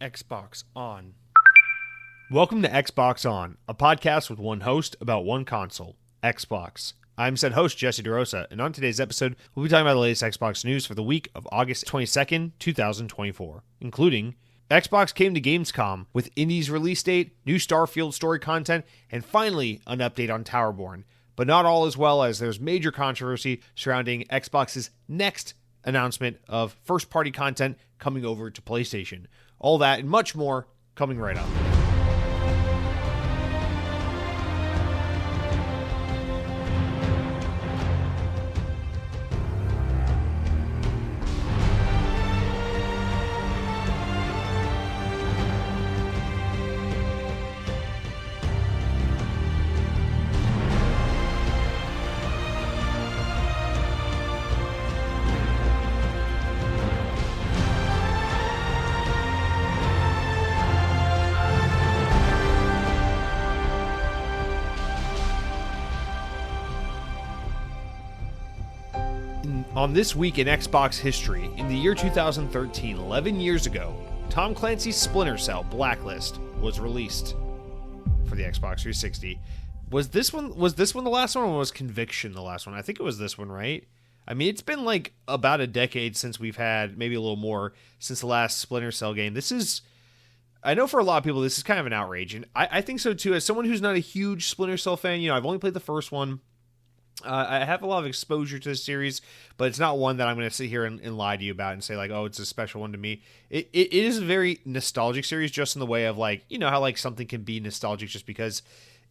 Xbox On. Welcome to Xbox On, a podcast with one host about one console, Xbox. I'm said host Jesse DeRosa, and on today's episode, we'll be talking about the latest Xbox news for the week of August 22nd, 2024, including Xbox came to Gamescom with Indy's release date, new Starfield story content, and finally an update on Towerborne. But not all as well, as there's major controversy surrounding Xbox's next announcement of first-party content coming over to PlayStation. All that and much more coming right up. On this week in Xbox history, in the year 2013, 11 years ago, Tom Clancy's Splinter Cell Blacklist was released for the Xbox 360. Was this one the last one, or was Conviction the last one? I think it was this one, right? I mean, it's been like about a decade since we've had, maybe a little more, since the last Splinter Cell game. This is, I know for a lot of people, this is kind of an outrage, and I think so too. As someone who's not a huge Splinter Cell fan, I've only played the first one. I have a lot of exposure to the series, but it's not one that I'm going to sit here and lie to you about and say, like, oh, it's a special one to me. It is a very nostalgic series, just in the way of, like, how, like, something can be nostalgic just because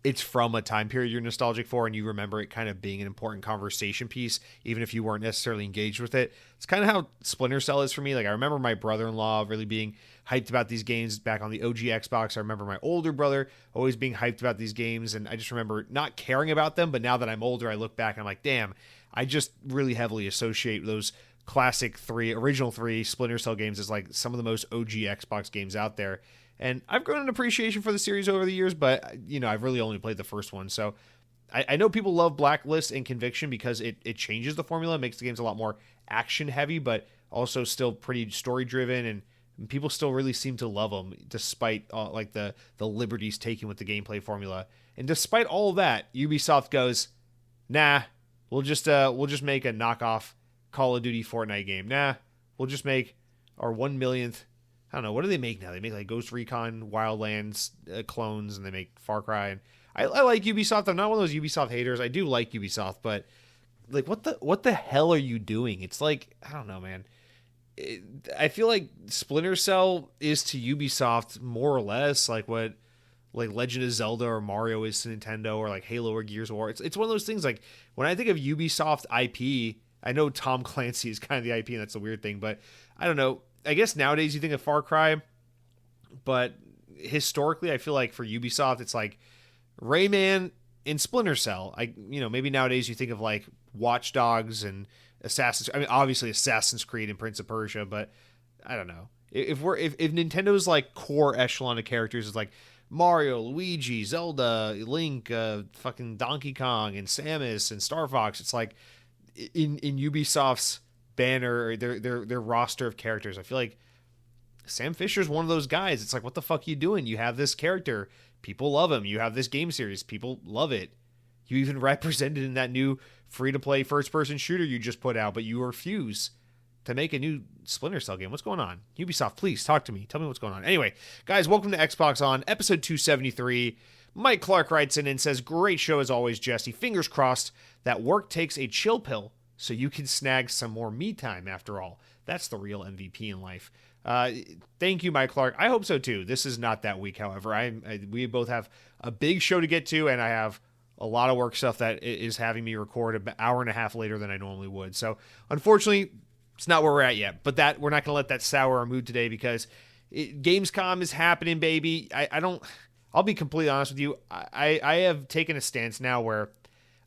it's from a time period you're nostalgic for and you remember it kind of being an important conversation piece, even if you weren't necessarily engaged with it. It's kind of how Splinter Cell is for me. Like, I remember my brother-in-law really being hyped about these games back on the OG Xbox. I remember my older brother always being hyped about these games, and I just remember not caring about them, but now that I'm older, I look back and I'm like, damn, I just really heavily associate those original three Splinter Cell games as like some of the most OG Xbox games out there. And I've grown an appreciation for the series over the years, but, I've really only played the first one. So I know people love Blacklist and Conviction because it changes the formula, makes the games a lot more action heavy, but also still pretty story driven, and people still really seem to love them despite like the liberties taken with the gameplay formula. And despite all of that, Ubisoft goes, nah, we'll just make a knockoff Call of Duty Fortnite game. Nah, we'll just make our 1 millionth. I don't know, what do they make now? They make like Ghost Recon Wildlands clones, and they make Far Cry. And I like Ubisoft. I'm not one of those Ubisoft haters. I do like Ubisoft, but like, what the hell are you doing? It's like, I don't know, man. I feel like Splinter Cell is to Ubisoft more or less like what like Legend of Zelda or Mario is to Nintendo, or like Halo or Gears of War. It's one of those things, like when I think of Ubisoft IP, I know Tom Clancy is kind of the IP, and that's the weird thing, but I don't know. I guess nowadays you think of Far Cry, but historically I feel like for Ubisoft it's like Rayman and Splinter Cell. Maybe nowadays you think of like Watch Dogs and obviously Assassin's Creed and Prince of Persia, but I don't know. If Nintendo's like core echelon of characters is like Mario, Luigi, Zelda, Link, fucking Donkey Kong, and Samus and Star Fox, it's like in Ubisoft's banner, their roster of characters, I feel like Sam Fisher's one of those guys. It's like, what the fuck are you doing? You have this character, people love him. You have this game series, people love it. You even represented in that new free-to-play first-person shooter you just put out, but you refuse to make a new Splinter Cell game. What's going on? Ubisoft, please talk to me. Tell me what's going on. Anyway, guys, welcome to Xbox On, episode 273. Mike Clark writes in and says, great show as always, Jesse. Fingers crossed that work takes a chill pill so you can snag some more me time after all. That's the real MVP in life. Thank you, Mike Clark. I hope so too. This is not that week, however. We both have a big show to get to, and I have a lot of work stuff that is having me record an hour and a half later than I normally would. So unfortunately, it's not where we're at yet. But that we're not going to let that sour our mood today, because Gamescom is happening, baby. I'll be completely honest with you. I have taken a stance now where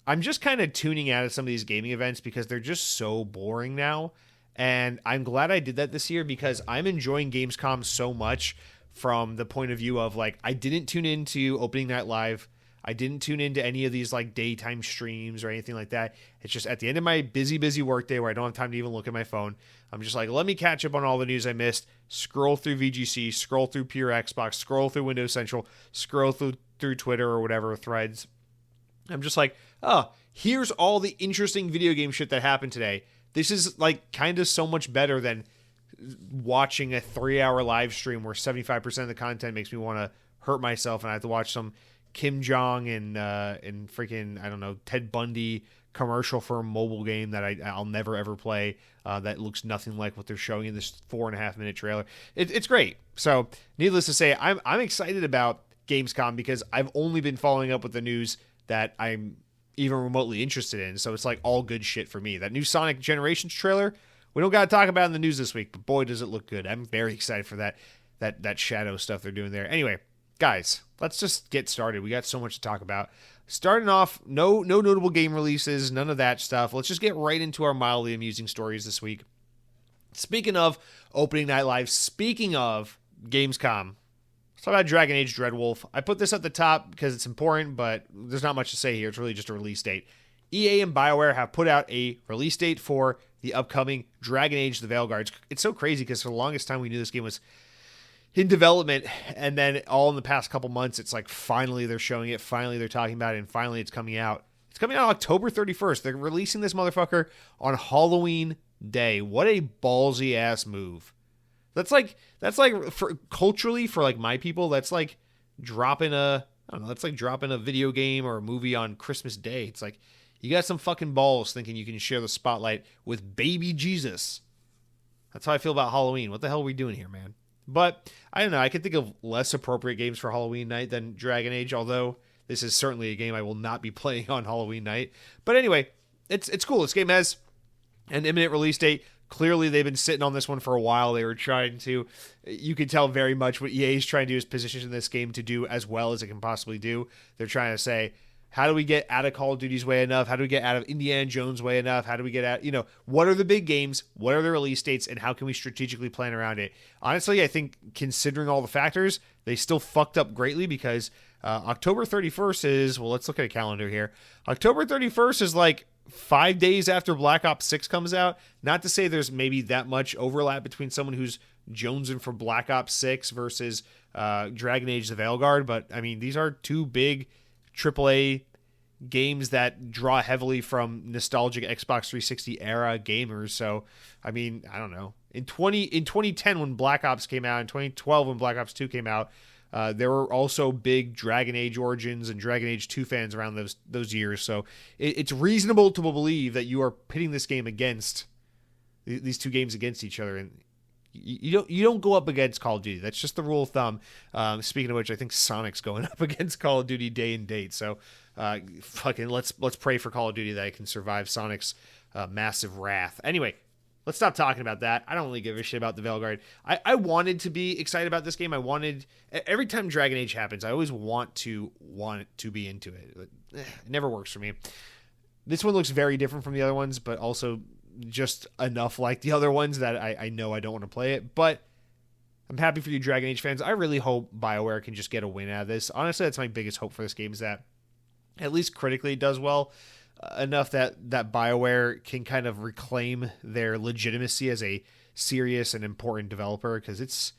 I'm just kind of tuning out of some of these gaming events because they're just so boring now. And I'm glad I did that this year, because I'm enjoying Gamescom so much from the point of view of, like, I didn't tune into Opening Night Live. I didn't tune into any of these like daytime streams or anything like that. It's just at the end of my busy work day where I don't have time to even look at my phone. I'm just like, let me catch up on all the news I missed. Scroll through VGC, scroll through Pure Xbox, scroll through Windows Central, scroll through Twitter or whatever, Threads. I'm just like, oh, here's all the interesting video game shit that happened today. This is like kind of so much better than watching a 3-hour live stream where 75% of the content makes me want to hurt myself and I have to watch some Kim Jong and freaking, I don't know, Ted Bundy commercial for a mobile game that I'll never ever play that looks nothing like what they're showing in this 4.5-minute trailer. It's great. So needless to say, I'm excited about Gamescom because I've only been following up with the news that I'm even remotely interested in. So it's like all good shit for me. That new Sonic Generations trailer, we don't got to talk about in the news this week, but boy, does it look good. I'm very excited for that shadow stuff they're doing there. Anyway, guys, let's just get started. We got so much to talk about. Starting off, no notable game releases, none of that stuff. Let's just get right into our mildly amusing stories this week. Speaking of opening night live, speaking of Gamescom, let's talk about Dragon Age Dreadwolf. I put this at the top because it's important, but there's not much to say here. It's really just a release date. EA and BioWare have put out a release date for the upcoming Dragon Age The Veilguard. It's so crazy because for the longest time we knew this game was in development, and then all in the past couple months, it's like finally they're showing it, finally they're talking about it, and finally it's coming out. It's coming out October 31st. They're releasing this motherfucker on Halloween Day. What a ballsy ass move. That's like for culturally for like my people, that's like dropping a video game or a movie on Christmas Day. It's like you got some fucking balls thinking you can share the spotlight with baby Jesus. That's how I feel about Halloween. What the hell are we doing here, man? But I don't know. I could think of less appropriate games for Halloween night than Dragon Age, although this is certainly a game I will not be playing on Halloween night. But anyway, it's cool. This game has an imminent release date. Clearly, they've been sitting on this one for a while. They were trying to, you can tell very much what EA is trying to do is position this game to do as well as it can possibly do. They're trying to say, how do we get out of Call of Duty's way enough? How do we get out of Indiana Jones' way enough? How do we get out, what are the big games? What are the release dates? And how can we strategically plan around it? Honestly, I think considering all the factors, they still fucked up greatly because October 31st is, well, let's look at a calendar here. October 31st is like 5 days after Black Ops 6 comes out. Not to say there's maybe that much overlap between someone who's jonesing for Black Ops 6 versus Dragon Age The Veilguard, but I mean, these are two big AAA games that draw heavily from nostalgic Xbox 360 era gamers. So, I mean, I don't know. In 2010 when Black Ops came out, in 2012 when Black Ops 2 came out, there were also big Dragon Age Origins and Dragon Age 2 fans around those years. So it's reasonable to believe that you are pitting this game against these two games against each other, and you don't go up against Call of Duty. That's just the rule of thumb. Speaking of which, I think Sonic's going up against Call of Duty day and date. So fucking let's pray for Call of Duty that it can survive Sonic's massive wrath. Anyway, let's stop talking about that. I don't really give a shit about the Veilguard. I wanted to be excited about this game. Every time Dragon Age happens, I always want to be into it. But, it never works for me. This one looks very different from the other ones, but also just enough like the other ones that I know I don't want to play it. But I'm happy for you Dragon Age fans. I really hope BioWare can just get a win out of this. Honestly, that's my biggest hope for this game, is that at least critically it does well enough that BioWare can kind of reclaim their legitimacy as a serious and important developer, because it's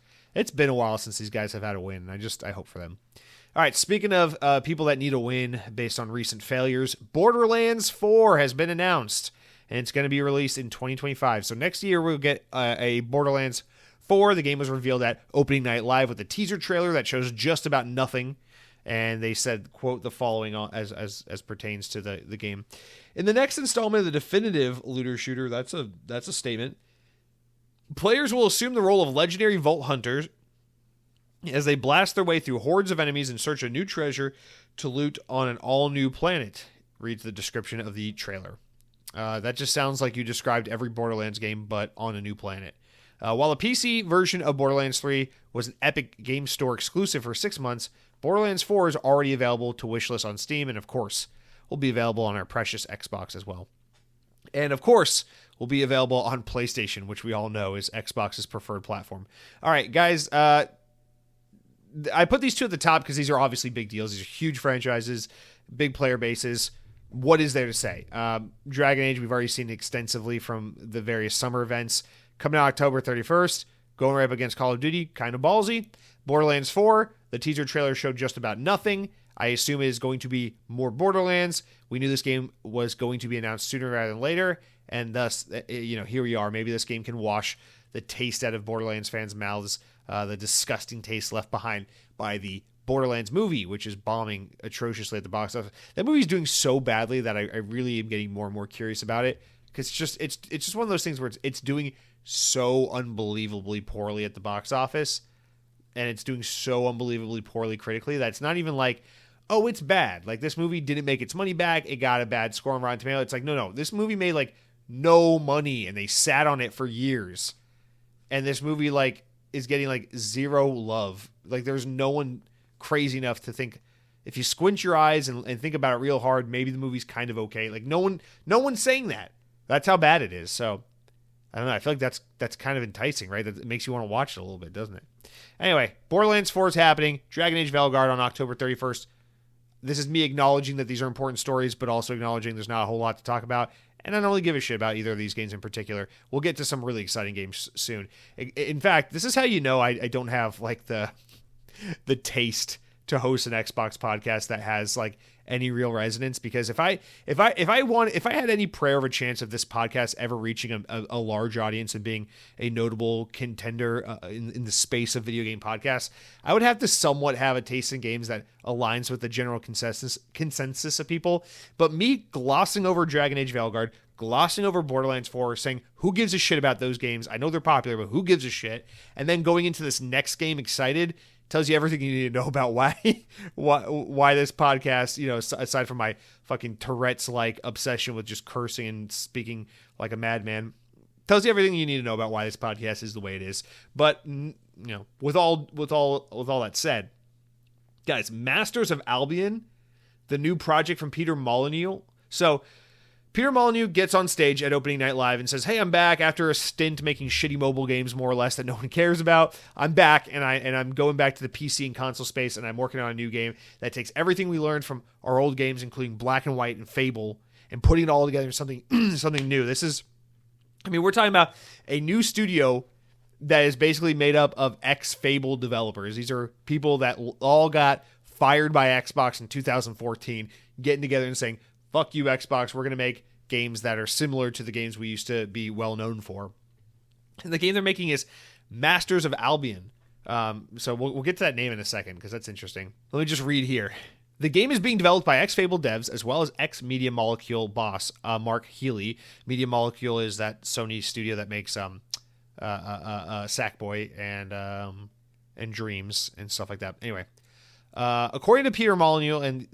been a while since these guys have had a win. I hope for them. All right, speaking of people that need a win based on recent failures, Borderlands 4 has been announced, and it's going to be released in 2025. So next year we'll get a Borderlands 4. The game was revealed at opening night live with a teaser trailer that shows just about nothing. And they said, quote, the following as pertains to the game. In the next installment of the definitive looter shooter, that's a statement. Players will assume the role of legendary vault hunters as they blast their way through hordes of enemies in search of new treasure to loot on an all-new planet, reads the description of the trailer. That just sounds like you described every Borderlands game, but on a new planet. While a PC version of Borderlands 3 was an Epic Game Store exclusive for 6 months, Borderlands 4 is already available to wishlist on Steam, and of course, will be available on our precious Xbox as well. And of course, will be available on PlayStation, which we all know is Xbox's preferred platform. All right, guys, I put these two at the top because these are obviously big deals. These are huge franchises, big player bases. What is there to say? Dragon Age, we've already seen extensively from the various summer events. Coming out October 31st, going right up against Call of Duty, kind of ballsy. Borderlands 4, the teaser trailer showed just about nothing. I assume it is going to be more Borderlands. We knew this game was going to be announced sooner rather than later, and thus, here we are. Maybe this game can wash the taste out of Borderlands fans' mouths, the disgusting taste left behind by the Borderlands movie, which is bombing atrociously at the box office. That movie's doing so badly that I really am getting more and more curious about it, because it's just one of those things where it's doing so unbelievably poorly at the box office, and it's doing so unbelievably poorly critically that it's not even like, oh, it's bad. Like, this movie didn't make its money back. It got a bad score on Rotten Tomatoes. It's like, no. This movie made, like, no money, and they sat on it for years. And this movie, like, is getting, like, zero love. Like, there's no one crazy enough to think, if you squint your eyes and think about it real hard, maybe the movie's kind of okay. Like, no one's saying that. That's how bad it is. So, I don't know. I feel like that's kind of enticing, right? That makes you want to watch it a little bit, doesn't it? Anyway, Borderlands 4 is happening. Dragon Age Valguard on October 31st. This is me acknowledging that these are important stories, but also acknowledging there's not a whole lot to talk about. And I don't really give a shit about either of these games in particular. We'll get to some really exciting games soon. In fact, this is how you know I don't have, like, the taste to host an Xbox podcast that has, like, any real resonance, because if I had any prayer of a chance of this podcast ever reaching a large audience and being a notable contender in the space of video game podcasts, I would have to somewhat have a taste in games that aligns with the general consensus of people. But me glossing over Dragon Age Valguard, glossing over Borderlands 4, saying who gives a shit about those games? I know they're popular, but who gives a shit? And then going into this next game excited tells you everything you need to know about why this podcast, aside from my fucking Tourette's-like obsession with just cursing and speaking like a madman, tells you everything you need to know about why this podcast is the way it is. But, with all that said, guys, Masters of Albion, the new project from Peter Molyneux. So, Peter Molyneux gets on stage at Opening Night Live and says, hey, I'm back after a stint making shitty mobile games, more or less, that no one cares about. I'm back, and I'm going back to the PC and console space, and I'm working on a new game that takes everything we learned from our old games, including Black and White and Fable, and putting it all together in something new. We're talking about a new studio that is basically made up of ex-Fable developers. These are people that all got fired by Xbox in 2014, getting together and saying, fuck you, Xbox, we're going to make games that are similar to the games we used to be well known for. And the game they're making is Masters of Albion. So we'll get to that name in a second, because that's interesting. Let me just read here. The game is being developed by ex-Fable devs, as well as ex-Media Molecule boss, Mark Healy. Media Molecule is that Sony studio that makes Sackboy and Dreams and stuff like that. Anyway, according to Peter Molyneux and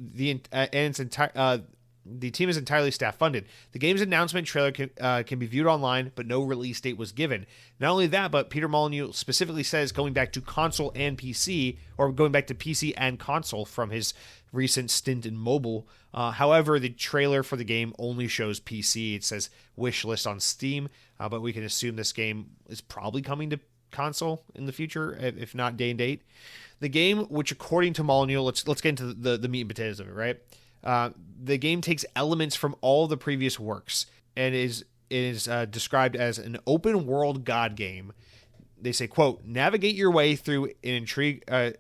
the team is entirely staff-funded. The game's announcement trailer can be viewed online, but no release date was given. Not only that, but Peter Molyneux specifically says going back to console and PC, or going back to PC and console from his recent stint in mobile. However, the trailer for the game only shows PC. It says wish list on Steam, but we can assume this game is probably coming to console in the future, if not day and date. The game, which according to Molyneux, let's get into the meat and potatoes of it, right? The game takes elements from all the previous works and is described as an open world god game. They say, quote, navigate your way through intrigue and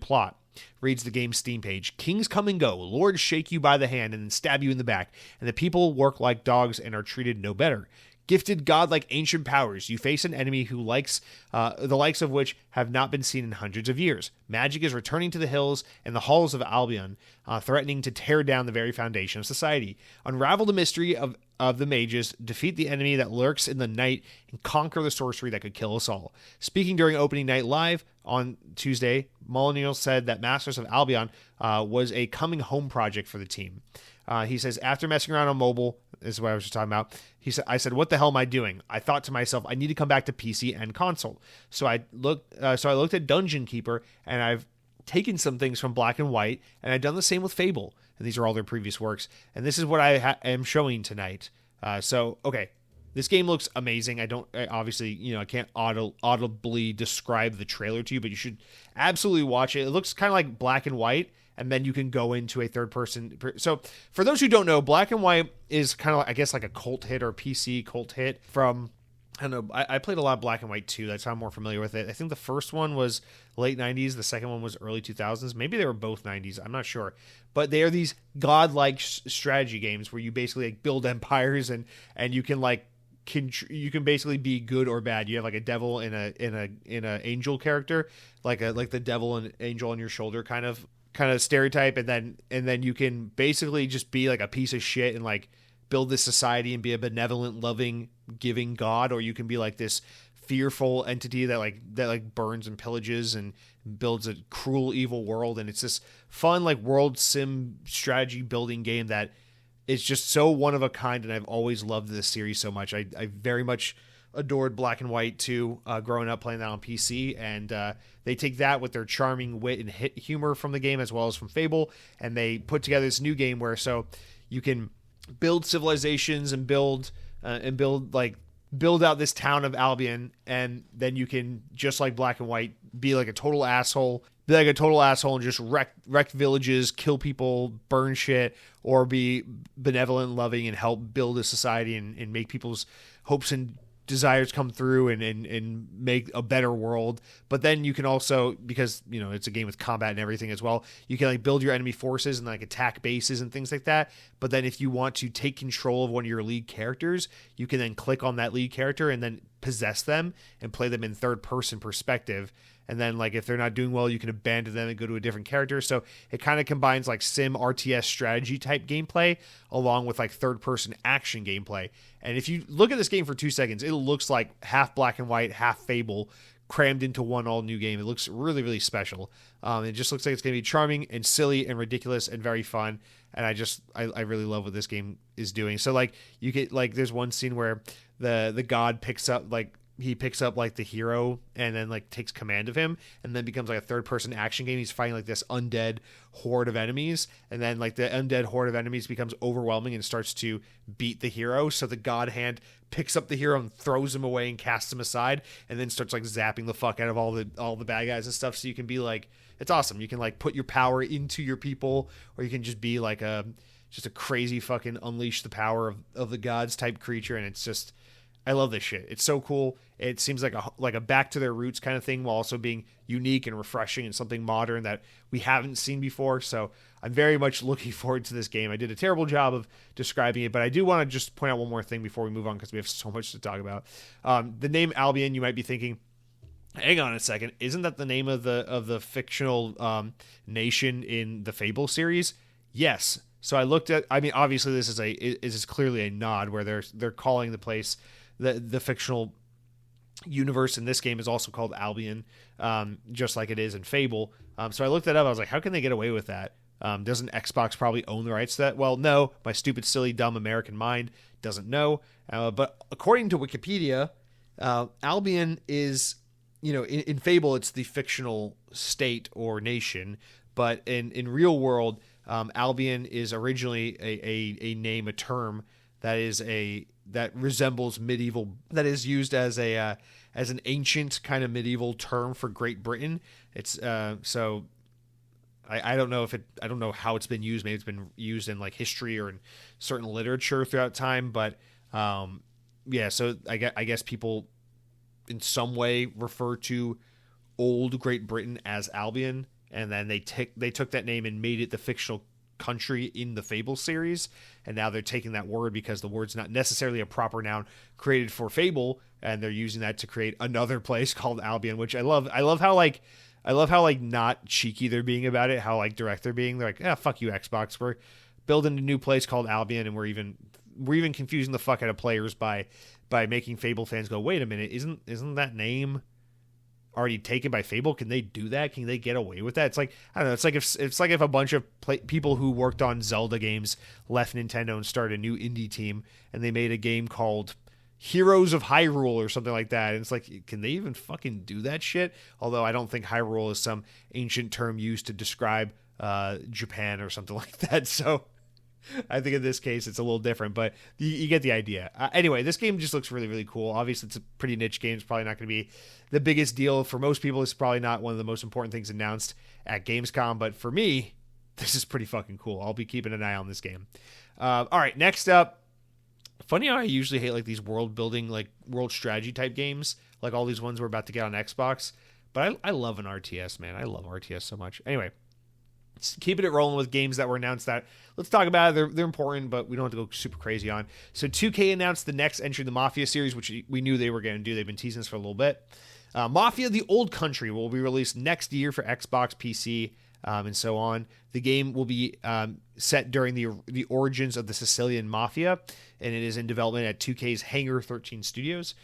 plot. Reads the game's Steam page. Kings come and go. Lords shake you by the hand and then stab you in the back. And the people work like dogs and are treated no better. Gifted godlike ancient powers, you face an enemy who the likes of which have not been seen in hundreds of years. Magic is returning to the hills and the halls of Albion, threatening to tear down the very foundation of society. Unravel the mystery of the mages, defeat the enemy that lurks in the night, and conquer the sorcery that could kill us all. Speaking during Opening Night Live on Tuesday, Molyneux said that Masters of Albion was a coming home project for the team. He says, after messing around on mobile, this is what I was just talking about. I said, what the hell am I doing? I thought to myself, I need to come back to PC and console. So I looked at Dungeon Keeper, and I've taken some things from Black and White, and I've done the same with Fable. And these are all their previous works. And this is what I am showing tonight. Okay. This game looks amazing. Obviously, I can't audibly describe the trailer to you, but you should absolutely watch it. It looks kind of like Black and White, and then you can go into a third person. So for those who don't know, Black and White is kind of, I guess, like a cult hit or PC cult hit from, I don't know, I played a lot of Black and White too. That's how I'm more familiar with it. I think the first one was late 90s. The second one was early 2000s. Maybe they were both 90s. I'm not sure. But they are these godlike strategy games where you basically like build empires and you can like you can basically be good or bad. You have like a devil in a angel character, like the devil and angel on your shoulder kind of stereotype, and then you can basically just be like a piece of shit and like build this society and be a benevolent, loving, giving god, or you can be like this fearful entity that burns and pillages and builds a cruel, evil world. And it's this fun like world sim strategy building game that is just so one of a kind, and I've always loved this series so much. I very much adored Black and White too, growing up playing that on PC, and they take that with their charming wit and humor from the game as well as from Fable, and they put together this new game where so you can build civilizations and build out this town of Albion, and then you can, just like Black and White, be like a total asshole and just wreck villages, kill people, burn shit, or be benevolent, loving, and help build a society and make people's hopes and desires come through and make a better world. But then you can also, because it's a game with combat and everything as well, you can like build your enemy forces and like attack bases and things like that. But then if you want to take control of one of your lead characters, you can then click on that lead character and then possess them and play them in third person perspective. And then like if they're not doing well, you can abandon them and go to a different character. So it kind of combines like sim RTS strategy type gameplay along with like third person action gameplay. And if you look at this game for 2 seconds, it looks like half Black and White, half Fable crammed into one all new game. It looks really, really special. It just looks like it's going to be charming and silly and ridiculous and very fun. And I really love what this game is doing. So like you get like, there's one scene where the god picks up like the hero and then like takes command of him, and then becomes like a third person action game. He's fighting like this undead horde of enemies, and then like the undead horde of enemies becomes overwhelming and starts to beat the hero. So the god hand picks up the hero and throws him away and casts him aside, and then starts like zapping the fuck out of all the bad guys and stuff. So you can be like, it's awesome. You can like put your power into your people, or you can just be like just a crazy fucking unleash the power of the gods type creature. And it's just, I love this shit. It's so cool. It seems like a back to their roots kind of thing, while also being unique and refreshing and something modern that we haven't seen before. So I'm very much looking forward to this game. I did a terrible job of describing it, but I do want to just point out one more thing before we move on, because we have so much to talk about. The name Albion, you might be thinking, hang on a second, isn't that the name of the fictional nation in the Fable series? Yes. So I looked at, I mean, obviously this is clearly a nod where they're calling the place, the fictional universe in this game is also called Albion, just like it is in Fable. So I looked that up. I was like, how can they get away with that? Doesn't Xbox probably own the rights to that? Well, no. My stupid, silly, dumb American mind doesn't know. But according to Wikipedia, Albion is, in Fable, it's the fictional state or nation. But in real world, Albion is originally a name, a term that resembles medieval, that is used as an ancient kind of medieval term for Great Britain. It's so I don't know I don't know how it's been used. Maybe it's been used in like history or in certain literature throughout time. But yeah, so I guess people in some way refer to old Great Britain as Albion, and then they took that name and made it the fictional country in the Fable series, and now they're taking that word because the word's not necessarily a proper noun created for Fable, and they're using that to create another place called Albion, which I love. I love how not cheeky they're being about it, how like direct they're being. They're like, fuck you, Xbox, we're building a new place called Albion, and we're even confusing the fuck out of players by making Fable fans go, wait a minute, isn't that name already taken by Fable? Can they do that? Can they get away with that? It's like, I don't know. It's like if a bunch of people who worked on Zelda games left Nintendo and started a new indie team, and they made a game called Heroes of Hyrule or something like that. And it's like, can they even fucking do that shit? Although I don't think Hyrule is some ancient term used to describe Japan or something like that. So I think in this case it's a little different, but you get the idea. Anyway, this game just looks really, really cool. Obviously, it's a pretty niche game. It's probably not going to be the biggest deal for most people. It's probably not one of the most important things announced at Gamescom, but for me, this is pretty fucking cool. I'll be keeping an eye on this game. All right, next up. Funny how I usually hate like these world building, like world strategy type games, like all these ones we're about to get on Xbox. But I love an RTS, man. I love RTS so much. Anyway, keeping it rolling with games that were announced that let's talk about it. They're important, but we don't have to go super crazy on. So 2K announced the next entry in the Mafia series, which we knew they were going to do. They've been teasing this for a little bit. Mafia: The Old Country will be released next year for Xbox, PC, and so on. The game will be set during the origins of the Sicilian Mafia, and it is in development at 2K's Hangar 13 Studios.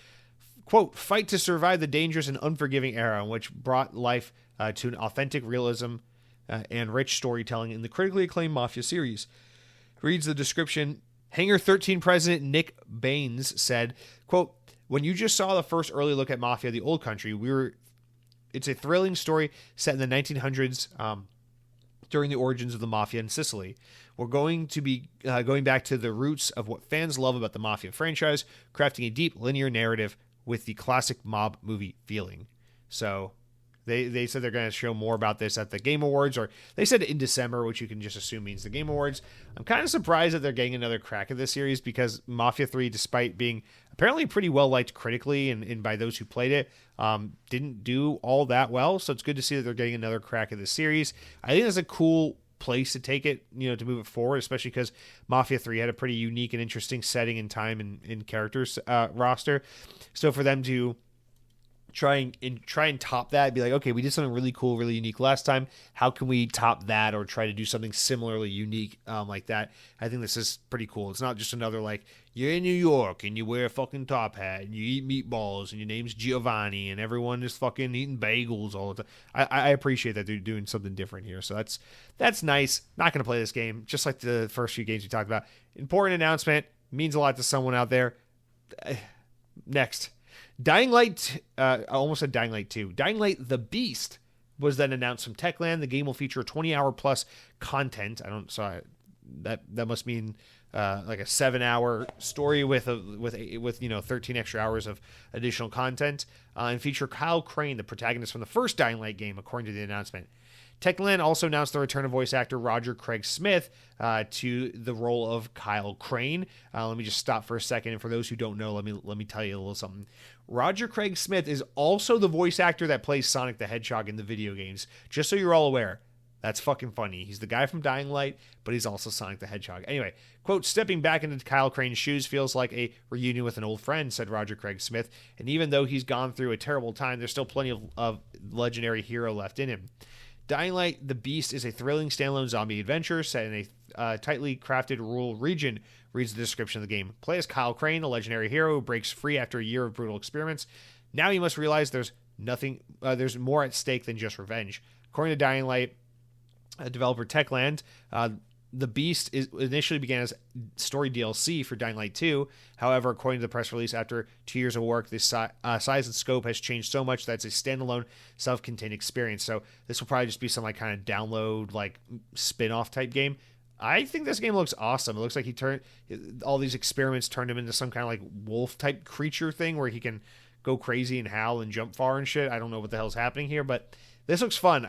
Quote, fight to survive the dangerous and unforgiving era in which brought life to an authentic realism and rich storytelling in the critically acclaimed Mafia series. Reads the description. Hangar 13 president Nick Baines said, quote, when you just saw the first early look at Mafia: The Old Country, it's a thrilling story set in the 1900s during the origins of the Mafia in Sicily. We're going to be going back to the roots of what fans love about the Mafia franchise, crafting a deep linear narrative with the classic mob movie feeling. So they said they're going to show more about this at the Game Awards, or they said in December, which you can just assume means the Game Awards. I'm kind of surprised that they're getting another crack at this series because Mafia 3, despite being apparently pretty well liked critically and by those who played it, didn't do all that well. So it's good to see that they're getting another crack at this series. I think that's a cool place to take it, to move it forward, especially because Mafia 3 had a pretty unique and interesting setting and time and characters roster. So for them to try and top that, be like, okay, we did something really cool, really unique last time. How can we top that or try to do something similarly unique like that? I think this is pretty cool. It's not just another like you're in New York and you wear a fucking top hat and you eat meatballs and your name's Giovanni and everyone is fucking eating bagels all the time. I appreciate that they're doing something different here. So that's nice. Not going to play this game, just like the first few games we talked about. Important announcement, means a lot to someone out there. Next. Dying Light, I almost said Dying Light 2. Dying Light The Beast was then announced from Techland. The game will feature 20-hour plus content. That must mean like a 7-hour story with 13 extra hours of additional content, and feature Kyle Crane, the protagonist from the first Dying Light game, according to the announcement. Techland also announced the return of voice actor Roger Craig Smith to the role of Kyle Crane. Let me just stop for a second, and for those who don't know, let me tell you a little something. Roger Craig Smith is also the voice actor that plays Sonic the Hedgehog in the video games, just so you're all aware. That's fucking funny. He's the guy from Dying Light, but he's also Sonic the Hedgehog. Anyway, quote, stepping back into Kyle Crane's shoes feels like a reunion with an old friend, said Roger Craig Smith, and even though he's gone through a terrible time, there's still plenty of legendary hero left in him. Dying Light The Beast is a thrilling standalone zombie adventure set in a tightly crafted rural region, reads the description of the game. Play as Kyle Crane, a legendary hero who breaks free after a year of brutal experiments. Now you must realize there's more at stake than just revenge. According to Dying Light developer Techland, The Beast initially began as story DLC for Dying Light 2. However, according to the press release, after 2 years of work, the size and scope has changed so much that it's a standalone, self-contained experience. So this will probably just be some like kind of download, like spin-off type game. I think this game looks awesome. It looks like all these experiments turned him into some kind of like wolf type creature thing where he can go crazy and howl and jump far and shit. I don't know what the hell's happening here, but this looks fun.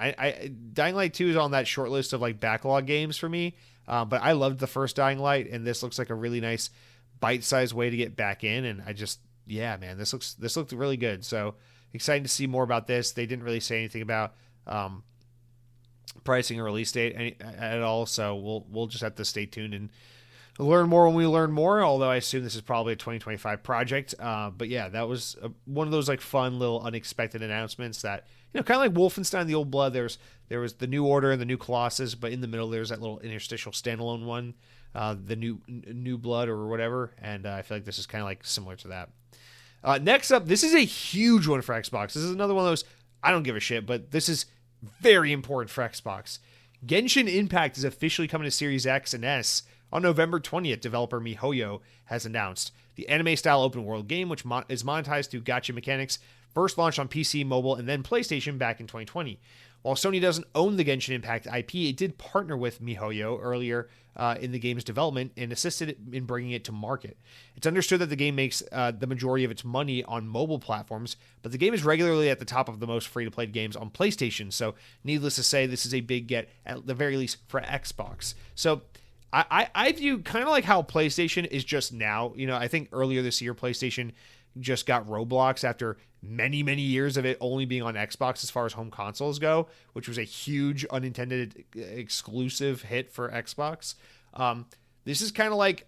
Dying Light 2 is on that short list of like backlog games for me. But I loved the first Dying Light, and this looks like a really nice bite-sized way to get back in. And man, this looked really good. So excited to see more about this. They didn't really say anything about pricing or release date at all. So we'll just have to stay tuned and learn more when we learn more. Although I assume this is probably a 2025 project. But yeah, that was one of those like fun little unexpected announcements that, kind of like Wolfenstein: The Old Blood. There was the New Order and the New Colossus, but in the middle there's that little interstitial standalone one, the New Blood or whatever. And I feel like this is kind of like similar to that. Next up, this is a huge one for Xbox. This is another one of those I don't give a shit, but this is very important for Xbox. Genshin Impact is officially coming to Series X and S on November 20th. Developer MiHoYo has announced the anime-style open-world game, which is monetized through gacha mechanics, first launched on PC, mobile, and then PlayStation back in 2020. While Sony doesn't own the Genshin Impact IP, it did partner with MiHoYo earlier in the game's development and assisted in bringing it to market. It's understood that the game makes the majority of its money on mobile platforms, but the game is regularly at the top of the most free-to-play games on PlayStation, so needless to say, this is a big get, at the very least, for Xbox. So I view kind of like how PlayStation is just now. I think earlier this year, PlayStation just got Roblox after many, many years of it only being on Xbox as far as home consoles go, which was a huge unintended exclusive hit for Xbox. This is kind of like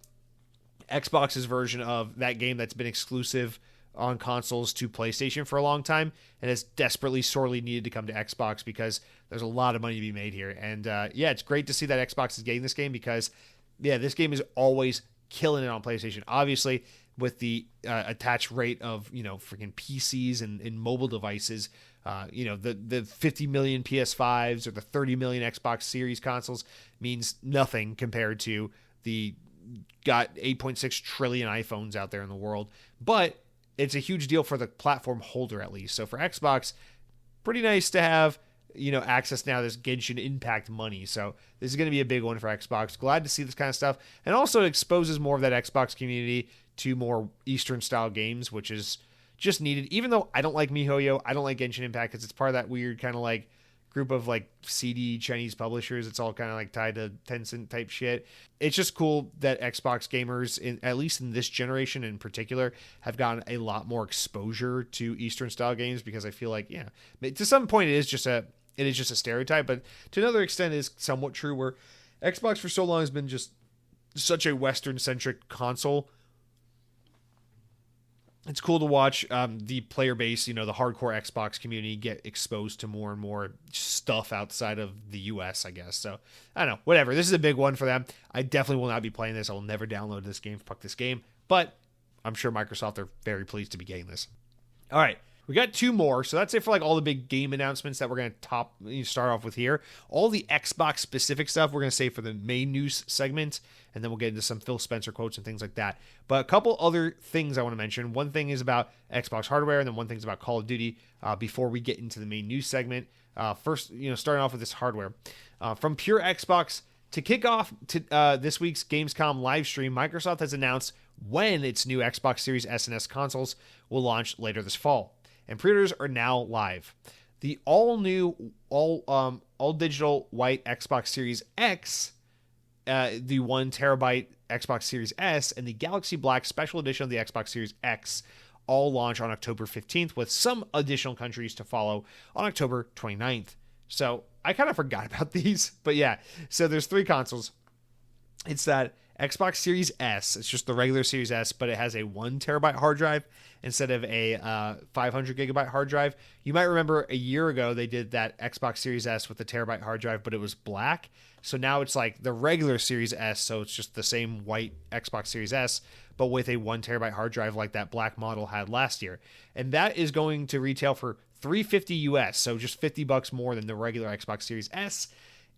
Xbox's version of that game that's been exclusive on consoles to PlayStation for a long time and has desperately, sorely needed to come to Xbox because there's a lot of money to be made here. And it's great to see that Xbox is getting this game because, this game is always killing it on PlayStation. Obviously, with the attach rate of, freaking PCs and mobile devices, the 50 million PS5s or the 30 million Xbox Series consoles means nothing compared to the got 8.6 trillion iPhones out there in the world. But it's a huge deal for the platform holder, at least. So for Xbox, pretty nice to have, access now to this Genshin Impact money. So this is going to be a big one for Xbox. Glad to see this kind of stuff. And also it exposes more of that Xbox community to more Eastern style games, which is just needed. Even though I don't like MiHoYo, I don't like Genshin Impact because it's part of that weird kind of like group of like seedy Chinese publishers. It's all kind of like tied to Tencent type shit. It's just cool that Xbox gamers, at least in this generation in particular, have gotten a lot more exposure to Eastern style games because I feel like, to some point it is just a stereotype, but to another extent it is somewhat true where Xbox for so long has been just such a Western centric console. It's cool to watch the player base, the hardcore Xbox community get exposed to more and more stuff outside of the US, I guess. So, I don't know. Whatever. This is a big one for them. I definitely will not be playing this. I will never download this game. Fuck this game. But I'm sure Microsoft are very pleased to be getting this. All right. We got two more, so that's it for like all the big game announcements that we're going to start off with here. All the Xbox specific stuff we're going to save for the main news segment, and then we'll get into some Phil Spencer quotes and things like that. But a couple other things I want to mention. One thing is about Xbox hardware, and then one thing is about Call of Duty before we get into the main news segment. First, starting off with this hardware. From Pure Xbox, to kick off this week's Gamescom live stream, Microsoft has announced when its new Xbox Series S and S consoles will launch later this fall. And pre-orders are now live. The all-new, all-digital white Xbox Series X, the 1 terabyte Xbox Series S, and the Galaxy Black Special Edition of the Xbox Series X all launch on October 15th, with some additional countries to follow on October 29th. So I kind of forgot about these, but so there's 3 consoles. It's that Xbox Series S. It's just the regular Series S, but it has a 1 terabyte hard drive instead of a 500 gigabyte hard drive. You might remember a year ago they did that Xbox Series S with the terabyte hard drive, but it was black. So now it's like the regular Series S, so it's just the same white Xbox Series S, but with a 1 terabyte hard drive like that black model had last year. And that is going to retail for $350 US, so just $50 more than the regular Xbox Series S.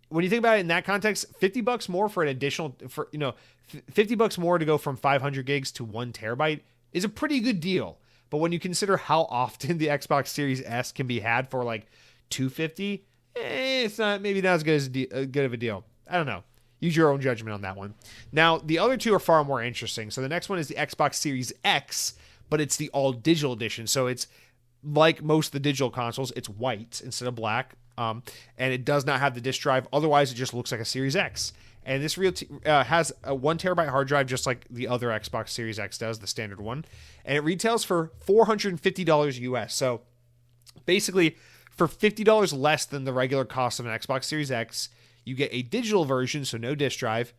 When you think about it in that context, $50 more for an additional, $50 more to go from 500 gigs to 1 terabyte is a pretty good deal. But when you consider how often the Xbox Series S can be had for like $250, it's not as good of a deal. I don't know. Use your own judgment on that one. Now, the other two are far more interesting. So the next one is the Xbox Series X, but it's the all digital edition. So it's like most of the digital consoles, it's white instead of black. And it does not have the disk drive. Otherwise, it just looks like a Series X. And this has a 1 terabyte hard drive, just like the other Xbox Series X does, the standard one. And it retails for $450 US. So basically, for $50 less than the regular cost of an Xbox Series X, you get a digital version, so no disk drive,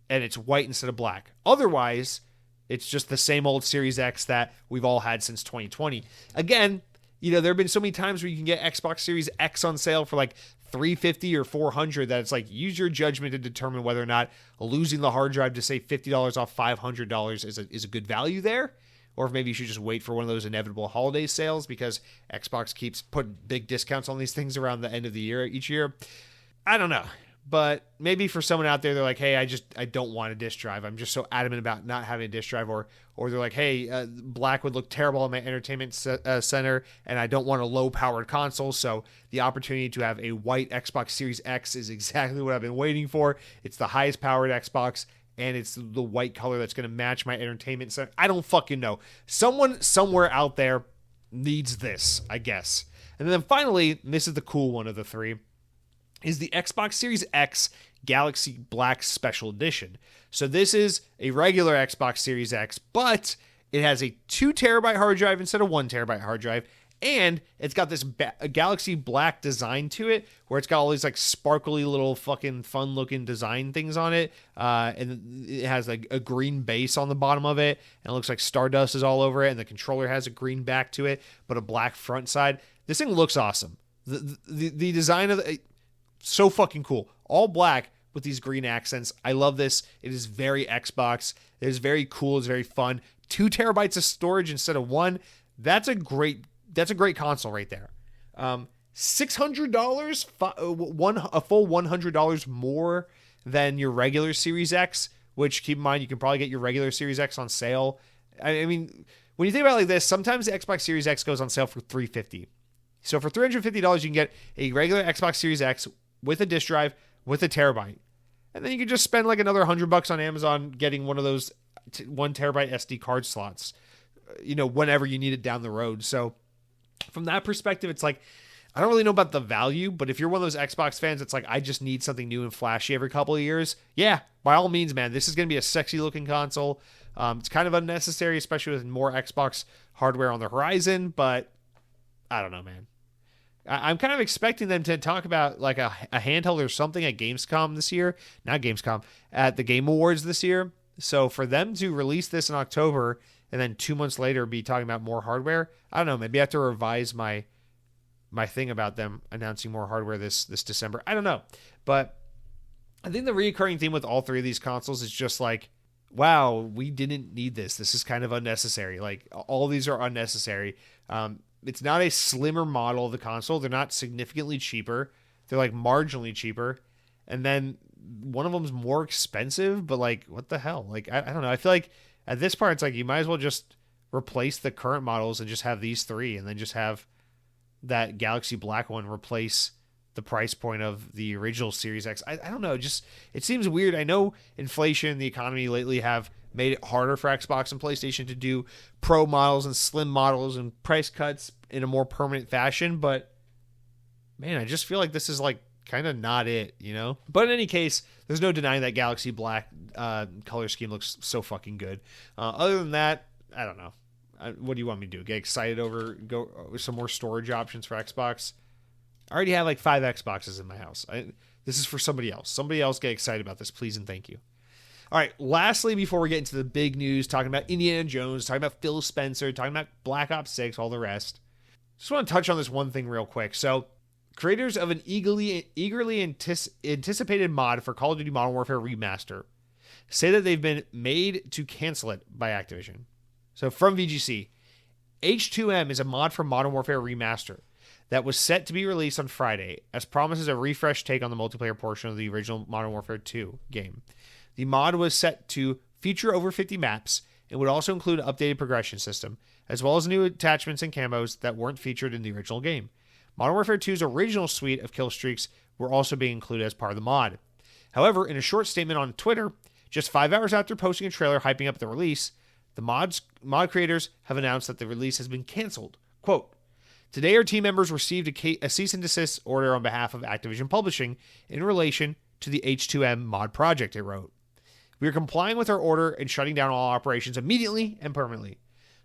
and it's white instead of black. Otherwise, it's just the same old Series X that we've all had since 2020. Again, there have been so many times where you can get Xbox Series X on sale for like $350 or $400 that it's like, use your judgment to determine whether or not losing the hard drive to say $50 off $500 is a good value there, or if maybe you should just wait for one of those inevitable holiday sales because Xbox keeps putting big discounts on these things around the end of the year each year. I don't know. But maybe for someone out there, they're like, hey, I don't want a disk drive. I'm just so adamant about not having a disk drive. Or they're like, hey, black would look terrible in my entertainment center, and I don't want a low-powered console. So the opportunity to have a white Xbox Series X is exactly what I've been waiting for. It's the highest-powered Xbox, and it's the white color that's going to match my entertainment center. I don't fucking know. Someone somewhere out there needs this, I guess. And then finally, and this is the cool one of the three, is the Xbox Series X Galaxy Black Special Edition. So this is a regular Xbox Series X, but it has a 2 terabyte hard drive instead of 1 terabyte hard drive, and it's got this Galaxy Black design to it, where it's got all these like sparkly little fucking fun looking design things on it, and it has like a green base on the bottom of it, and it looks like Stardust is all over it, and the controller has a green back to it, but a black front side. This thing looks awesome. The design of so fucking cool. All black with these green accents. I love this. It is very Xbox. It is very cool. It's very fun. 2 terabytes of storage instead of 1. That's a great console right there. $600, a full $100 more than your regular Series X, which keep in mind, you can probably get your regular Series X on sale. I mean, when you think about it like this, sometimes the Xbox Series X goes on sale for $350. So for $350, you can get a regular Xbox Series X with a disk drive with a terabyte. And then you can just spend like another $100 on Amazon getting one of those 1 terabyte SD card slots, whenever you need it down the road. So from that perspective, it's like, I don't really know about the value, but if you're one of those Xbox fans, it's like, I just need something new and flashy every couple of years. Yeah, by all means, man, this is going to be a sexy looking console. It's kind of unnecessary, especially with more Xbox hardware on the horizon, but I don't know, man. I'm kind of expecting them to talk about like a handheld or something at Gamescom this year. Not Gamescom, at the Game Awards this year. So for them to release this in October and then 2 months later be talking about more hardware, I don't know. Maybe I have to revise my thing about them announcing more hardware this December. I don't know. But I think the recurring theme with all three of these consoles is just like, wow, we didn't need this. This is kind of unnecessary. Like, all these are unnecessary. It's not a slimmer model of the console. They're not significantly cheaper. They're like marginally cheaper. And then one of them's more expensive, but like, what the hell? Like, I don't know. I feel like at this part, it's like you might as well just replace the current models and just have these three, and then just have that Galaxy Black one replace the price point of the original Series X. I don't know. Just, it seems weird. I know inflation and the economy lately have made it harder for Xbox and PlayStation to do pro models and slim models and price cuts in a more permanent fashion, but man, I just feel like this is like kind of not it, you know? But in any case, there's no denying that Galaxy Black color scheme looks so fucking good. Other than that, I don't know. What do you want me to do? Get excited over some more storage options for Xbox? I already have like 5 Xboxes in my house. This is for somebody else. Somebody else get excited about this, please and thank you. All right, lastly, before we get into the big news, talking about Indiana Jones, talking about Phil Spencer, talking about Black Ops 6, all the rest, just want to touch on this one thing real quick. So, creators of an eagerly anticipated mod for Call of Duty Modern Warfare Remaster say that they've been made to cancel it by Activision. So, from VGC, H2M is a mod for Modern Warfare Remaster that was set to be released on Friday, as promises a refreshed take on the multiplayer portion of the original Modern Warfare 2 game. The mod was set to feature over 50 maps and would also include an updated progression system, as well as new attachments and camos that weren't featured in the original game. Modern Warfare 2's original suite of kill streaks were also being included as part of the mod. However, in a short statement on Twitter, just 5 hours after posting a trailer hyping up the release, the mod creators have announced that the release has been canceled. Quote, "Today our team members received a cease and desist order on behalf of Activision Publishing in relation to the H2M mod project," it wrote. "We are complying with our order and shutting down all operations immediately and permanently.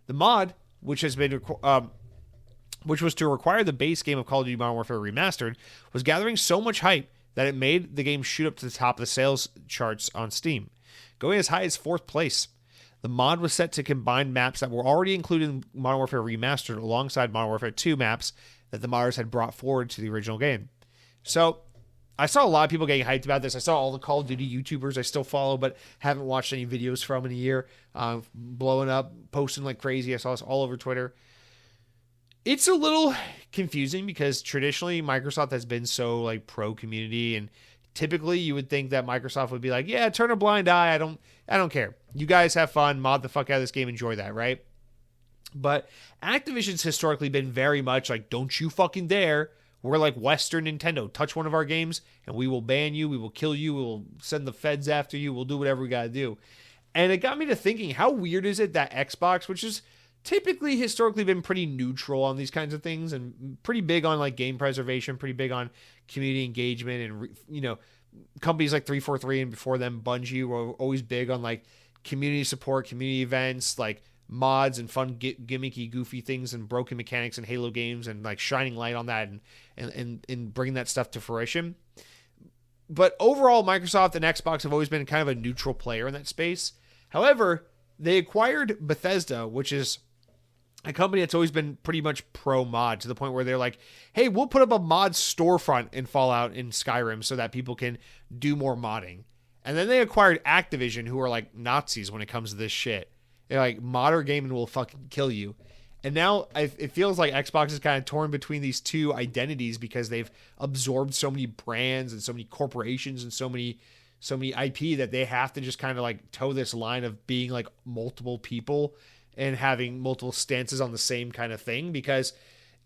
The mod, which was to require the base game of Call of Duty Modern Warfare Remastered, was gathering so much hype that it made the game shoot up to the top of the sales charts on Steam, going as high as 4th place. The mod was set to combine maps that were already included in Modern Warfare Remastered alongside Modern Warfare 2 maps that the modders had brought forward to the original game." So, I saw a lot of people getting hyped about this. I saw all the Call of Duty YouTubers I still follow, but haven't watched any videos from in a year, blowing up, posting like crazy. I saw this all over Twitter. It's a little confusing because traditionally Microsoft has been so like pro community and typically you would think that Microsoft would be like, yeah, turn a blind eye. I don't care. You guys have fun, mod the fuck out of this game, enjoy that, right? But Activision's historically been very much like, don't you fucking dare. We're like Western Nintendo. Touch one of our games and we will ban you. We will kill you. We will send the feds after you. We'll do whatever we got to do. And it got me to thinking, how weird is it that Xbox, which is typically historically been pretty neutral on these kinds of things and pretty big on like game preservation, pretty big on community engagement, and companies like 343 and before them Bungie were always big on like community support, community events, like mods and fun gimmicky goofy things and broken mechanics and Halo games, and like shining light on that and bringing that stuff to fruition. But overall, Microsoft and Xbox have always been kind of a neutral player in that space. However, they acquired Bethesda, which is a company that's always been pretty much pro mod, to the point where they're like, hey, we'll put up a mod storefront in Fallout and Skyrim so that people can do more modding. And then they acquired Activision, who are like Nazis when it comes to this shit. They're like, modern gaming will fucking kill you. And now it feels like Xbox is kind of torn between these two identities because they've absorbed so many brands and so many corporations and so many IP that they have to just kind of like toe this line of being like multiple people and having multiple stances on the same kind of thing. Because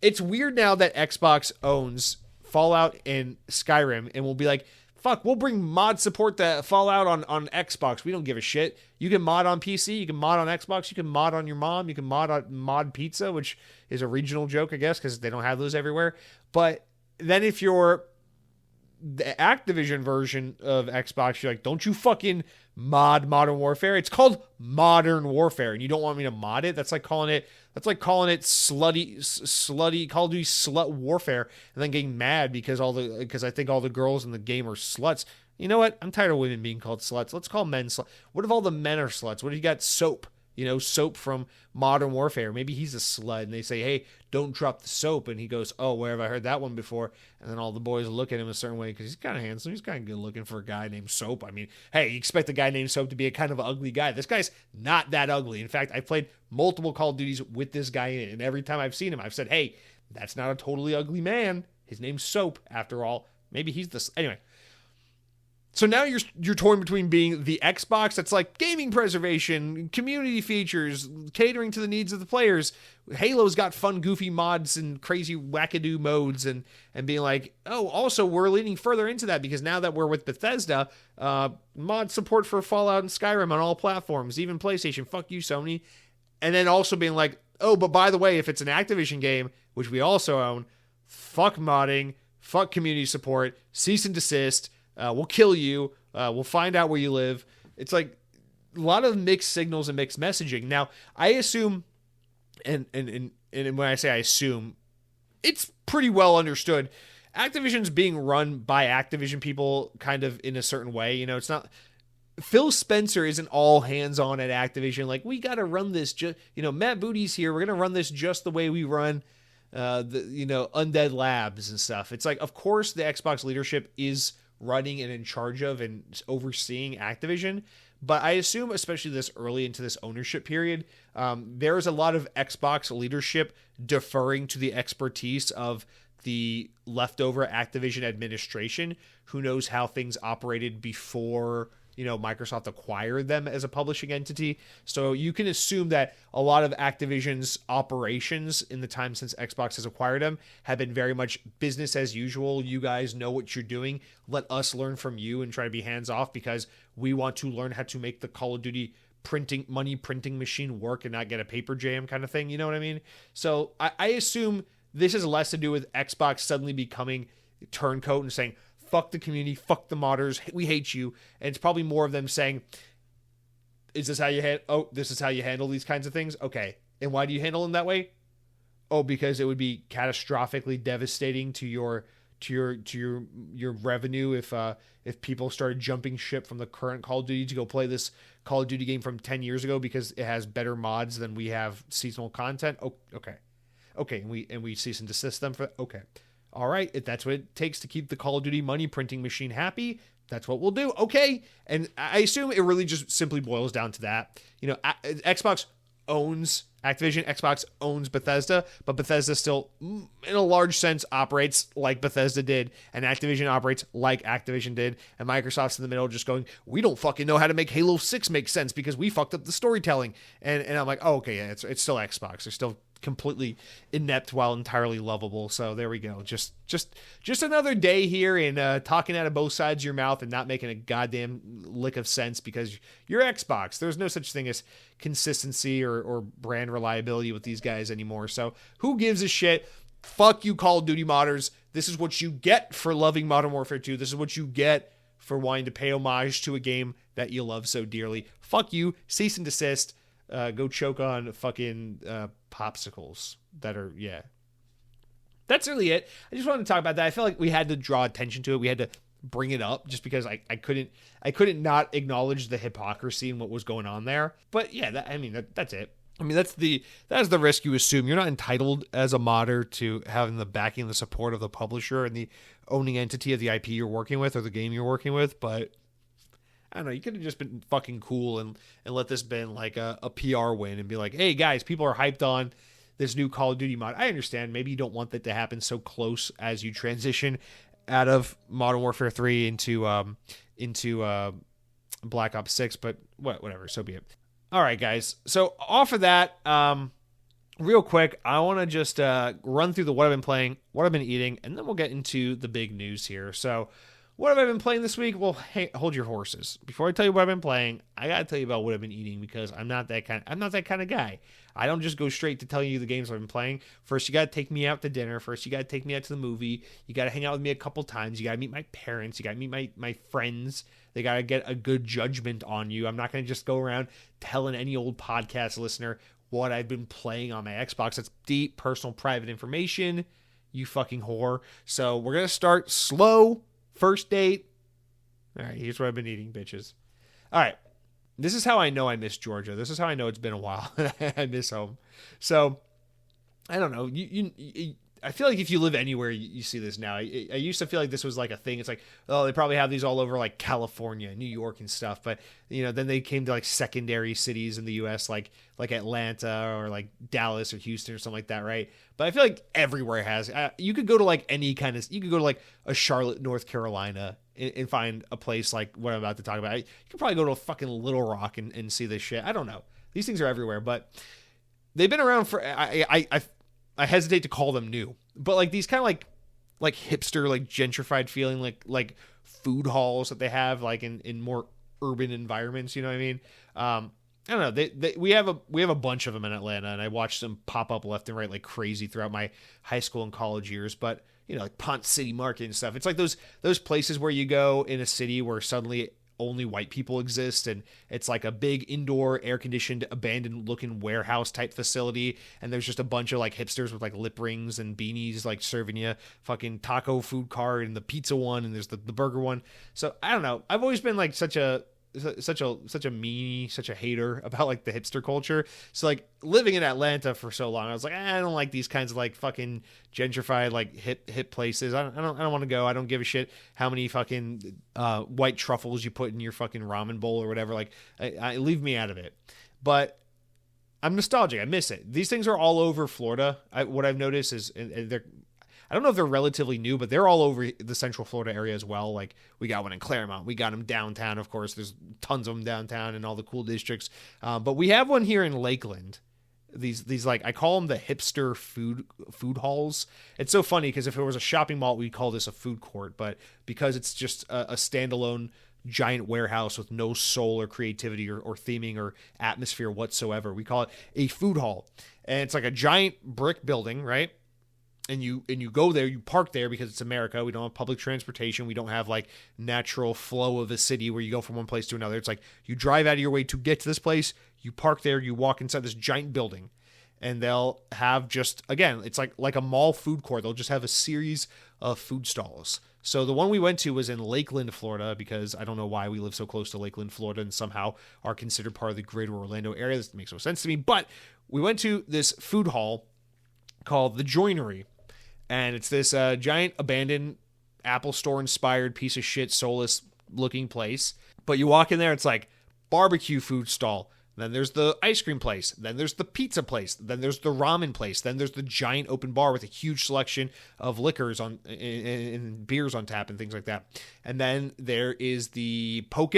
it's weird now that Xbox owns Fallout and Skyrim and will be like, fuck, we'll bring mod support to Fallout on Xbox. We don't give a shit. You can mod on PC. You can mod on Xbox. You can mod on your mom. You can mod on Mod Pizza, which is a regional joke, I guess, because they don't have those everywhere. But then if you're the Activision version of Xbox, you're like, don't you fucking mod Modern Warfare. It's called Modern Warfare, and you don't want me to mod it? That's like calling it slutty Call of Duty slut warfare, and then getting mad because I think all the girls in the game are sluts. You know what? I'm tired of women being called sluts. Let's call men sluts. What if all the men are sluts? What if you got Soap? Soap from Modern Warfare. Maybe he's a slut, and they say, hey, don't drop the soap. And he goes, oh, where have I heard that one before? And then all the boys look at him a certain way because he's kind of handsome. He's kind of good looking for a guy named Soap. I mean, hey, you expect a guy named Soap to be a kind of ugly guy. This guy's not that ugly. In fact, I've played multiple Call of Duties with this guy in it, and every time I've seen him, I've said, hey, that's not a totally ugly man. His name's Soap, after all. Maybe he's the... Anyway. So now you're torn between being the Xbox that's like gaming preservation, community features, catering to the needs of the players. Halo's got fun, goofy mods and crazy wackadoo modes, and being like, oh, also we're leaning further into that because now that we're with Bethesda, mod support for Fallout and Skyrim on all platforms, even PlayStation. Fuck you, Sony. And then also being like, oh, but by the way, if it's an Activision game, which we also own, fuck modding, fuck community support, cease and desist. We'll kill you. We'll find out where you live. It's like a lot of mixed signals and mixed messaging. Now, I assume, and when I say I assume, it's pretty well understood. Activision's being run by Activision people kind of in a certain way. It's not... Phil Spencer isn't all hands-on at Activision. Like, we got to run this Matt Booty's here. We're going to run this just the way we run Undead Labs and stuff. It's like, of course, the Xbox leadership is running and in charge of and overseeing Activision, but I assume, especially this early into this ownership period, there is a lot of Xbox leadership deferring to the expertise of the leftover Activision administration, who knows how things operated before Microsoft acquired them as a publishing entity. So you can assume that a lot of Activision's operations in the time since Xbox has acquired them have been very much business as usual. You guys know what you're doing. Let us learn from you and try to be hands off because we want to learn how to make the Call of Duty money printing machine work and not get a paper jam kind of thing. You know what I mean? So I assume this has less to do with Xbox suddenly becoming turncoat and saying, fuck the community, fuck the modders, we hate you. And it's probably more of them saying, this is how you handle these kinds of things? Okay. And why do you handle them that way? Oh, because it would be catastrophically devastating to your revenue if people started jumping ship from the current Call of Duty to go play this Call of Duty game from 10 years ago because it has better mods than we have seasonal content. Oh, okay. Okay, and we cease and desist them for okay. All right, if that's what it takes to keep the Call of Duty money printing machine happy, that's what we'll do. Okay. And I assume it really just simply boils down to that. Xbox owns Activision, Xbox owns Bethesda, but Bethesda still, in a large sense, operates like Bethesda did, and Activision operates like Activision did, and Microsoft's in the middle just going, we don't fucking know how to make Halo 6 make sense because we fucked up the storytelling. And I'm like, oh, okay, yeah, it's still Xbox. They're still completely inept while entirely lovable. So there we go. Just another day here in talking out of both sides of your mouth and not making a goddamn lick of sense because you're Xbox. There's no such thing as consistency or brand reliability with these guys anymore. So who gives a shit? Fuck you, Call of Duty modders. This is what you get for loving Modern Warfare 2. This is what you get for wanting to pay homage to a game that you love so dearly. Fuck you. Cease and desist. Go choke on fucking popsicles that are, yeah. That's really it. I just wanted to talk about that. I felt like we had to draw attention to it. We had to bring it up just because I couldn't not acknowledge the hypocrisy and what was going on there. But yeah, that's it. I mean, that's the risk you assume. You're not entitled as a modder to having the backing and the support of the publisher and the owning entity of the IP you're working with or the game you're working with, but I don't know, you could have just been fucking cool and let this been like a PR win and be like, hey guys, people are hyped on this new Call of Duty mod. I understand maybe you don't want that to happen so close as you transition out of Modern Warfare 3 into Black Ops 6, but whatever, so be it. All right, guys. So off of that, real quick, I want to just run through what I've been playing, what I've been eating, and then we'll get into the big news here. So what have I been playing this week? Well, hey, hold your horses. Before I tell you what I've been playing, I gotta tell you about what I've been eating because I'm not that kind of guy. I don't just go straight to telling you the games I've been playing. First, you gotta take me out to dinner. First, you gotta take me out to the movie. You gotta hang out with me a couple times. You gotta meet my parents. You gotta meet my friends. They gotta get a good judgment on you. I'm not gonna just go around telling any old podcast listener what I've been playing on my Xbox. That's deep, personal, private information. You fucking whore. So we're gonna start slow. First date. All right, here's what I've been eating, bitches. All right, this is how I know I miss Georgia. This is how I know it's been a while. I miss home. So, I don't know. I feel like if you live anywhere, you see this now. I used to feel like this was like a thing. It's like, oh, they probably have these all over like California, New York and stuff. But, then they came to like secondary cities in the U.S. like Atlanta or like Dallas or Houston or something like that, right? But I feel like everywhere has. You could go to like you could go to like a Charlotte, North Carolina and find a place like what I'm about to talk about. You could probably go to a fucking Little Rock and see this shit. I don't know. These things are everywhere, but they've been around for, I hesitate to call them new, but like these kind of like hipster, like gentrified feeling, like food halls that they have like in more urban environments. You know what I mean? I don't know. We have a bunch of them in Atlanta, and I watched them pop up left and right like crazy throughout my high school and college years. But like Ponce City Market and stuff. It's like those places where you go in a city where suddenly only white people exist, and it's like a big indoor air-conditioned abandoned looking warehouse type facility, and there's just a bunch of like hipsters with like lip rings and beanies like serving you fucking taco food cart and the pizza one, and there's the burger one. So I don't know, I've always been like such a meanie, such a hater about like the hipster culture. So like living in Atlanta for so long, I was like, I don't like these kinds of like fucking gentrified like hip places. I don't want to go. I don't give a shit how many fucking white truffles you put in your fucking ramen bowl or whatever. Like I leave me out of it. But I'm nostalgic. I miss it. These things are all over Florida. What I've noticed is I don't know if they're relatively new, but they're all over the Central Florida area as well. Like we got one in Claremont, we got them downtown. Of course, there's tons of them downtown in all the cool districts. But we have one here in Lakeland. These like I call them the hipster food halls. It's so funny because if it was a shopping mall, we'd call this a food court. But because it's just a standalone giant warehouse with no soul or creativity or theming or atmosphere whatsoever, we call it a food hall. And it's like a giant brick building, right? And you go there, you park there because it's America. We don't have public transportation. We don't have like natural flow of a city where you go from one place to another. It's like you drive out of your way to get to this place. You park there, you walk inside this giant building, and they'll have just, again, it's like a mall food court. They'll just have a series of food stalls. So the one we went to was in Lakeland, Florida, because I don't know why we live so close to Lakeland, Florida, and somehow are considered part of the greater Orlando area. This makes no sense to me. But we went to this food hall called The Joinery. And it's this giant abandoned Apple Store inspired piece of shit, soulless looking place. But you walk in there, it's like barbecue food stall, Then there's the ice cream place. Then there's the pizza place. Then there's the ramen place. Then there's the giant open bar with a huge selection of liquors and beers on tap and things like that. And then there is the poke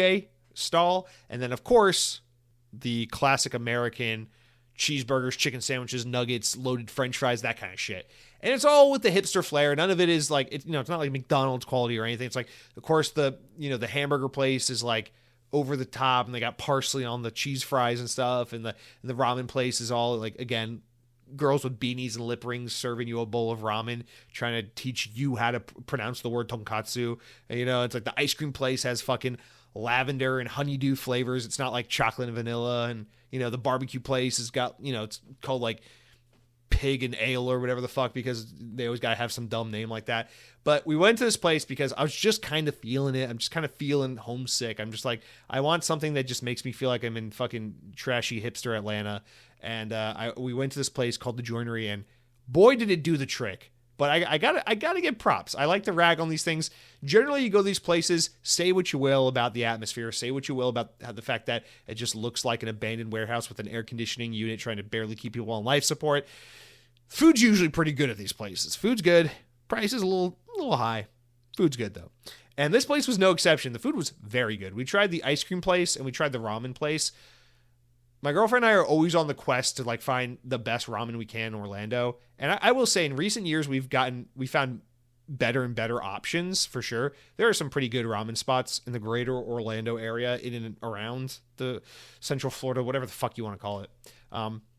stall. And then, of course, the classic American cheeseburgers, chicken sandwiches, nuggets, loaded french fries, that kind of shit. And it's all with the hipster flair. None of it is like, it's not like McDonald's quality or anything. It's like, of course, the hamburger place is like over the top, and they got parsley on the cheese fries and stuff. And the ramen place is all like, again, girls with beanies and lip rings serving you a bowl of ramen, trying to teach you how to pronounce the word tonkatsu. And, it's like the ice cream place has fucking lavender and honeydew flavors. It's not like chocolate and vanilla. And, the barbecue place has got, it's called like pig and ale or whatever the fuck, because they always got to have some dumb name like that. But we went to this place because I was just kind of feeling it. I'm just kind of feeling homesick. I'm just like, I want something that just makes me feel like I'm in fucking trashy hipster Atlanta. And we went to this place called The Joinery, and boy, did it do the trick. But I gotta get props. I like to rag on these things. Generally, you go to these places, say what you will about the atmosphere, say what you will about the fact that it just looks like an abandoned warehouse with an air conditioning unit trying to barely keep people on life support. Food's usually pretty good at these places. Food's good. Price is a little high. Food's good, though. And this place was no exception. The food was very good. We tried the ice cream place and we tried the ramen place. My girlfriend and I are always on the quest to like find the best ramen we can in Orlando. And I will say in recent years, we found better and better options for sure. There are some pretty good ramen spots in the greater Orlando area, in and around the Central Florida, whatever the fuck you want to call it.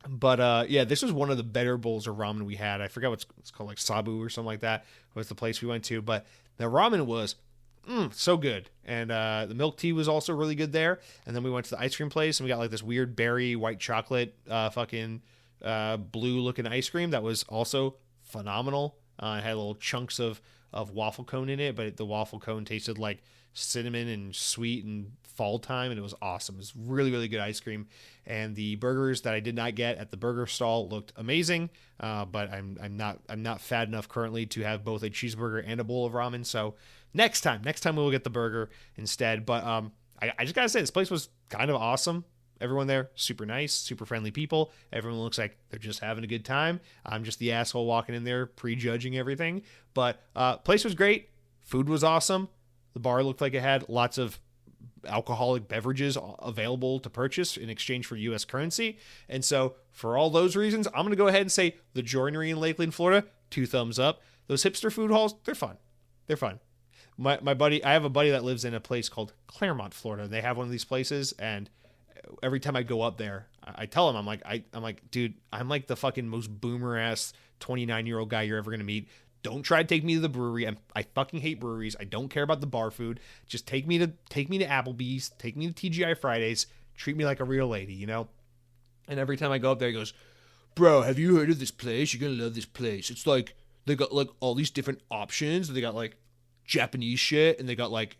But this was one of the better bowls of ramen we had. I forgot what it's called, like Sabu or something like that was the place we went to. But the ramen was so good. And the milk tea was also really good there. And then we went to the ice cream place and we got like this weird berry white chocolate fucking blue looking ice cream that was also phenomenal. It had little chunks of waffle cone in it, but the waffle cone tasted like cinnamon and sweet and fall time, and it was awesome. It was really, really good ice cream. And the burgers that I did not get at the burger stall looked amazing, but I'm not fat enough currently to have both a cheeseburger and a bowl of ramen. So next time we will get the burger instead. But I just gotta say, this place was kind of awesome. Everyone there, super nice, super friendly people. Everyone looks like they're just having a good time. I'm just the asshole walking in there, prejudging everything. But place was great. Food was awesome. The bar looked like it had lots of alcoholic beverages available to purchase in exchange for U.S. currency. And so for all those reasons, I'm going to go ahead and say the Joinery in Lakeland, Florida, 2 thumbs up. Those hipster food halls, they're fun. They're fun. My buddy, I have a buddy that lives in a place called Claremont, Florida. They have one of these places, and every time I go up there, I tell him, I'm like, dude, I'm like the fucking most boomer ass 29-year-old guy you're ever going to meet. Don't try to take me to the brewery. I fucking hate breweries. I don't care about the bar food. Just take me to Applebee's, take me to TGI Fridays, treat me like a real lady, And every time I go up there, he goes, bro, have you heard of this place? You're going to love this place. It's like, they got like all these different options. They got like Japanese shit, and they got like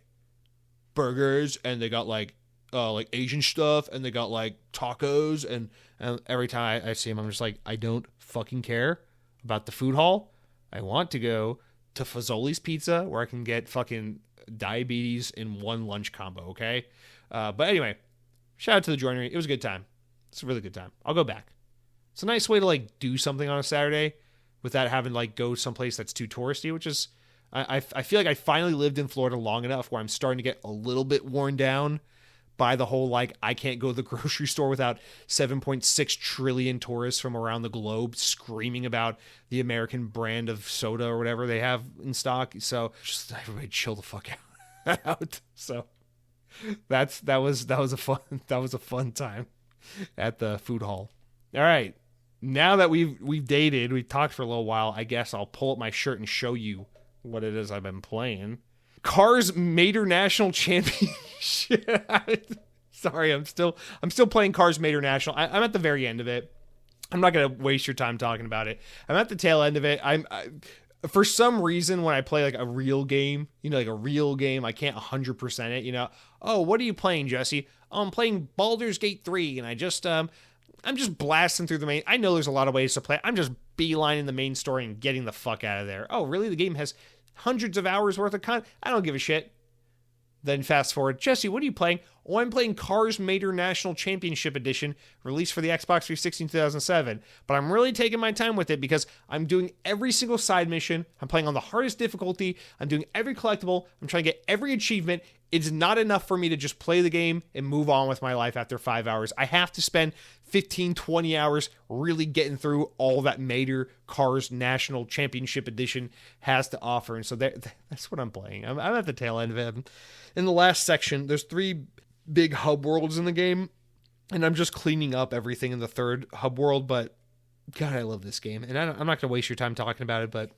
burgers, and they got like Asian stuff, and they got like tacos, and every time I see him, I'm just like, I don't fucking care about the food hall. I want to go to Fazoli's Pizza, where I can get fucking diabetes in one lunch combo, okay? But anyway, shout out to the Joinery. It was a good time. It's a really good time. I'll go back. It's a nice way to like do something on a Saturday without having to like go someplace that's too touristy, which is, I feel like I finally lived in Florida long enough where I'm starting to get a little bit worn down by the whole, like, I can't go to the grocery store without 7.6 trillion tourists from around the globe screaming about the American brand of soda or whatever they have in stock. So just everybody chill the fuck out. So that was a fun time at the food hall. All right. Now that we've dated, we've talked for a little while, I guess I'll pull up my shirt and show you what it is I've been playing. Cars Mater National Championship. Sorry, I'm still playing Cars Mater National. I'm at the very end of it. I'm not gonna waste your time talking about it. I'm at the tail end of it. For some reason, when I play like a real game, I can't 100% it. Oh, what are you playing, Jesse? Oh, I'm playing Baldur's Gate 3, and I'm just blasting through the main. I know there's a lot of ways to play. I'm just beelining the main story and getting the fuck out of there. Oh, really? The game has hundreds of hours worth of content. I don't give a shit. Then fast forward, Jesse, what are you playing? Oh, I'm playing Cars Mater National Championship Edition, released for the Xbox 360 in 2007. But I'm really taking my time with it because I'm doing every single side mission. I'm playing on the hardest difficulty. I'm doing every collectible. I'm trying to get every achievement. It's not enough for me to just play the game and move on with my life after 5 hours. I have to spend 15, 20 hours really getting through all that Mater Cars National Championship Edition has to offer. And so that's what I'm playing. I'm at the tail end of it. In the last section, there's 3 big hub worlds in the game, and I'm just cleaning up everything in the 3rd hub world, but God, I love this game. And I'm not going to waste your time talking about it, but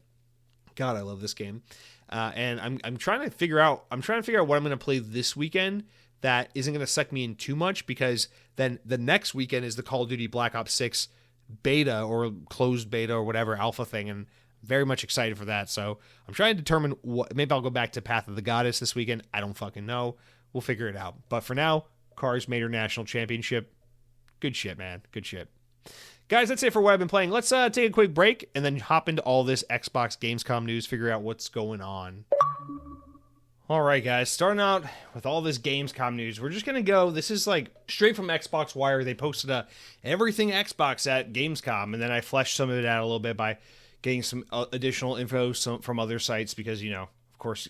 God, I love this game. And I'm trying to figure out what I'm going to play this weekend that isn't going to suck me in too much, because then the next weekend is the Call of Duty Black Ops 6 beta or closed beta or whatever alpha thing, and very much excited for that. So I'm trying to determine maybe I'll go back to Path of the Goddess this weekend. I don't fucking know. We'll figure it out. But for now, Cars Mater National Championship. Good shit, man. Good shit. Guys, that's it for what I've been playing. Let's take a quick break and then hop into all this Xbox Gamescom news, figure out what's going on. All right, guys, starting out with all this Gamescom news, we're just going to go, this is like straight from Xbox Wire. They posted a everything Xbox at Gamescom, and then I fleshed some of it out a little bit by getting some additional info from other sites, because, you know, of course,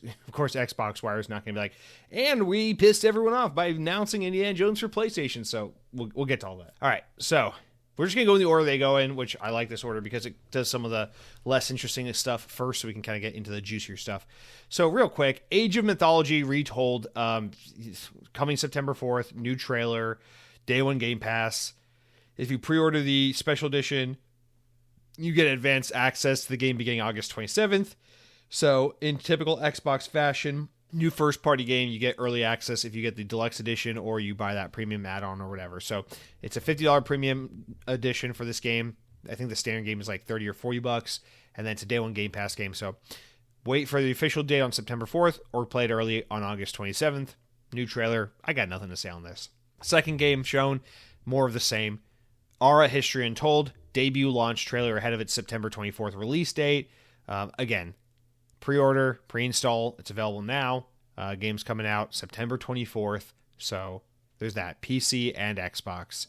Xbox Wire is not going to be like, and we pissed everyone off by announcing Indiana Jones for PlayStation, so we'll get to all that. All right, so we're just going to go in the order they go in, which I like this order because it does some of the less interesting stuff first, so we can kind of get into the juicier stuff. So real quick, Age of Mythology Retold, coming September 4th, new trailer, day 1 Game Pass. If you pre-order the special edition, you get advanced access to the game beginning August 27th. So in typical Xbox fashion, new first-party game, you get early access if you get the deluxe edition or you buy that premium add-on or whatever. So it's a $50 premium edition for this game. I think the standard game is like $30 or $40, and then it's a day 1 Game Pass game. So wait for the official date on September 4th or play it early on August 27th. New trailer. I got nothing to say on this. Second game shown, more of the same. Aura History Untold. Debut launch trailer ahead of its September 24th release date. Again, pre-order, pre-install. It's available now. Game's coming out September 24th. So there's that. PC and Xbox.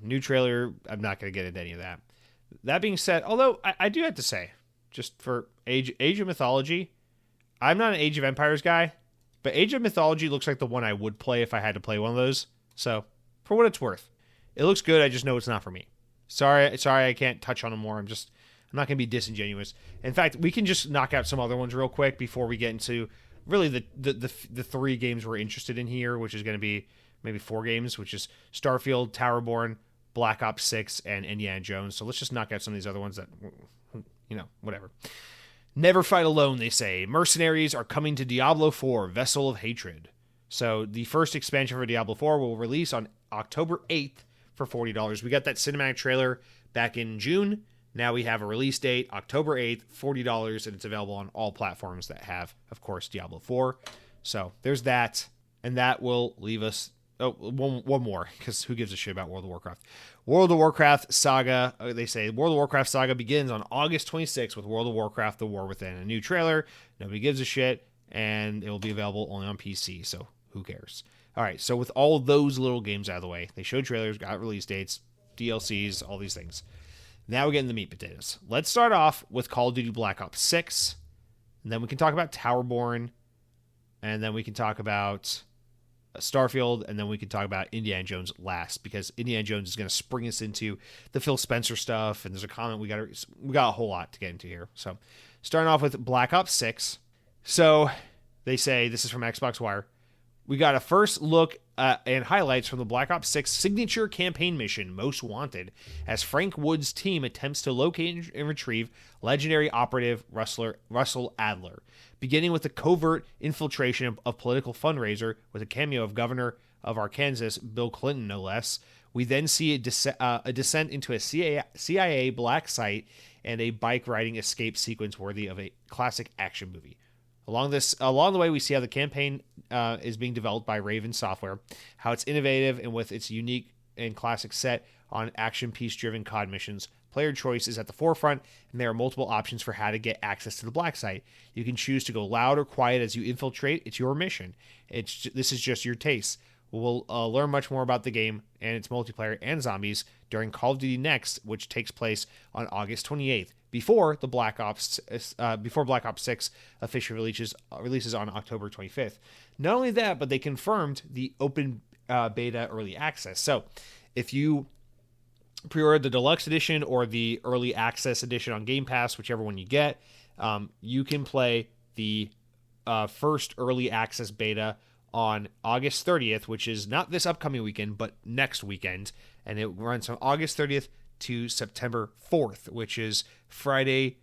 New trailer. I'm not going to get into any of that. That being said, although I do have to say, just for Age of Mythology, I'm not an Age of Empires guy, but Age of Mythology looks like the one I would play if I had to play one of those. So for what it's worth, it looks good. I just know it's not for me. Sorry, I can't touch on them more. I'm not going to be disingenuous. In fact, we can just knock out some other ones real quick before we get into really the 3 games we're interested in here, which is going to be maybe 4 games, which is Starfield, Towerborne, Black Ops 6, and Indiana Jones. So let's just knock out some of these other ones that, you know, whatever. Never fight alone, they say. Mercenaries are coming to Diablo 4, Vessel of Hatred. So the first expansion for Diablo 4 will release on October 8th for $40. We got that cinematic trailer back in June. Now we have a release date, October 8th, $40, and it's available on all platforms that have, of course, Diablo 4. So there's that, and that will leave us... Oh, one more, because who gives a shit about World of Warcraft? World of Warcraft Saga, they say, World of Warcraft Saga begins on August 26th with World of Warcraft The War Within. A new trailer, nobody gives a shit, and it will be available only on PC, so who cares? All right, so with all those little games out of the way, they showed trailers, got release dates, DLCs, all these things. Now we get into the meat potatoes. Let's start off with Call of Duty Black Ops 6, and then we can talk about Towerborne, and then we can talk about Starfield, and then we can talk about Indiana Jones last, because Indiana Jones is going to spring us into the Phil Spencer stuff, and there's a comment we got a whole lot to get into here. So starting off with Black Ops 6. So they say, this is from Xbox Wire, we got a first look and highlights from the Black Ops 6 signature campaign mission, Most Wanted, as Frank Wood's team attempts to locate and retrieve legendary operative Russell Adler, beginning with the covert infiltration of political fundraiser with a cameo of Governor of Arkansas, Bill Clinton, no less. We then see a descent into a CIA black site and a bike riding escape sequence worthy of a classic action movie. Along the way, we see how the campaign is being developed by Raven Software, how it's innovative and with its unique and classic set on action piece-driven COD missions, Player choice is at the forefront, and there are multiple options for how to get access to the black site. You can choose to go loud or quiet as you infiltrate. It's your mission. This is just your taste. We'll learn much more about the game and its multiplayer and zombies during Call of Duty Next, which takes place on August 28th, before Black Ops 6 officially releases on October 25th. Not only that, but they confirmed the open beta early access. So, if you pre-order the deluxe edition or the early access edition on Game Pass, whichever one you get, you can play the first early access beta on August 30th, which is not this upcoming weekend, but next weekend. And it runs from August 30th to September 4th, which is Friday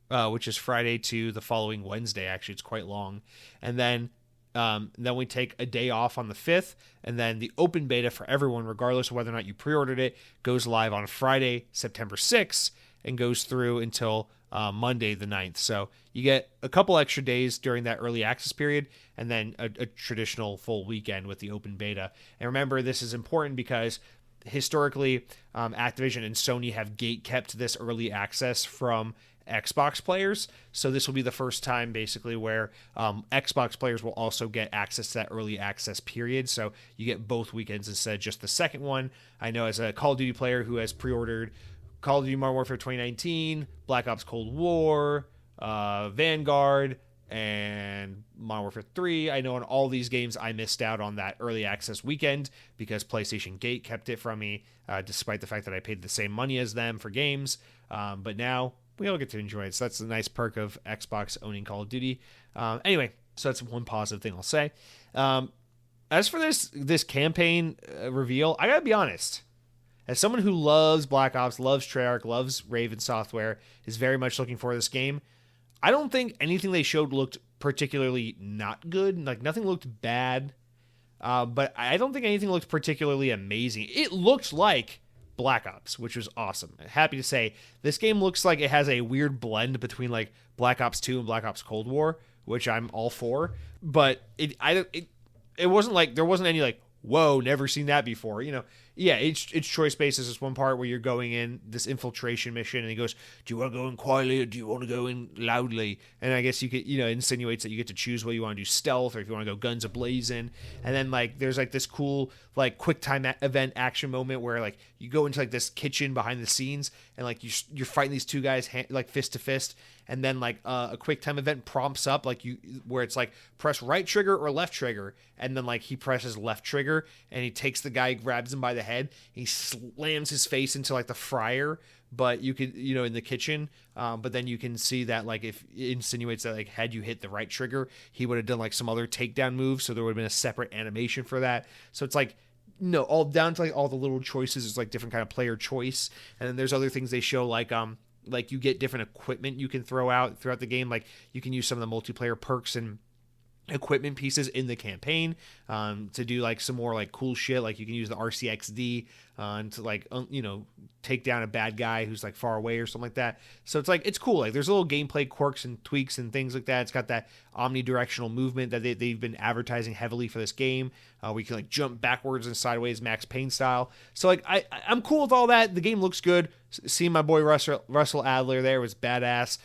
to the following Wednesday. Actually, it's quite long. And then we take a day off on the 5th, and then the open beta for everyone, regardless of whether or not you pre-ordered it, goes live on Friday, September 6th, and goes through until Monday the 9th. So you get a couple extra days during that early access period, and then a traditional full weekend with the open beta. And remember, this is important because historically, Activision and Sony have gate-kept this early access from Xbox players. So this will be the first time basically where Xbox players will also get access to that early access period. So you get both weekends instead of just the second one. I know as a Call of Duty player who has pre-ordered Call of Duty Modern Warfare 2019, Black Ops Cold War, Vanguard, and Modern Warfare 3. I know in all these games I missed out on that early access weekend because PlayStation Gate kept it from me, despite the fact that I paid the same money as them for games. But now we all get to enjoy it. So that's a nice perk of Xbox owning Call of Duty. Anyway, so that's one positive thing I'll say. As for this campaign reveal, I gotta be honest. As someone who loves Black Ops, loves Treyarch, loves Raven Software, is very much looking for this game, I don't think anything they showed looked particularly not good. Like, nothing looked bad, but I don't think anything looked particularly amazing. It looked like Black Ops, which was awesome. Happy to say, this game looks like it has a weird blend between like Black Ops 2 and Black Ops Cold War, which I'm all for. But it wasn't like, there wasn't any like, whoa, never seen that before. You know, yeah, it's choice based. There's this one part where you're going in this infiltration mission, and he goes, "Do you want to go in quietly or do you want to go in loudly?" And I guess you could, insinuates that you get to choose whether you want to do stealth or if you want to go guns a-blazing. And then like there's like this cool like quick time event action moment where like you go into like this kitchen behind the scenes, and like you're fighting these two guys like fist to fist. And then like a quick time event prompts up where it's like press right trigger or left trigger, and then like he presses left trigger and he takes the guy, grabs him by the head, he slams his face into like the fryer, but you could in the kitchen, but then you can see that like if it insinuates that like had you hit the right trigger, he would have done like some other takedown move, so there would have been a separate animation for that. So it's like all down to like all the little choices. It's like different kind of player choice, and then there's other things they show like you get different equipment you can throw out throughout the game. Like you can use some of the multiplayer perks and equipment pieces in the campaign to do like some more like cool shit. Like you can use the RCXD to like take down a bad guy who's like far away or something like that. So it's like, it's cool. Like there's little gameplay quirks and tweaks and things like that. It's got that omnidirectional movement that they've been advertising heavily for this game. We can like jump backwards and sideways Max Payne style. So like I'm cool with all that. The game looks good. Seeing my boy Russell Adler there was badass.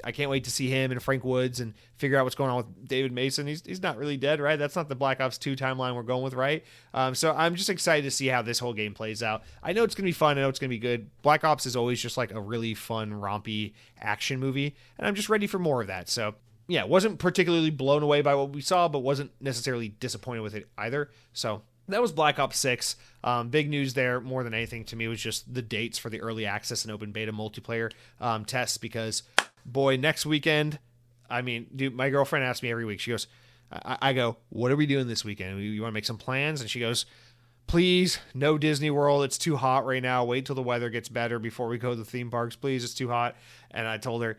I can't wait to see him and Frank Woods and figure out what's going on with David Mason. He's not really dead, right? That's not the Black Ops 2 timeline we're going with, right? So I'm just excited to see how this whole game plays out. I know it's going to be fun. I know it's going to be good. Black Ops is always just like a really fun, rompy action movie, and I'm just ready for more of that. So yeah, wasn't particularly blown away by what we saw, but wasn't necessarily disappointed with it either. So that was Black Ops 6. Big news there, more than anything to me, was just the dates for the early access and open beta multiplayer tests, because boy, next weekend, I mean, dude, my girlfriend asks me every week. She goes, I go, what are we doing this weekend? You want to make some plans? And she goes, please, no Disney World. It's too hot right now. Wait till the weather gets better before we go to the theme parks. Please, it's too hot. And I told her,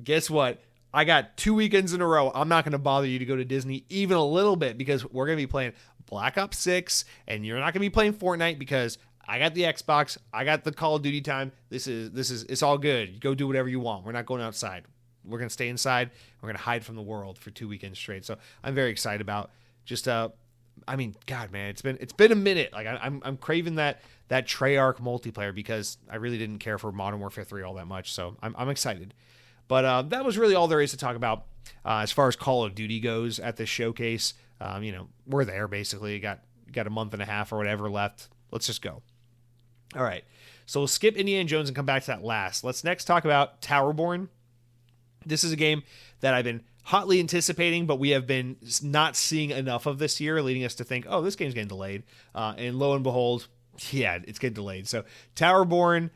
guess what? I got 2 weekends in a row. I'm not going to bother you to go to Disney even a little bit, because we're going to be playing Black Ops 6, and you're not going to be playing Fortnite because I got the Xbox, I got the Call of Duty time. This is it's all good. You go do whatever you want. We're not going outside. We're going to stay inside. We're going to hide from the world for 2 weekends straight. So I'm very excited about just I mean, God, man, it's been a minute. Like I'm craving that Treyarch multiplayer because I really didn't care for Modern Warfare 3 all that much. So I'm excited. But that was really all there is to talk about as far as Call of Duty goes at this showcase. We're there basically. Got a month and a half or whatever left. Let's just go. All right. So we'll skip Indiana Jones and come back to that last. Let's next talk about Towerborne. This is a game that I've been hotly anticipating, but we have been not seeing enough of this year, leading us to think, oh, this game's getting delayed. And lo and behold, yeah, it's getting delayed. So Towerborne,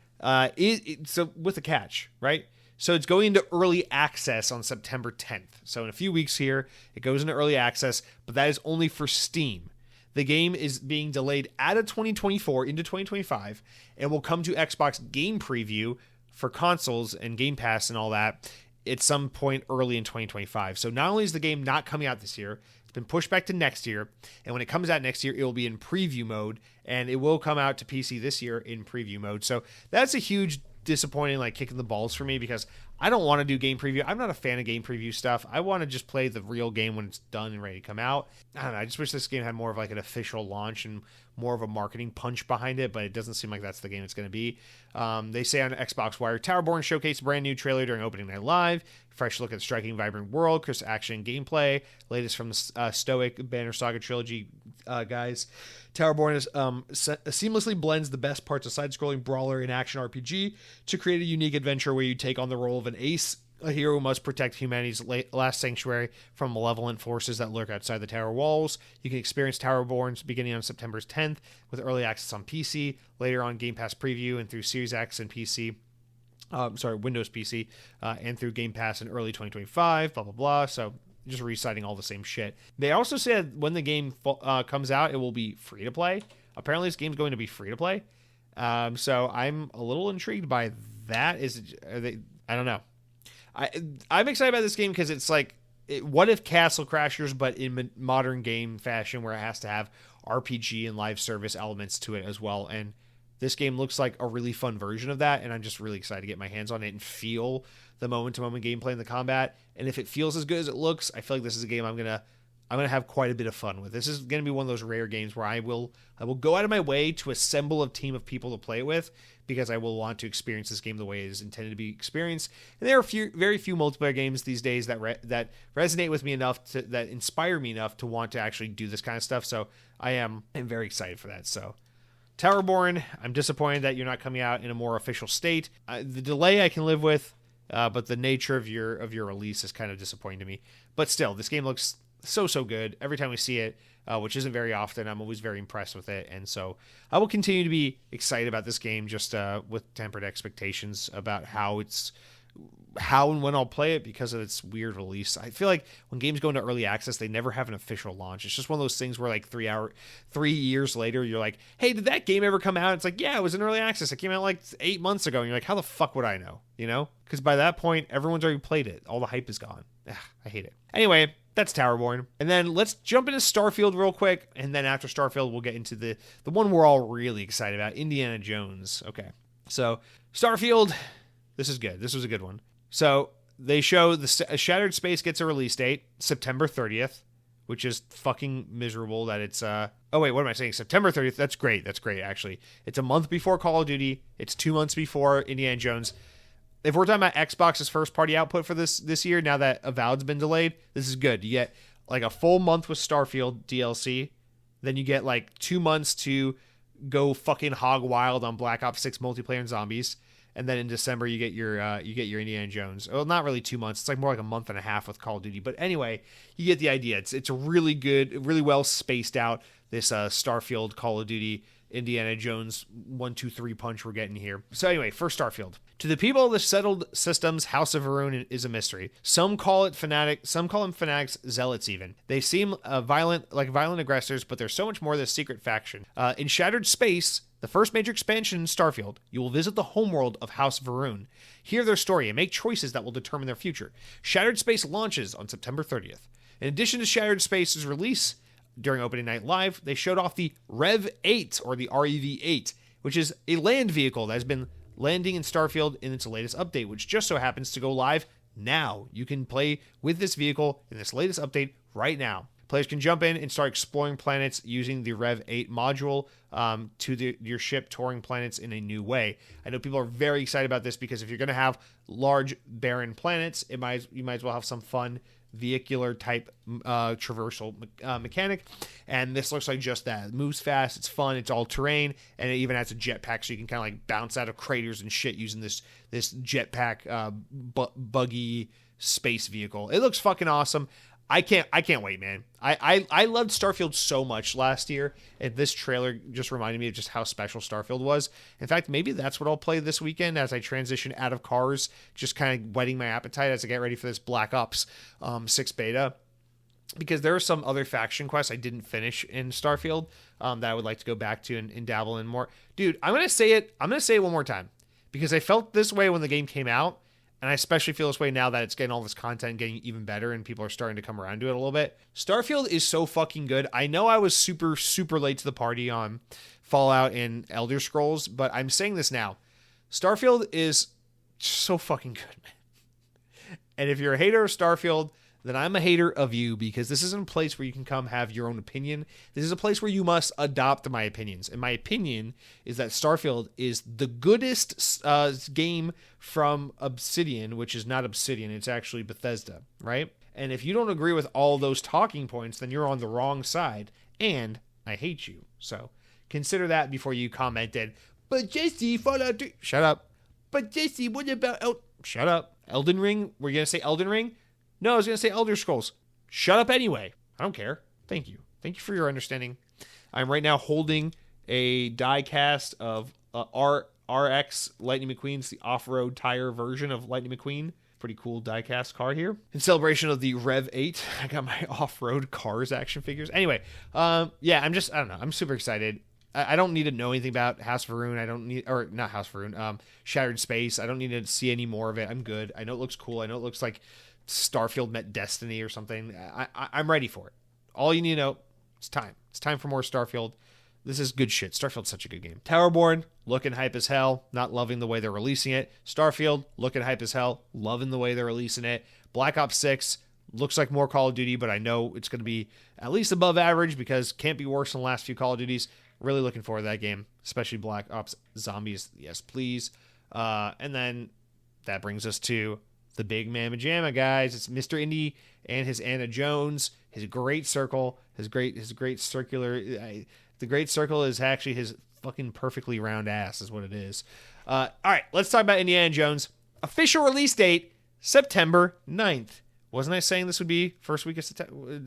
so with a catch, right? So it's going into early access on September 10th. So in a few weeks here, it goes into early access, but that is only for Steam. The game is being delayed out of 2024 into 2025 and will come to Xbox Game Preview for consoles and Game Pass and all that at some point early in 2025. So not only is the game not coming out this year, it's been pushed back to next year. And when it comes out next year, it will be in preview mode, and it will come out to PC this year in preview mode. So that's a huge disappointing, like kicking the balls for me, because I don't want to do game preview. I'm not a fan of game preview stuff. I want to just play the real game when it's done and ready to come out. I don't know. I just wish this game had more of like an official launch and more of a marketing punch behind it, but it doesn't seem like that's the game it's going to be. They say on Xbox Wire, Towerborne showcased a brand new trailer during opening night live. Fresh look at the striking, vibrant world, crisp action gameplay. Latest from the Stoic Banner Saga trilogy guys. Towerborne is, seamlessly blends the best parts of side-scrolling brawler and action RPG to create a unique adventure where you take on the role of an ace, a hero who must protect humanity's last sanctuary from malevolent forces that lurk outside the tower walls. You can experience Towerborn beginning on September 10th with early access on PC, later on Game Pass Preview, and through Series X and PC. Windows PC, and through Game Pass in early 2025, blah, blah, blah. So just reciting all the same shit. They also said when the game comes out, it will be free to play. Apparently this game's going to be free to play. So I'm a little intrigued by that. I don't know. I'm excited about this game because it's like, what if Castle Crashers, but in modern game fashion, where it has to have RPG and live service elements to it as well. And this game looks like a really fun version of that, and I'm just really excited to get my hands on it and feel the moment-to-moment gameplay in the combat. And if it feels as good as it looks, I feel like this is a game I'm gonna have quite a bit of fun with. This is gonna be one of those rare games where I will go out of my way to assemble a team of people to play it with, because I will want to experience this game the way it is intended to be experienced. And there are very few multiplayer games these days that resonate with me enough that inspire me enough to want to actually do this kind of stuff. So I'm very excited for that. So Towerborne, I'm disappointed that you're not coming out in a more official state. The delay I can live with, but the nature of your release is kind of disappointing to me. But still, this game looks so good. Every time we see it, which isn't very often, I'm always very impressed with it. And so I will continue to be excited about this game, just with tempered expectations about how and when I'll play it because of its weird release. I feel like when games go into early access, they never have an official launch. It's just one of those things where like 3 years later, you're like, hey, did that game ever come out? It's like, yeah, it was in early access. It came out like 8 months ago. And you're like, how the fuck would I know? You know? Because by that point, everyone's already played it. All the hype is gone. Ugh, I hate it. Anyway, that's Towerborne. And then let's jump into Starfield real quick. And then after Starfield, we'll get into the one we're all really excited about, Indiana Jones. Okay. So Starfield, this is good. This was a good one. So they show Shattered Space gets a release date, September 30th, which is fucking miserable that it's... Oh, wait, what am I saying? September 30th. That's great. That's great, actually. It's a month before Call of Duty. It's 2 months before Indiana Jones. If we're talking about Xbox's first-party output for this year, now that Avowed's been delayed, this is good. You get like a full month with Starfield DLC. Then you get like 2 months to go fucking hog wild on Black Ops 6 multiplayer and zombies. And then in December, you get your Indiana Jones. Well, not really 2 months. It's like more like a month and a half with Call of Duty. But anyway, you get the idea. It's a really good, really well spaced out, this Starfield, Call of Duty, Indiana Jones 1, 2, 3 punch we're getting here. So anyway, first Starfield. To the people of the settled systems, House of Varun is a mystery. Some call them fanatics, zealots even. They seem violent aggressors, but there's so much more to this secret faction. In Shattered Space, the first major expansion in Starfield, you will visit the homeworld of House Varun, hear their story, and make choices that will determine their future. Shattered Space launches on September 30th. In addition to Shattered Space's release, during opening night live, they showed off the Rev 8, or the REV8, which is a land vehicle that has been landing in Starfield in its latest update, which just so happens to go live now. You can play with this vehicle in this latest update right now. Players can jump in and start exploring planets using the Rev 8 module to your ship, touring planets in a new way. I know people are very excited about this because if you're going to have large barren planets, you might as well have some fun vehicular type traversal mechanic, and this looks like just that. It moves fast, it's fun, it's all terrain, and it even has a jetpack, so you can kind of like bounce out of craters and shit using this jetpack buggy space vehicle. It looks fucking awesome. I can't wait, man. I loved Starfield so much last year, and this trailer just reminded me of just how special Starfield was. In fact, maybe that's what I'll play this weekend as I transition out of cars, just kind of whetting my appetite as I get ready for this Black Ops 6 beta. Because there are some other faction quests I didn't finish in Starfield that I would like to go back to and dabble in more. Dude, I'm gonna say it one more time, because I felt this way when the game came out. And I especially feel this way now that it's getting all this content, getting even better, and people are starting to come around to it a little bit. Starfield is so fucking good. I know I was super, super late to the party on Fallout and Elder Scrolls, but I'm saying this now. Starfield is so fucking good, man. And if you're a hater of Starfield, then I'm a hater of you, because this isn't a place where you can come have your own opinion. This is a place where you must adopt my opinions. And my opinion is that Starfield is the goodest game from Obsidian, which is not Obsidian, it's actually Bethesda, right? And if you don't agree with all those talking points, then you're on the wrong side, and I hate you. So consider that before you commented, but Jesse, Fallout 3... Shut up. But Jesse, what about... Shut up. Elden Ring? Were you going to say Elden Ring? No, I was going to say Elder Scrolls. Shut up anyway. I don't care. Thank you. Thank you for your understanding. I'm right now holding a die cast of RX Lightning McQueen's the off-road tire version of Lightning McQueen. Pretty cool die cast car here. In celebration of the Rev 8, I got my off-road cars action figures. Anyway, I don't know. I'm super excited. I don't need to know anything about House of Rune. Not House of Rune. Shattered Space. I don't need to see any more of it. I'm good. I know it looks cool. I know it looks like Starfield met Destiny or something. I'm ready for it. All you need to know, it's time. It's time for more Starfield. This is good shit. Starfield's such a good game. Towerborne, looking hype as hell. Not loving the way they're releasing it. Starfield, looking hype as hell. Loving the way they're releasing it. Black Ops 6, looks like more Call of Duty, but I know it's going to be at least above average because can't be worse than the last few Call of Duties. Really looking forward to that game, especially Black Ops Zombies. Yes, please. And then that brings us to the big mamma jamma, guys. It's Mr. Indy and his Anna Jones, his great circle, his great circular. The great circle is actually his fucking perfectly round ass, is what it is. All right, let's talk about Indiana Jones. Official release date, September 9th. Wasn't I saying this would be first week of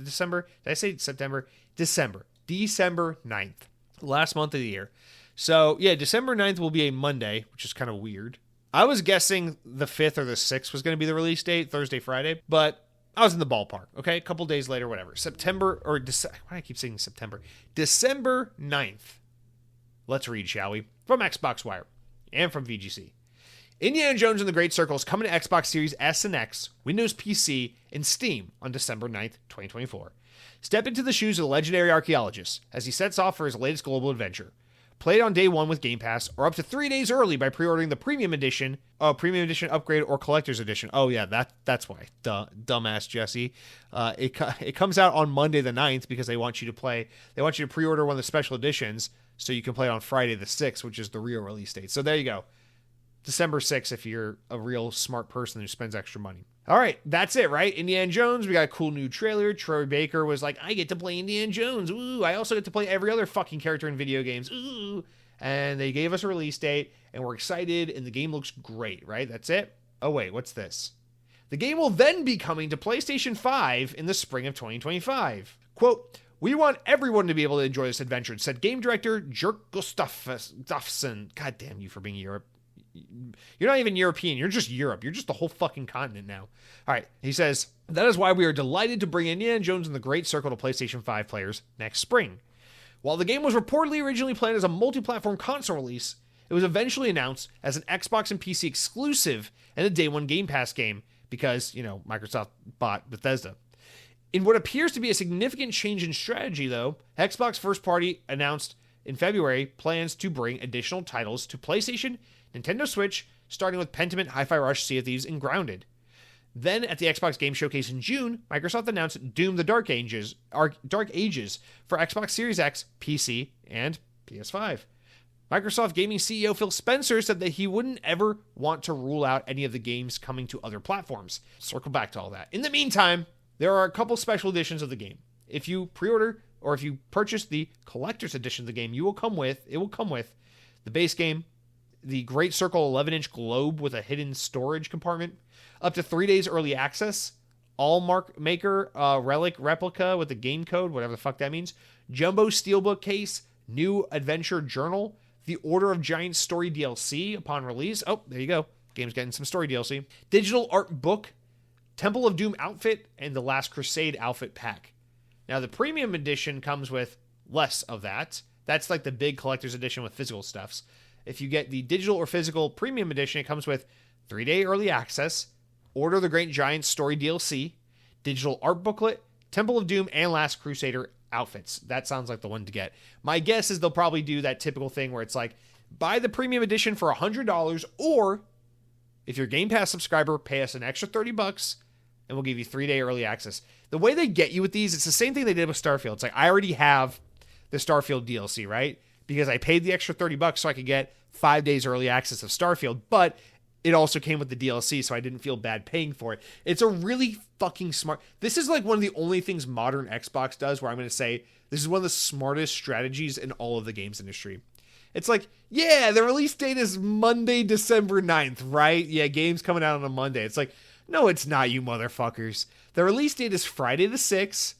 December? Did I say September? December 9th. Last month of the year. So, yeah, December 9th will be a Monday, which is kind of weird. I was guessing the 5th or the 6th was going to be the release date, Thursday, Friday, but I was in the ballpark, okay? A couple days later, whatever. Why do I keep saying September? December 9th. Let's read, shall we? From Xbox Wire and from VGC. Indiana Jones and the Great Circle is coming to Xbox Series S and X, Windows PC, and Steam on December 9th, 2024. Step into the shoes of the legendary archaeologist as he sets off for his latest global adventure. Play it on day one with Game Pass, or up to 3 days early by pre-ordering the Premium Edition upgrade, or Collector's Edition. Oh yeah, that's why. Dumbass Jesse. It comes out on Monday the 9th because they want you to pre-order one of the special editions so you can play it on Friday the 6th, which is the real release date. So there you go. December 6th if you're a real smart person who spends extra money. All right, that's it, right? Indiana Jones, we got a cool new trailer. Troy Baker was like, I get to play Indiana Jones. Ooh, I also get to play every other fucking character in video games. Ooh. And they gave us a release date, and we're excited, and the game looks great, right? That's it? Oh, wait, what's this? The game will then be coming to PlayStation 5 in the spring of 2025. Quote, we want everyone to be able to enjoy this adventure, said game director Jörg Gustafsson. God damn you for being Europe. You're not even European. You're just Europe. You're just the whole fucking continent now. All right. He says, that is why we are delighted to bring Indiana Jones and the Great Circle to PlayStation 5 players next spring. While the game was reportedly originally planned as a multi-platform console release, it was eventually announced as an Xbox and PC exclusive and a day one Game Pass game because, Microsoft bought Bethesda. In what appears to be a significant change in strategy, though, Xbox first party announced in February plans to bring additional titles to PlayStation, Nintendo Switch, starting with Pentiment, Hi-Fi Rush, Sea of Thieves, and Grounded. Then at the Xbox Game Showcase in June, Microsoft announced Doom: The Dark Ages for Xbox Series X, PC, and PS5. Microsoft Gaming CEO Phil Spencer said that he wouldn't ever want to rule out any of the games coming to other platforms. Circle back to all that. In the meantime, there are a couple special editions of the game. If you pre-order or if you purchase the collector's edition of the game, it will come with the base game, the Great Circle 11-inch globe with a hidden storage compartment, up to 3 days early access, all Mark Maker relic replica with the game code, whatever the fuck that means, jumbo steelbook case, new adventure journal, the Order of Giants story DLC upon release. Oh, there you go. Game's getting some story DLC. Digital art book, Temple of Doom outfit, and the Last Crusade outfit pack. Now, the premium edition comes with less of that. That's like the big collector's edition with physical stuffs. If you get the digital or physical premium edition, it comes with 3-day early access, Order of the Great Giants story DLC, digital art booklet, Temple of Doom, and Last Crusader outfits. That sounds like the one to get. My guess is they'll probably do that typical thing where it's like, buy the premium edition for $100, or if you're a Game Pass subscriber, pay us an extra $30 and we'll give you 3-day early access. The way they get you with these, it's the same thing they did with Starfield. It's like, I already have the Starfield DLC, right? Because I paid the extra $30 so I could get 5 days early access of Starfield, but it also came with the DLC, so I didn't feel bad paying for it. It's a really fucking smart... This is like one of the only things modern Xbox does where I'm going to say this is one of the smartest strategies in all of the games industry. It's like, yeah, the release date is Monday, December 9th, right? Yeah, game's coming out on a Monday. It's like, no, it's not, you motherfuckers. The release date is Friday the 6th,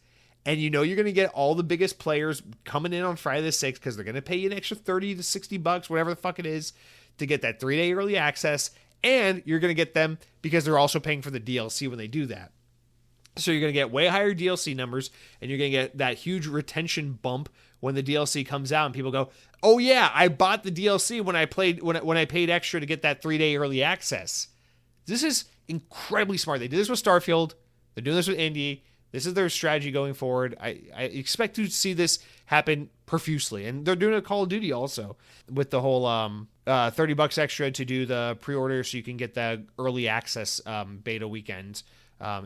and you know you're going to get all the biggest players coming in on Friday the 6th because they're going to pay you an extra $30 to $60, whatever the fuck it is, to get that 3-day early access. And you're going to get them because they're also paying for the DLC when they do that. So you're going to get way higher DLC numbers, and you're going to get that huge retention bump when the DLC comes out, and people go, "Oh yeah, I bought the DLC when I paid extra to get that 3-day early access." This is incredibly smart. They did this with Starfield. They're doing this with Indy. This is their strategy going forward. I expect to see this happen profusely, and they're doing it with Call of Duty also with the whole $30 extra to do the pre-order so you can get the early access beta weekend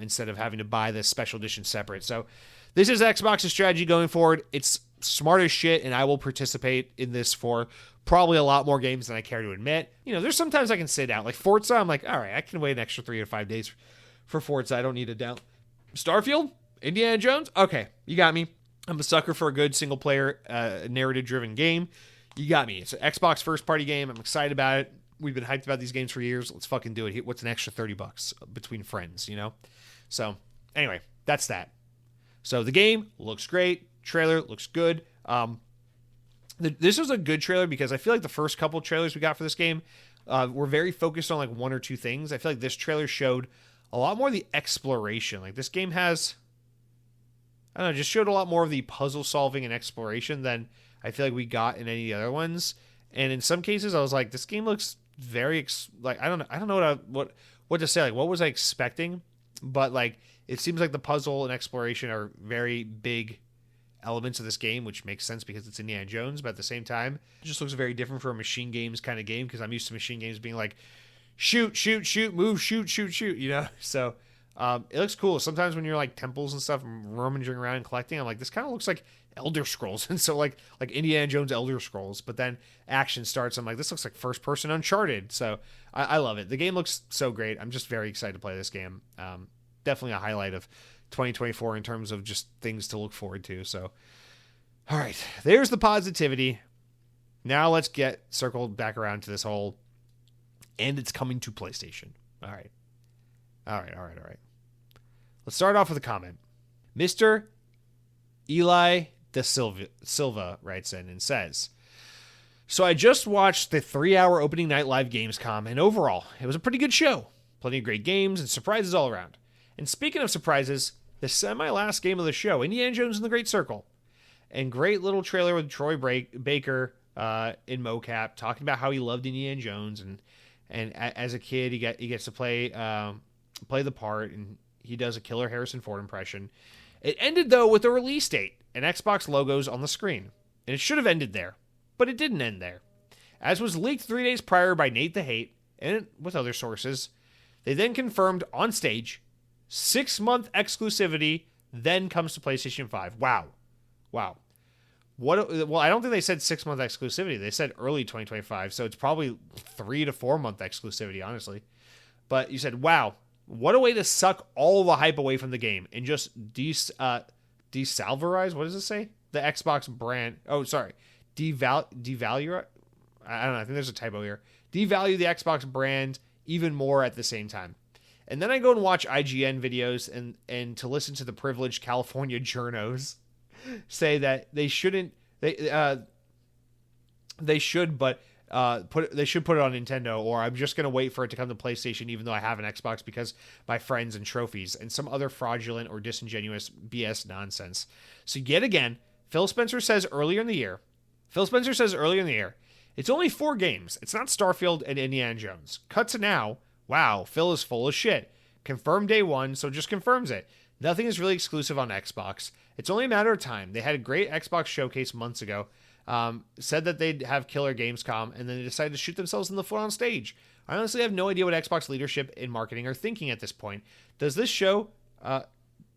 instead of having to buy the special edition separate. So this is Xbox's strategy going forward. It's smart as shit, and I will participate in this for probably a lot more games than I care to admit. You know, there's sometimes I can sit down. Like Forza, I'm like, all right, I can wait an extra 3 or 5 days for Forza. I don't need it down. Starfield? Indiana Jones? Okay, you got me. I'm a sucker for a good single-player, narrative-driven game. You got me. It's an Xbox first-party game. I'm excited about it. We've been hyped about these games for years. Let's fucking do it. What's an extra $30 between friends, you know? So, anyway, that's that. So, the game looks great. Trailer looks good. This was a good trailer because I feel like the first couple trailers we got for this game were very focused on, like, one or two things. I feel like this trailer showed a lot more of the exploration. Like, this game has... I don't know, just showed a lot more of the puzzle solving and exploration than I feel like we got in any of the other ones. And in some cases, I was like, this game looks very I don't know what to say. Like, what was I expecting? But like, it seems like the puzzle and exploration are very big elements of this game, which makes sense because it's Indiana Jones. But at the same time, it just looks very different for a machine games kind of game because I'm used to machine games being like, shoot, shoot, shoot, move, shoot, shoot, shoot. You know, so. It looks cool. Sometimes when you're like temples and stuff and rummaging around and collecting, I'm like, this kind of looks like Elder Scrolls. And so like Indiana Jones Elder Scrolls, but then action starts. I'm like, this looks like first person Uncharted. So I love it. The game looks so great. I'm just very excited to play this game. Definitely a highlight of 2024 in terms of just things to look forward to. So, all right, there's the positivity. Now let's get circled back around to this whole, and it's coming to PlayStation. All right. Let's start off with a comment. Mr. Eli De Silva writes in and says, "So I just watched the 3-hour opening night live Gamescom, and overall, it was a pretty good show. Plenty of great games and surprises all around. And speaking of surprises, the semi-last game of the show, Indiana Jones and the Great Circle. And great little trailer with Troy Baker in mocap, talking about how he loved Indiana Jones, and as a kid, he gets to play the part, and he does a killer Harrison Ford impression. It ended, though, with a release date and Xbox logos on the screen. And it should have ended there, but it didn't end there. As was leaked 3 days prior by Nate the Hate, and with other sources, They then confirmed on stage 6-month exclusivity, then comes to PlayStation 5. Wow. Well, I don't think they said 6-month exclusivity. They said early 2025, so it's probably 3 to 4 month exclusivity, honestly. But you said, wow, what a way to suck all the hype away from the game and just desalvarize, what does it say? The Xbox brand. Oh, sorry. Devalue. I don't know. I think there's a typo here. Devalue the Xbox brand even more at the same time. And then I go and watch IGN videos and to listen to the privileged California journos say that they shouldn't. They should put it on Nintendo, or I'm just going to wait for it to come to PlayStation even though I have an Xbox because my friends and trophies and some other fraudulent or disingenuous BS nonsense. So yet again, Phil Spencer says earlier in the year, it's only 4 games. It's not Starfield and Indiana Jones. Cut to now. Wow, Phil is full of shit. Confirmed day one, so just confirms it. Nothing is really exclusive on Xbox. It's only a matter of time. They had a great Xbox showcase months ago. Said that they'd have killer Gamescom, and then they decided to shoot themselves in the foot on stage. I honestly have no idea what Xbox leadership in marketing are thinking at this point. Does this show that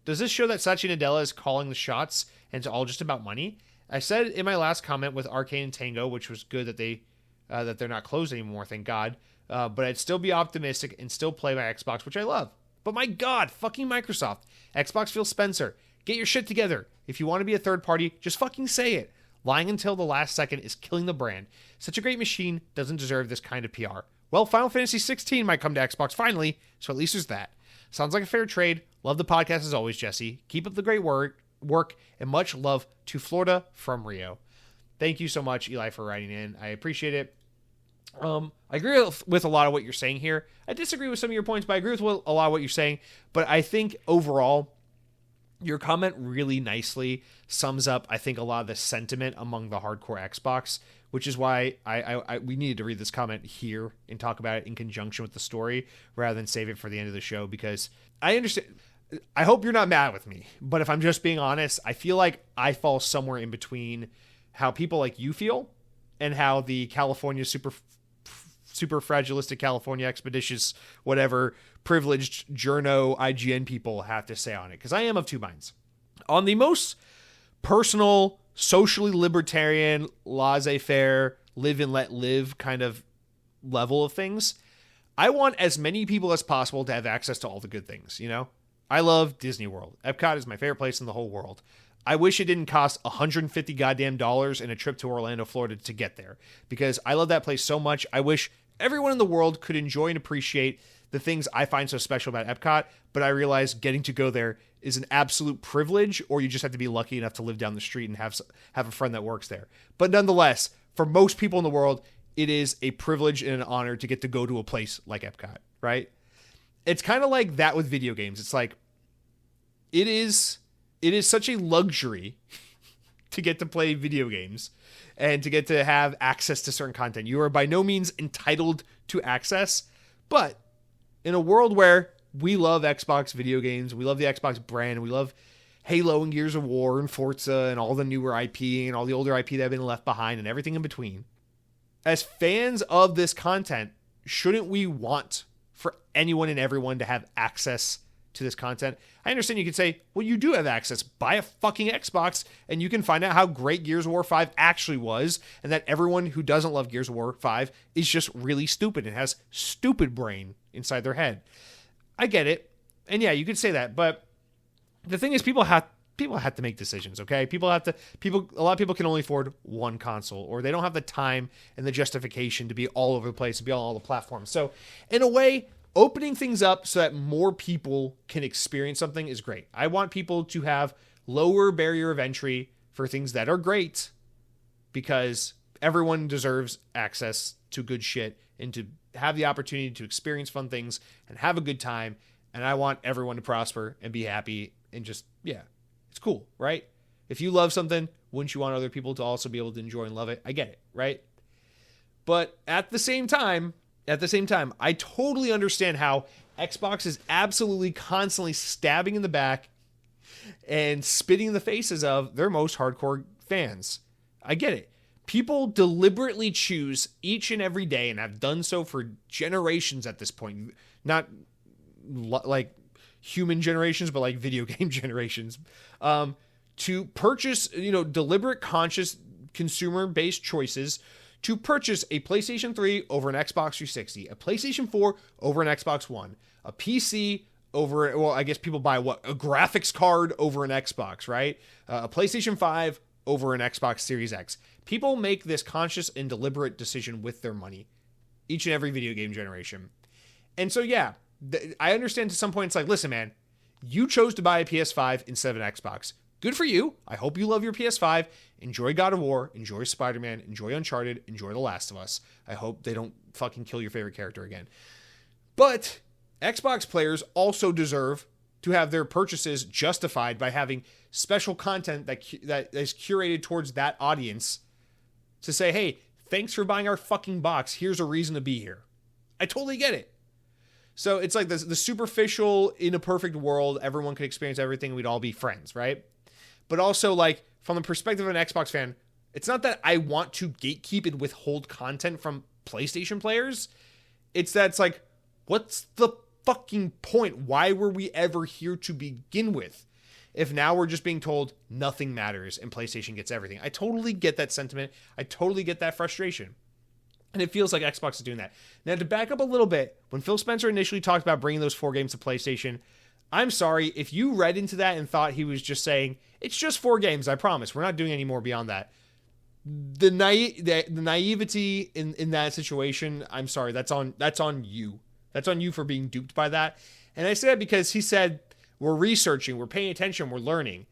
Satya Nadella is calling the shots and it's all just about money? I said in my last comment with Arcane and Tango, which was good that they're not closed anymore, thank God. But I'd still be optimistic and still play my Xbox, which I love. But my God, fucking Microsoft. Xbox Phil Spencer. Get your shit together. If you want to be a third party, just fucking say it. Lying until the last second is killing the brand. Such a great machine doesn't deserve this kind of PR. Well, Final Fantasy 16 might come to Xbox finally, so at least there's that. Sounds like a fair trade. Love the podcast as always, Jesse. Keep up the great work, and much love to Florida from Rio. Thank you so much, Eli, for writing in. I appreciate it. I agree with a lot of what you're saying here. I disagree with some of your points, but I agree with a lot of what you're saying. But I think overall, your comment really nicely sums up, I think, a lot of the sentiment among the hardcore Xbox, which is why we needed to read this comment here and talk about it in conjunction with the story rather than save it for the end of the show, because I understand. I hope you're not mad with me, but if I'm just being honest, I feel like I fall somewhere in between how people like you feel and how the California super fragilistic California expeditious, whatever, privileged journo IGN people have to say on it. Because I am of two minds. On the most personal, socially libertarian, laissez-faire, live and let live kind of level of things, I want as many people as possible to have access to all the good things, you know? I love Disney World. Epcot is my favorite place in the whole world. I wish it didn't cost $150 goddamn dollars in a trip to Orlando, Florida to get there, because I love that place so much. I wish everyone in the world could enjoy and appreciate the things I find so special about Epcot, but I realize getting to go there is an absolute privilege, or you just have to be lucky enough to live down the street and have a friend that works there. But nonetheless, for most people in the world, it is a privilege and an honor to get to go to a place like Epcot, right? It's kind of like that with video games. It's like, it is such a luxury to get to play video games and to get to have access to certain content. You are by no means entitled to access, but in a world where we love Xbox video games, we love the Xbox brand, we love Halo and Gears of War and Forza and all the newer IP and all the older IP that have been left behind and everything in between. As fans of this content, shouldn't we want for anyone and everyone to have access to this content? I understand you could say, well, you do have access. Buy a fucking Xbox and you can find out how great Gears of War 5 actually was, and that everyone who doesn't love Gears of War 5 is just really stupid and has stupid brain inside their head. I get it. And yeah, you could say that, but the thing is, people have to make decisions, okay? A lot of people can only afford one console, or they don't have the time and the justification to be all over the place, to be on all the platforms. So in a way, opening things up so that more people can experience something is great. I want people to have lower barrier of entry for things that are great, because everyone deserves access to good shit and to have the opportunity to experience fun things and have a good time. And I want everyone to prosper and be happy and just, yeah, it's cool, right? If you love something, wouldn't you want other people to also be able to enjoy and love it? I get it, right? But at the same time, I totally understand how Xbox is absolutely constantly stabbing in the back and spitting in the faces of their most hardcore fans. I get it. People deliberately choose each and every day, and have done so for generations at this point. Not like human generations, but like video game generations, to purchase, deliberate, conscious, consumer-based choices to purchase a PlayStation 3 over an Xbox 360, a PlayStation 4 over an Xbox One, a PC over, well, I guess people buy what? A graphics card over an Xbox, right? A PlayStation 5 over an Xbox Series X. People make this conscious and deliberate decision with their money each and every video game generation. And so, yeah, I understand to some point it's like, listen, man, you chose to buy a PS5 instead of an Xbox. Good for you. I hope you love your PS5. Enjoy God of War. Enjoy Spider-Man. Enjoy Uncharted. Enjoy The Last of Us. I hope they don't fucking kill your favorite character again. But Xbox players also deserve to have their purchases justified by having special content that is curated towards that audience to say, hey, thanks for buying our fucking box. Here's a reason to be here. I totally get it. So it's like the superficial, in a perfect world, everyone could experience everything. We'd all be friends, right? But also, like, from the perspective of an Xbox fan, it's not that I want to gatekeep and withhold content from PlayStation players. It's like, what's the fucking point? Why were we ever here to begin with? If now we're just being told nothing matters and PlayStation gets everything. I totally get that sentiment. I totally get that frustration. And it feels like Xbox is doing that. Now, to back up a little bit, when Phil Spencer initially talked about bringing those 4 games to PlayStation, I'm sorry, if you read into that and thought he was just saying, it's just 4 games, I promise, we're not doing any more beyond that. The naivety in that situation, I'm sorry, that's on you. That's on you for being duped by that. And I say that because he said, we're researching, we're paying attention, we're learning.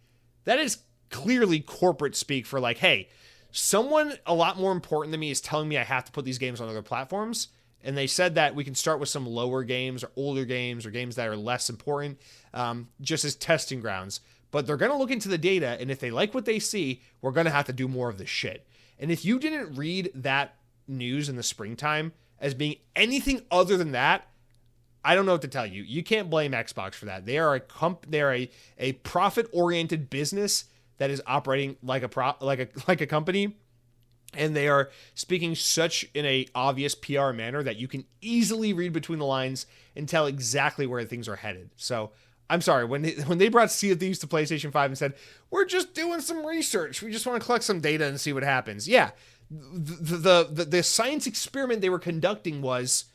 That is clearly corporate speak for like, hey, someone a lot more important than me is telling me I have to put these games on other platforms. And they said that we can start with some lower games or older games or games that are less important, just as testing grounds. But they're going to look into the data, and if they like what they see, we're going to have to do more of this shit. And if you didn't read that news in the springtime as being anything other than that, I don't know what to tell you. You can't blame Xbox for that. They are a profit-oriented business that is operating like a company. And they are speaking such in a obvious PR manner that you can easily read between the lines and tell exactly where things are headed. So I'm sorry, when they brought Sea of Thieves to PlayStation 5 and said, we're just doing some research, we just want to collect some data and see what happens. Yeah, the science experiment they were conducting was,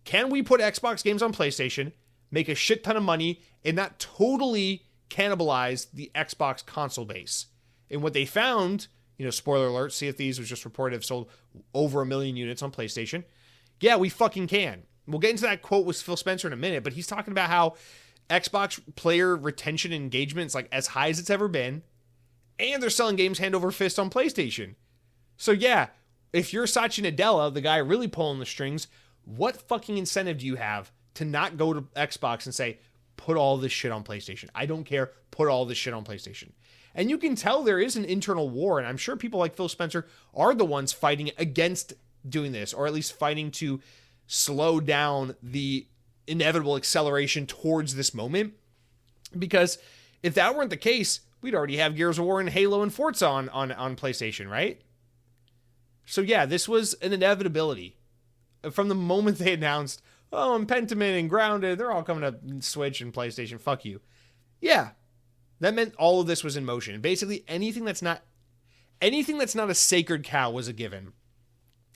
can we put Xbox games on PlayStation, make a shit ton of money, and not totally cannibalize the Xbox console base? And what they found, spoiler alert, Sea of Thieves was just reported to have sold over 1 million units on PlayStation. Yeah, we fucking can. We'll get into that quote with Phil Spencer in a minute, but he's talking about how Xbox player retention and engagement is like as high as it's ever been, and they're selling games hand over fist on PlayStation. So yeah, if you're Satya Nadella, the guy really pulling the strings, what fucking incentive do you have to not go to Xbox and say, put all this shit on PlayStation? I don't care, put all this shit on PlayStation. And you can tell there is an internal war, and I'm sure people like Phil Spencer are the ones fighting against doing this, or at least fighting to slow down the inevitable acceleration towards this moment. Because if that weren't the case, we'd already have Gears of War and Halo and Forza on PlayStation, right? So yeah, this was an inevitability. From the moment they announced, and Pentiment and Grounded, they're all coming to Switch and PlayStation, fuck you. Yeah. That meant all of this was in motion. Basically, anything that's not a sacred cow was a given.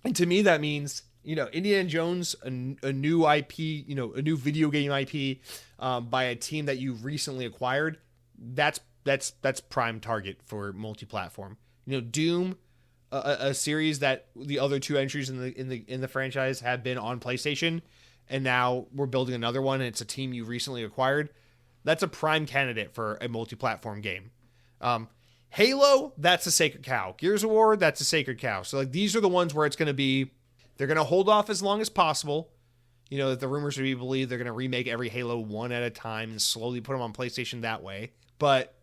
And to me, that means, Indiana Jones, a new IP, a new video game IP by a team that you recently acquired. That's prime target for multi-platform. Doom, a series that the other 2 entries in the franchise have been on PlayStation, and now we're building another one, and it's a team you recently acquired. That's a prime candidate for a multi-platform game. Halo, that's a sacred cow. Gears of War, that's a sacred cow. So these are the ones where it's going to be, they're going to hold off as long as possible. That the rumors would be believed they're going to remake every Halo one at a time and slowly put them on PlayStation that way. But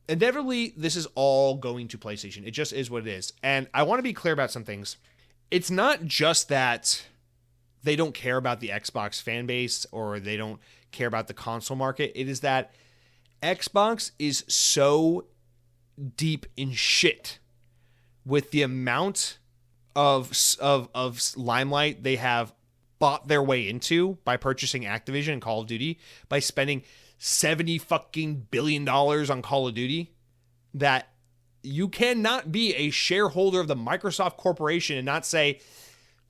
inevitably, this is all going to PlayStation. It just is what it is. And I want to be clear about some things. It's not just that they don't care about the Xbox fan base or they don't care about the console market. It is that Xbox is so deep in shit with the amount of limelight they have bought their way into by purchasing Activision and Call of Duty, by spending $70 billion on Call of Duty, that you cannot be a shareholder of the Microsoft Corporation and not say,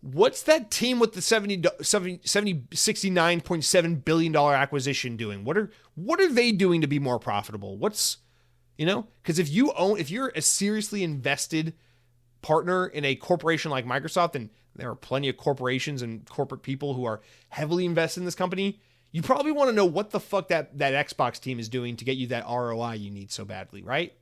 what's that team with the $69.7 billion acquisition doing? What are they doing to be more profitable? Because if you're a seriously invested partner in a corporation like Microsoft, and there are plenty of corporations and corporate people who are heavily invested in this company, you probably want to know what the fuck that Xbox team is doing to get you that ROI you need so badly, right?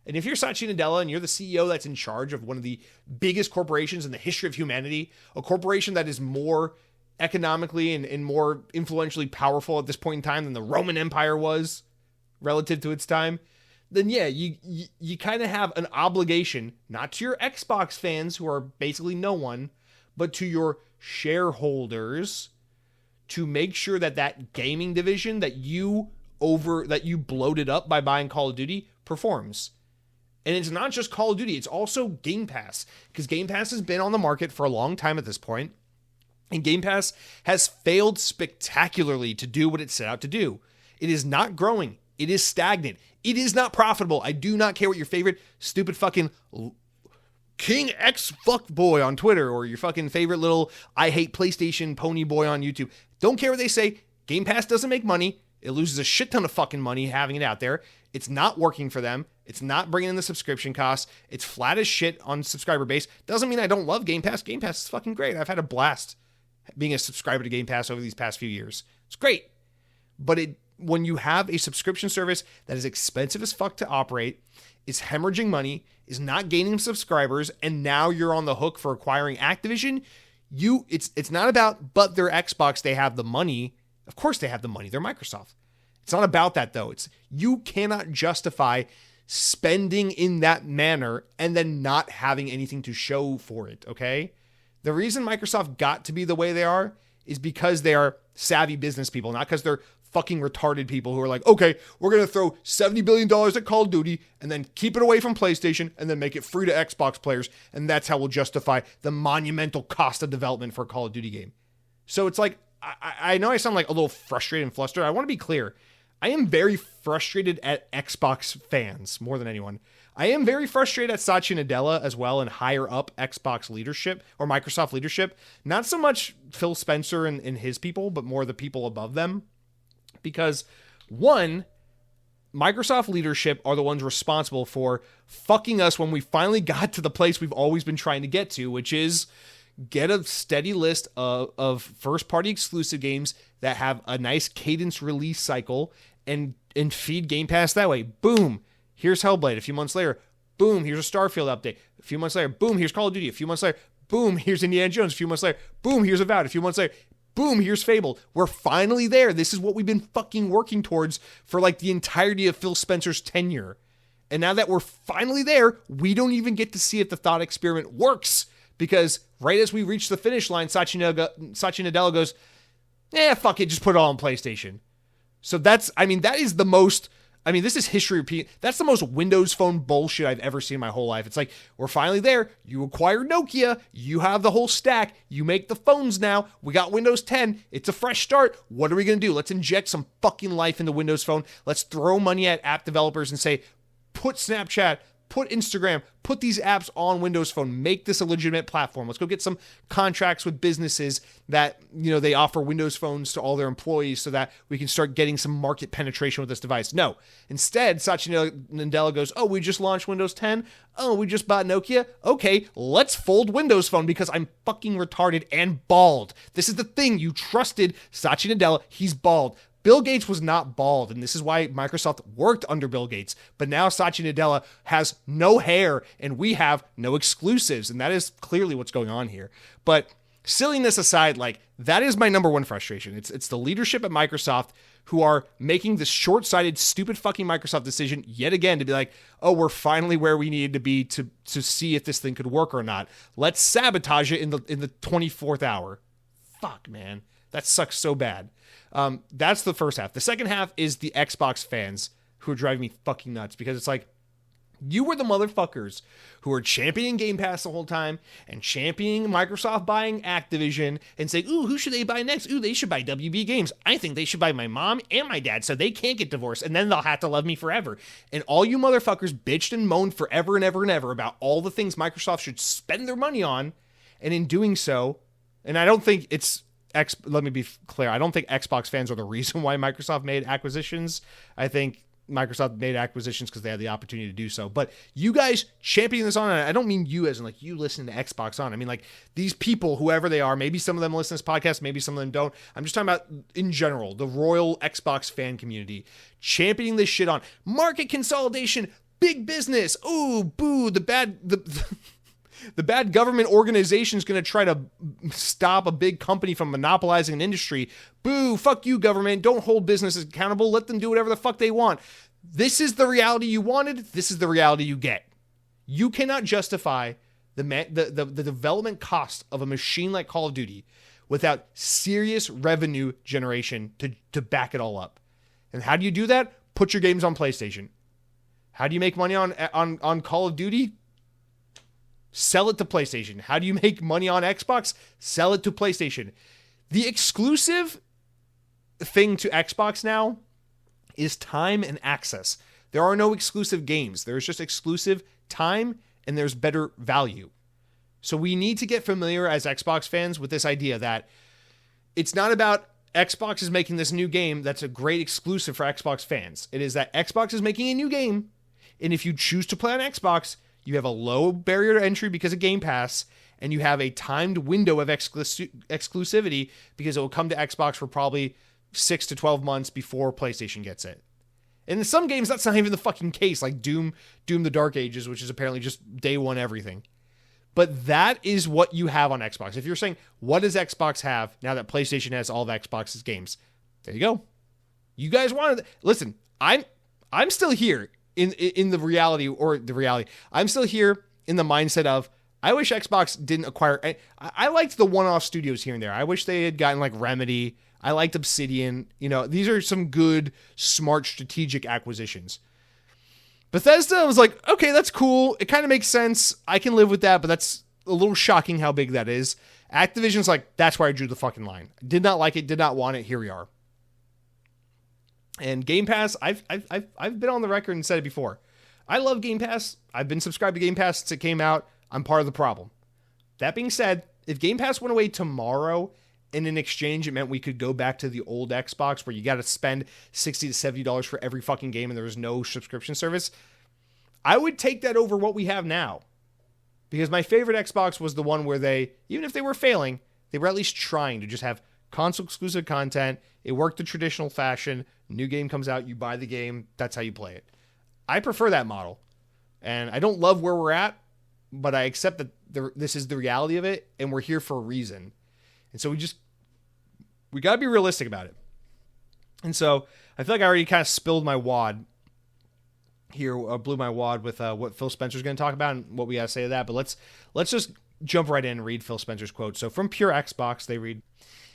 And if you're Satya Nadella and you're the CEO that's in charge of one of the biggest corporations in the history of humanity, a corporation that is more economically and more influentially powerful at this point in time than the Roman Empire was relative to its time, then yeah, you kind of have an obligation, not to your Xbox fans who are basically no one, but to your shareholders, to make sure that gaming division that you bloated up by buying Call of Duty performs. And it's not just Call of Duty, it's also Game Pass, because Game Pass has been on the market for a long time at this point, and Game Pass has failed spectacularly to do what it set out to do. It is not growing. It is stagnant. It is not profitable. I do not care what your favorite stupid fucking King X fuck boy on Twitter or your fucking favorite little I hate PlayStation pony boy on YouTube. Don't care what they say. Game Pass doesn't make money. It loses a shit ton of fucking money having it out there. It's not working for them. It's not bringing in the subscription costs. It's flat as shit on subscriber base. Doesn't mean I don't love Game Pass. Game Pass is fucking great. I've had a blast being a subscriber to Game Pass over these past few years. It's great. But when you have a subscription service that is expensive as fuck to operate, is hemorrhaging money, is not gaining subscribers, and now you're on the hook for acquiring Activision, it's not about, but their Xbox, they have the money. Of course they have the money. They're Microsoft. It's not about that, though. You cannot justify spending in that manner and then not having anything to show for it, okay? The reason Microsoft got to be the way they are is because they are savvy business people, not because they're fucking retarded people who are like, okay, we're going to throw $70 billion at Call of Duty and then keep it away from PlayStation and then make it free to Xbox players, and that's how we'll justify the monumental cost of development for a Call of Duty game. So it's like, I know I sound like a little frustrated and flustered. I want to be clear. I am very frustrated at Xbox fans more than anyone. I am very frustrated at Satya Nadella as well and higher up Xbox leadership or Microsoft leadership. Not so much Phil Spencer and his people, but more the people above them. Because, one, Microsoft leadership are the ones responsible for fucking us when we finally got to the place we've always been trying to get to, which is get a steady list of first-party exclusive games that have a nice cadence release cycle and feed Game Pass that way. Boom, here's Hellblade. A few months later, boom, here's a Starfield update. A few months later, boom, here's Call of Duty. A few months later, boom, here's Indiana Jones. A few months later, boom, here's Avowed. A few months later, boom, here's Fable. We're finally there. This is what we've been fucking working towards for like the entirety of Phil Spencer's tenure. And now that we're finally there, we don't even get to see if the thought experiment works. Because right as we reach the finish line, Satya Nadella goes, fuck it, just put it all on PlayStation. So that is the most, this is history repeat. That's the most Windows Phone bullshit I've ever seen in my whole life. It's like, we're finally there. You acquire Nokia. You have the whole stack. You make the phones now. We got Windows 10. It's a fresh start. What are we going to do? Let's inject some fucking life into Windows Phone. Let's throw money at app developers and say, put Snapchat, put Instagram, put these apps on Windows Phone, make this a legitimate platform. Let's go get some contracts with businesses that, they offer Windows phones to all their employees so that we can start getting some market penetration with this device. No. Instead, Satya Nadella goes, oh, we just launched Windows 10. Oh, we just bought Nokia. Okay, let's fold Windows Phone because I'm fucking retarded and bald. This is the thing. You trusted Satya Nadella. He's bald. Bill Gates was not bald, and this is why Microsoft worked under Bill Gates. But now Satya Nadella has no hair, and we have no exclusives, and that is clearly what's going on here. But silliness aside, that is my number one frustration. It's the leadership at Microsoft who are making this short-sighted, stupid fucking Microsoft decision yet again to be like, oh, we're finally where we needed to be to see if this thing could work or not. Let's sabotage it in the 24th hour. Fuck, man. That sucks so bad. That's the first half. The second half is the Xbox fans who are driving me fucking nuts because it's like, You were the motherfuckers who were championing Game Pass the whole time and championing Microsoft buying Activision and saying, ooh, who should they buy next? Ooh, they should buy WB Games. I think they should buy my mom and my dad so they can't get divorced and then they'll have to love me forever. And all you motherfuckers bitched and moaned forever and ever and ever about all the things Microsoft should spend their money on. And in doing so, and I don't think let me be clear, I don't think Xbox fans are the reason why Microsoft made acquisitions. I think Microsoft made acquisitions because they had the opportunity to do so. But you guys championing this on, and I don't mean you as in like you listening to Xbox on. I mean like these people, whoever they are, maybe some of them listen to this podcast, maybe some of them don't. I'm just talking about in general, the royal Xbox fan community championing this shit on. Market consolidation, big business. Ooh, boo, the bad government organization is going to try to stop a big company from monopolizing an industry. Boo, fuck you, government. Don't hold businesses accountable. Let them do whatever the fuck they want. This is the reality you wanted. This is the reality you get. You cannot justify the development cost of a machine like Call of Duty without serious revenue generation to back it all up. And how do you do that? Put your games on PlayStation. How do you make money on Call of Duty? Sell it to PlayStation. How do you make money on Xbox? Sell it to PlayStation. The exclusive thing to Xbox now is time and access. There are no exclusive games. There's just exclusive time and there's better value. So we need to get familiar as Xbox fans with this idea that it's not about Xbox is making this new game that's a great exclusive for Xbox fans. It is that Xbox is making a new game, and if you choose to play on Xbox, you have a low barrier to entry because of Game Pass, and you have a timed window of exclusivity because it will come to Xbox for probably 6 to 12 months before PlayStation gets it. And in some games, that's not even the fucking case, like Doom the Dark Ages, which is apparently just day one everything. But that is what you have on Xbox. If you're saying, what does Xbox have now that PlayStation has all of Xbox's games? There you go. You guys wanted... Listen, I'm still here in the reality. I'm still here in the mindset of, I wish Xbox didn't acquire... I liked the one-off studios here and there. I wish they had gotten like Remedy. I liked Obsidian. You know, these are some good, smart, strategic acquisitions. Bethesda was like, okay, that's cool. It kind of makes sense. I can live with that, but that's a little shocking how big that is. Activision's like, that's where I drew the fucking line. Did not like it, did not want it. Here we are. And Game Pass, I've been on the record and said it before. I love Game Pass. I've been subscribed to Game Pass since it came out. I'm part of the problem. That being said, if Game Pass went away tomorrow, and in exchange, it meant we could go back to the old Xbox where you got to spend $60 to $70 for every fucking game and there was no subscription service, I would take that over what we have now. Because my favorite Xbox was the one where they, even if they were failing, they were at least trying to just have console-exclusive content. It worked the traditional fashion. New game comes out, you buy the game, that's how you play it. I prefer that model. And I don't love where we're at, but I accept that this is the reality of it, and we're here for a reason. And so we got to be realistic about it. And so I feel like I already kind of spilled my wad here, blew my wad with what Phil Spencer's going to talk about and what we got to say to that. But let's just jump right in and read Phil Spencer's quote. So from Pure Xbox, they read,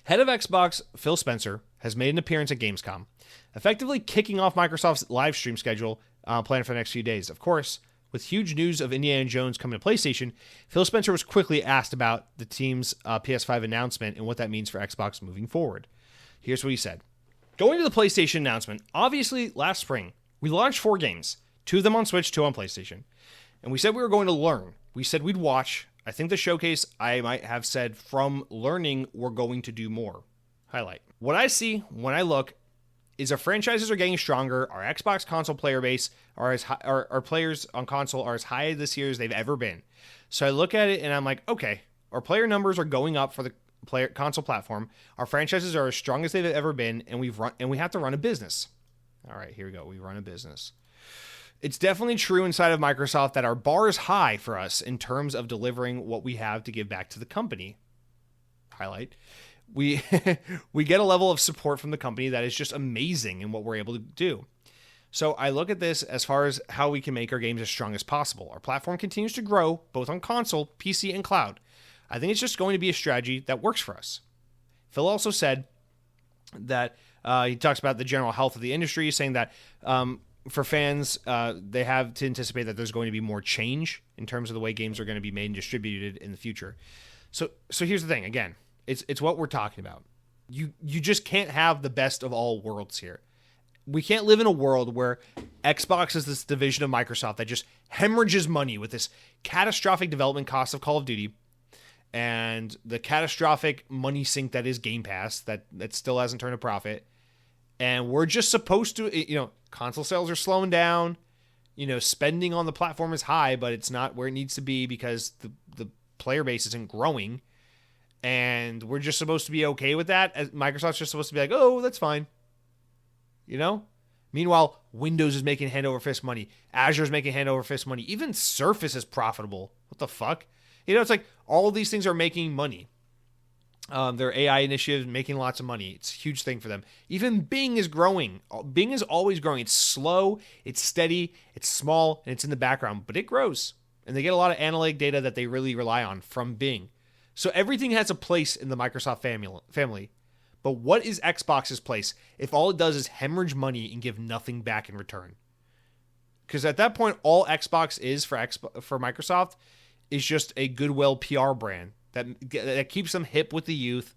"Head of Xbox, Phil Spencer, has made an appearance at Gamescom, effectively kicking off Microsoft's live stream schedule planned for the next few days. Of course, with huge news of Indiana Jones coming to PlayStation, Phil Spencer was quickly asked about the team's PS5 announcement and what that means for Xbox moving forward. Here's what he said. Going to the PlayStation announcement, obviously last spring, we launched 4 games, 2 of them on Switch, 2 on PlayStation. And we said we were going to learn. We said we'd watch. I think the showcase, I might have said, from learning, we're going to do more. Highlight. What I see when I look is our franchises are getting stronger. Our Xbox console player base our players on console are as high this year as they've ever been. So I look at it and I'm like, okay, our player numbers are going up for the player console platform. Our franchises are as strong as they've ever been, and we have to run a business. All right, here we go. We run a business. It's definitely true inside of Microsoft that our bar is high for us in terms of delivering what we have to give back to the company. Highlight. We get a level of support from the company that is just amazing in what we're able to do. So I look at this as far as how we can make our games as strong as possible. Our platform continues to grow, both on console, PC, and cloud. I think it's just going to be a strategy that works for us. Phil also said that he talks about the general health of the industry, saying that for fans, they have to anticipate that there's going to be more change in terms of the way games are going to be made and distributed in the future. So here's the thing. Again, it's what we're talking about. You just can't have the best of all worlds here. We can't live in a world where Xbox is this division of Microsoft that just hemorrhages money with this catastrophic development cost of Call of Duty and the catastrophic money sink that is Game Pass that still hasn't turned a profit. And we're just supposed to, console sales are slowing down, spending on the platform is high, but it's not where it needs to be because the player base isn't growing. And we're just supposed to be okay with that. Microsoft's just supposed to be like, oh, that's fine. Meanwhile, Windows is making hand over fist money. Azure's making hand over fist money. Even Surface is profitable. What the fuck? It's like all of these things are making money. Their AI initiatives making lots of money. It's a huge thing for them. Even Bing is growing. Bing is always growing. It's slow, it's steady, it's small, and it's in the background, but it grows. And they get a lot of analytic data that they really rely on from Bing. So everything has a place in the Microsoft family. But what is Xbox's place if all it does is hemorrhage money and give nothing back in return? Because at that point, all Xbox is for Microsoft is just a goodwill PR brand that keeps them hip with the youth,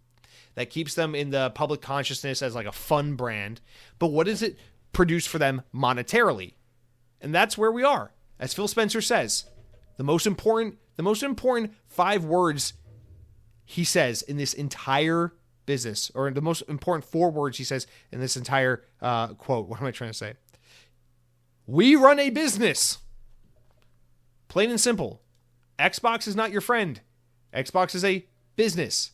that keeps them in the public consciousness as like a fun brand. But what does it produce for them monetarily? And that's where we are. As Phil Spencer says, the most important 5 words he says in this entire business, or the most important 4 words he says in this entire quote. What am I trying to say? We run a business. Plain and simple. Xbox is not your friend. Xbox is a business.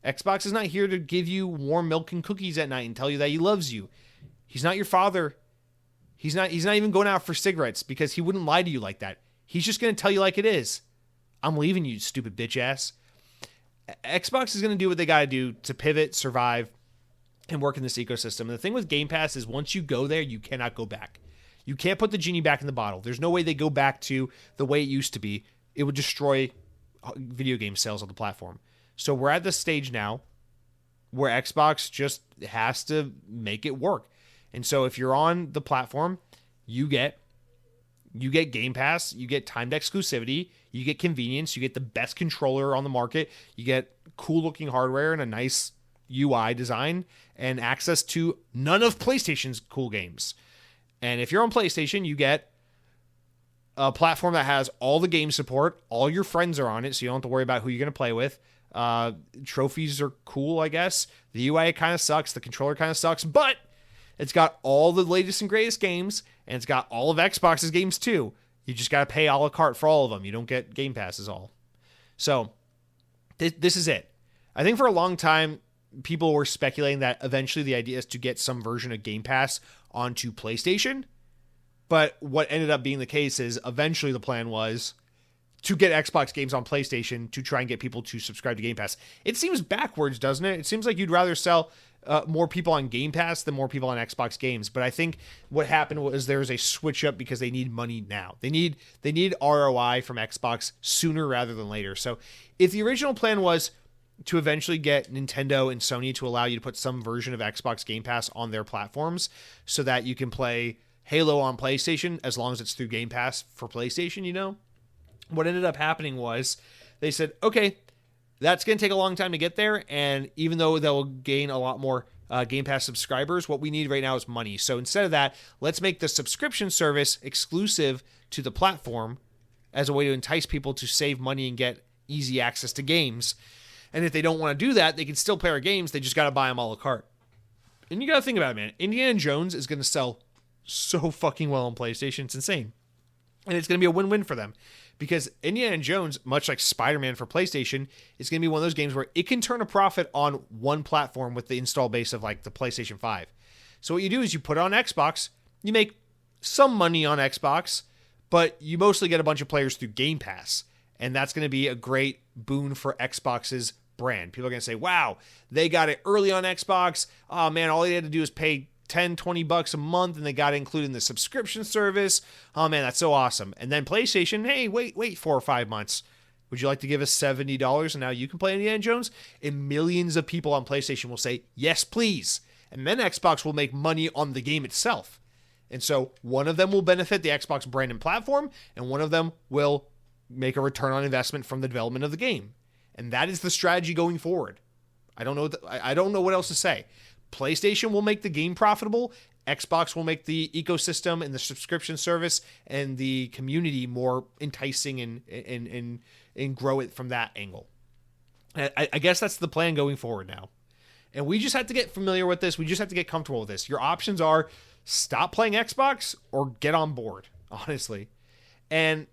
Xbox is not here to give you warm milk and cookies at night and tell you that he loves you. He's not your father. He's not even going out for cigarettes because he wouldn't lie to you like that. He's just going to tell you like it is. I'm leaving you, stupid bitch ass. Xbox is going to do what they got to do to pivot, survive, and work in this ecosystem. And the thing with Game Pass is once you go there, you cannot go back. You can't put the genie back in the bottle. There's no way they go back to the way it used to be. It would destroy video game sales on the platform. So we're at this stage now where Xbox just has to make it work. And so if you're on the platform, you get Game Pass, you get timed exclusivity, you get convenience, you get the best controller on the market, you get cool looking hardware and a nice UI design and access to none of PlayStation's cool games. And if you're on PlayStation, you get a platform that has all the game support, all your friends are on it, so you don't have to worry about who you're going to play with. Trophies are cool, I guess. The UI kind of sucks, the controller kind of sucks, but it's got all the latest and greatest games, and it's got all of Xbox's games too. You just got to pay a la carte for all of them. You don't get Game Passes all. So this is it. I think for a long time, people were speculating that eventually the idea is to get some version of Game Pass onto PlayStation. But what ended up being the case is eventually the plan was to get Xbox games on PlayStation to try and get people to subscribe to Game Pass. It seems backwards, doesn't it? It seems like you'd rather sell more people on Game Pass than more people on Xbox games. But I think what happened was there's a switch up because they need money now. They need ROI from Xbox sooner rather than later. So if the original plan was to eventually get Nintendo and Sony to allow you to put some version of Xbox Game Pass on their platforms so that you can play Halo on PlayStation as long as it's through Game Pass for PlayStation, what ended up happening was they said, okay, that's going to take a long time to get there. And even though they'll gain a lot more Game Pass subscribers, what we need right now is money. So instead of that, let's make the subscription service exclusive to the platform as a way to entice people to save money and get easy access to games. And if they don't want to do that, they can still play our games. They just got to buy them a la carte. And you got to think about it, man. Indiana Jones is going to sell so fucking well on PlayStation. It's insane. And it's going to be a win-win for them. Because Indiana Jones, much like Spider-Man for PlayStation, is going to be one of those games where it can turn a profit on one platform with the install base of like the PlayStation 5. So what you do is you put it on Xbox, you make some money on Xbox, but you mostly get a bunch of players through Game Pass. And that's going to be a great boon for Xbox's brand. People are going to say, wow, they got it early on Xbox. Oh man, all they had to do is pay $10-20 a month and they got it included in the subscription service. Oh man, that's so awesome. And then PlayStation, hey, wait 4 or 5 months. Would you like to give us $70 and now you can play Indiana Jones? And millions of people on PlayStation will say, yes, please. And then Xbox will make money on the game itself. And so one of them will benefit the Xbox brand and platform, and one of them will make a return on investment from the development of the game. And that is the strategy going forward. I don't know what else to say. PlayStation will make the game profitable. Xbox will make the ecosystem and the subscription service and the community more enticing and grow it from that angle. I guess that's the plan going forward now. And we just have to get familiar with this. We just have to get comfortable with this. Your options are stop playing Xbox or get on board, honestly. And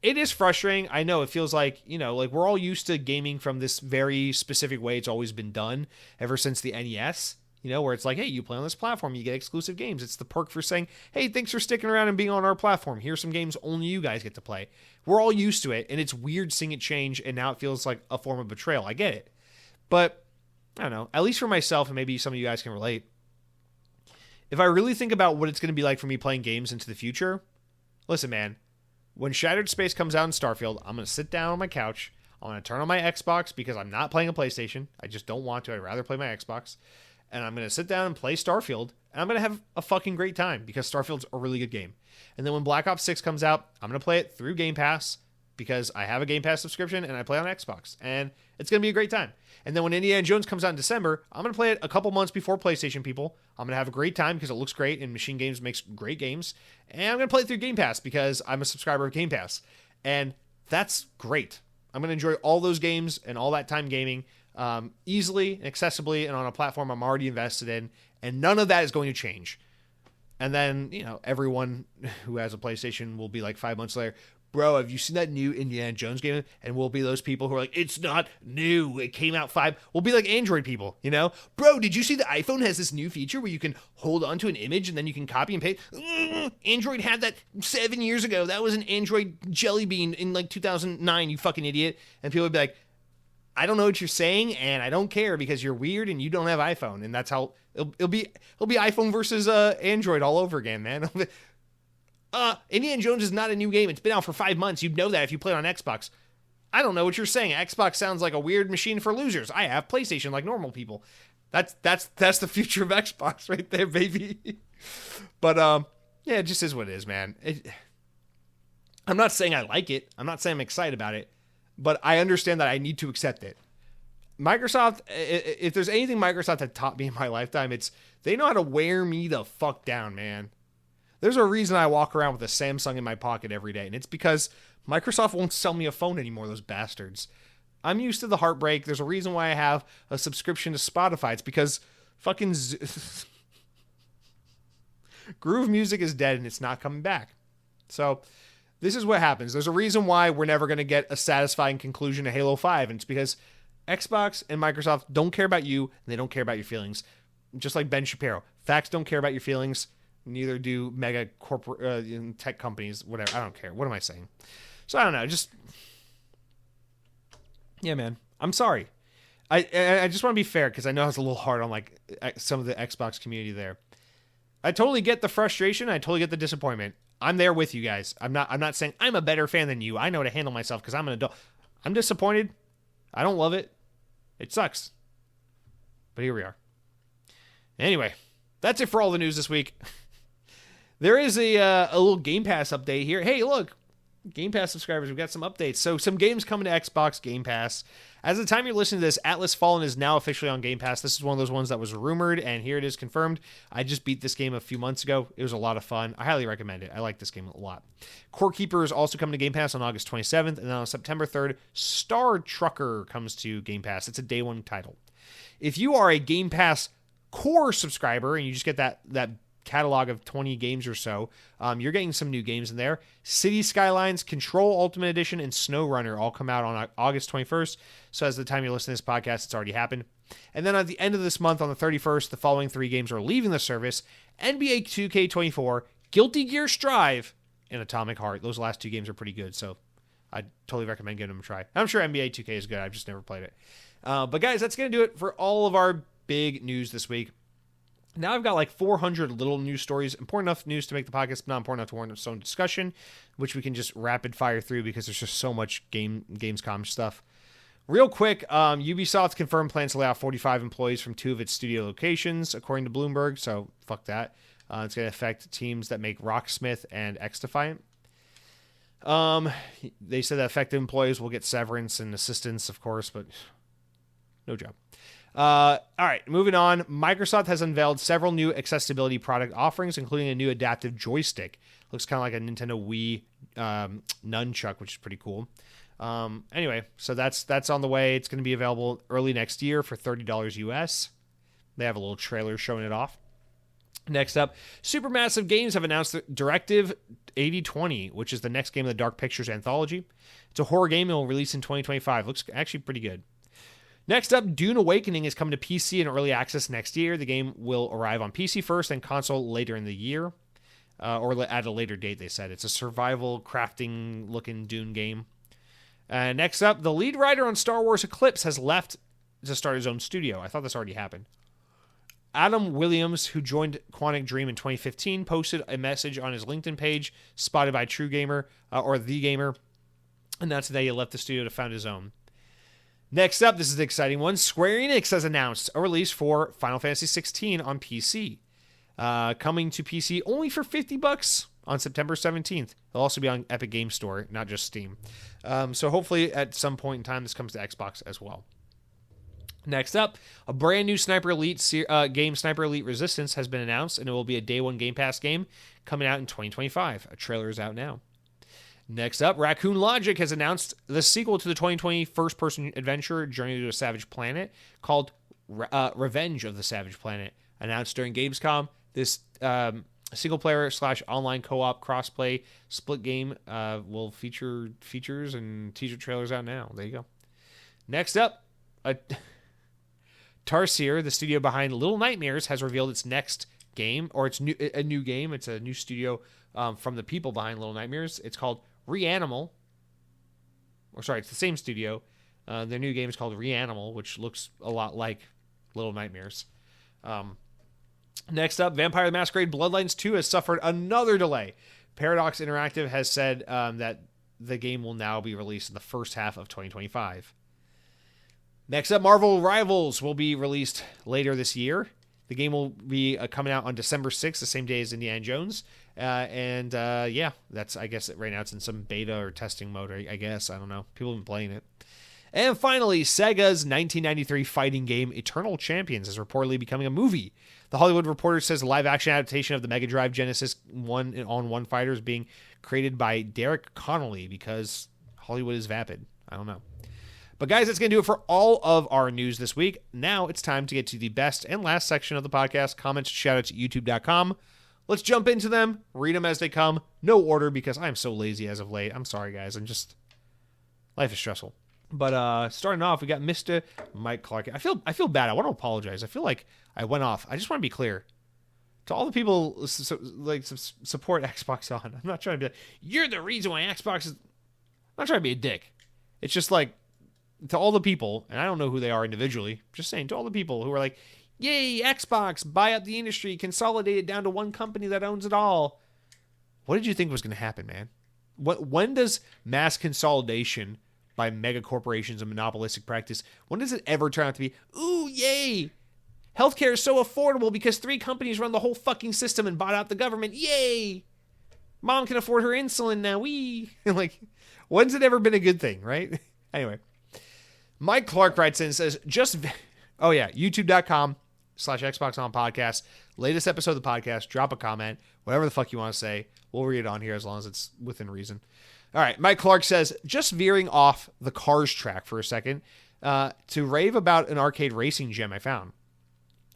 it is frustrating. I know it feels like, like we're all used to gaming from this very specific way it's always been done ever since the NES, where it's like, hey, you play on this platform, you get exclusive games. It's the perk for saying, hey, thanks for sticking around and being on our platform. Here's some games only you guys get to play. We're all used to it, and it's weird seeing it change, and now it feels like a form of betrayal. I get it. But I don't know, at least for myself, and maybe some of you guys can relate, if I really think about what it's going to be like for me playing games into the future, listen, man, when Shattered Space comes out in Starfield, I'm going to sit down on my couch, I'm going to turn on my Xbox because I'm not playing a PlayStation. I just don't want to. I'd rather play my Xbox. And I'm going to sit down and play Starfield, and I'm going to have a fucking great time because Starfield's a really good game. And then when Black Ops 6 comes out, I'm going to play it through Game Pass because I have a Game Pass subscription and I play on Xbox. And it's going to be a great time. And then when Indiana Jones comes out in December, I'm going to play it a couple months before PlayStation people. I'm going to have a great time because it looks great and Machine Games makes great games. And I'm going to play it through Game Pass because I'm a subscriber of Game Pass. And that's great. I'm going to enjoy all those games and all that time gaming easily and accessibly and on a platform I'm already invested in. And none of that is going to change. And then, everyone who has a PlayStation will be like 5 months later, bro, have you seen that new Indiana Jones game? And we'll be those people who are like, it's not new. It came out We'll be like Android people, Bro, did you see the iPhone has this new feature where you can hold on to an image and then you can copy and paste? Android had that 7 years ago. That was an Android jelly bean in like 2009, you fucking idiot. And people would be like, I don't know what you're saying, and I don't care because you're weird and you don't have iPhone. And that's how it'll be iPhone versus Android all over again, man. Indiana Jones is not a new game. It's been out for 5 months. You'd know that if you played on Xbox. I don't know what you're saying. Xbox sounds like a weird machine for losers. I have PlayStation like normal people. That's the future of Xbox right there, baby. But yeah, it just is what it is, man. I'm not saying I like it. I'm not saying I'm excited about it. But I understand that I need to accept it. Microsoft, if there's anything Microsoft had taught me in my lifetime, it's they know how to wear me the fuck down, man. There's a reason I walk around with a Samsung in my pocket every day, and it's because Microsoft won't sell me a phone anymore, those bastards. I'm used to the heartbreak. There's a reason why I have a subscription to Spotify. It's because fucking Groove Music is dead and it's not coming back. So this is what happens. There's a reason why we're never going to get a satisfying conclusion to Halo 5, and it's because Xbox and Microsoft don't care about you, and they don't care about your feelings. Just like Ben Shapiro. Facts don't care about your feelings. Neither do mega corporate tech companies, whatever. I don't care. What am I saying? So I don't know. Just, yeah, man. I'm sorry. I just want to be fair because I know it's a little hard on like some of the Xbox community there. I totally get the frustration. I totally get the disappointment. I'm there with you guys. I'm not saying I'm a better fan than you. I know how to handle myself because I'm an adult. I'm disappointed. I don't love it. It sucks. But here we are. Anyway, that's it for all the news this week. There is a little Game Pass update here. Hey, look, Game Pass subscribers, we've got some updates. So some games coming to Xbox Game Pass. As of the time you're listening to this, Atlas Fallen is now officially on Game Pass. This is one of those ones that was rumored, and here it is confirmed. I just beat this game a few months ago. It was a lot of fun. I highly recommend it. I like this game a lot. Core Keeper is also coming to Game Pass on August 27th, and then on September 3rd, Star Trucker comes to Game Pass. It's a day one title. If you are a Game Pass Core subscriber, and you just get that catalog of 20 games or so, you're getting some new games in there. City Skylines, Control Ultimate Edition, and SnowRunner all come out on August 21st. So as the time you're listening to this podcast, it's already happened. And then at the end of this month, on the 31st, the following three games are leaving the service: NBA 2K24, Guilty Gear Strive, and Atomic Heart. Those last two games are pretty good, so I totally recommend giving them a try. I'm sure NBA 2K is good. I've just never played it. But guys, that's going to do it for all of our big news this week. Now I've got like 400 little news stories, important enough news to make the podcast, but not important enough to warrant its own discussion, which we can just rapid fire through because there's just so much Gamescom stuff. Real quick, Ubisoft confirmed plans to lay off 45 employees from 2 of its studio locations, according to Bloomberg, so fuck that. It's going to affect teams that make Rocksmith and X-Defiant. They said that affected employees will get severance and assistance, of course, but no job. All right, moving on. Microsoft has unveiled several new accessibility product offerings, including a new adaptive joystick. Looks kind of like a Nintendo Wii nunchuck, which is pretty cool. Anyway, so that's on the way. It's going to be available early next year for $30 US. They have a little trailer showing it off. Next up, Supermassive Games have announced Directive 8020, which is the next game of the Dark Pictures anthology. It's a horror game and will release in 2025. Looks actually pretty good. Next up, Dune Awakening is coming to PC in early access next year. The game will arrive on PC first and console later in the year, or at a later date, they said. It's a survival crafting-looking Dune game. Next up, the lead writer on Star Wars Eclipse has left to start his own studio. I thought this already happened. Adam Williams, who joined Quantic Dream in 2015, posted a message on his LinkedIn page, spotted by True Gamer, or The Gamer, and that's the day he left the studio to found his own. Next up, this is the exciting one. Square Enix has announced a release for Final Fantasy XVI on PC. Coming to PC only for $50 on September 17th. It'll also be on Epic Games Store, not just Steam. So hopefully at some point in time, this comes to Xbox as well. Next up, a brand new Sniper Elite game, Sniper Elite Resistance, has been announced, and it will be a Day 1 Game Pass game coming out in 2025. A trailer is out now. Next up, Raccoon Logic has announced the sequel to the 2020 first-person adventure Journey to a Savage Planet called Revenge of the Savage Planet. Announced during Gamescom, this single-player / online co-op crossplay split game will feature features and teaser trailers out now. There you go. Next up, Tarsier, the studio behind Little Nightmares, has revealed its next game, or a new game. It's a new studio from the people behind Little Nightmares. It's called Reanimal. Or sorry, it's the same studio. Their new game is called Reanimal, which looks a lot like Little Nightmares. Next up, Vampire the Masquerade Bloodlines 2 has suffered another delay. Paradox Interactive has said that the game will now be released in the first half of 2025. Next up, Marvel Rivals will be released later this year. The game will be coming out on December 6th, the same day as Indiana Jones. Yeah, that's, I guess, right now it's in some beta or testing mode, I guess. I don't know. People have been playing it. And finally, Sega's 1993 fighting game Eternal Champions is reportedly becoming a movie. The Hollywood Reporter says a live-action adaptation of the Mega Drive Genesis 1-on-1 fighter is being created by Derek Connolly because Hollywood is vapid. I don't know. But guys, that's going to do it for all of our news this week. Now it's time to get to the best and last section of the podcast, comments, shoutouts at youtube.com. Let's jump into them, read them as they come. No order because I'm so lazy as of late. I'm sorry, guys. Life is stressful. But starting off, we got Mr. Mike Clark. I feel bad. I want to apologize. I feel like I went off. I just want to be clear. To all the people support Xbox On, I'm not trying to be like, you're the reason why Xbox is... I'm not trying to be a dick. It's just like, to all the people, and I don't know who they are individually, just saying, to all the people who are like, yay, Xbox, buy up the industry, consolidate it down to one company that owns it all. What did you think was going to happen, man? When does mass consolidation by mega corporations and monopolistic practice, when does it ever turn out to be, ooh, yay, healthcare is so affordable because 3 companies run the whole fucking system and bought out the government, yay, mom can afford her insulin now, wee. Like, when's it ever been a good thing, right? Anyway. Mike Clark writes in and says, youtube.com/Xbox On Podcast. Latest episode of the podcast. Drop a comment. Whatever the fuck you want to say. We'll read it on here as long as it's within reason. All right. Mike Clark says, just veering off the Cars track for a second to rave about an arcade racing gem I found.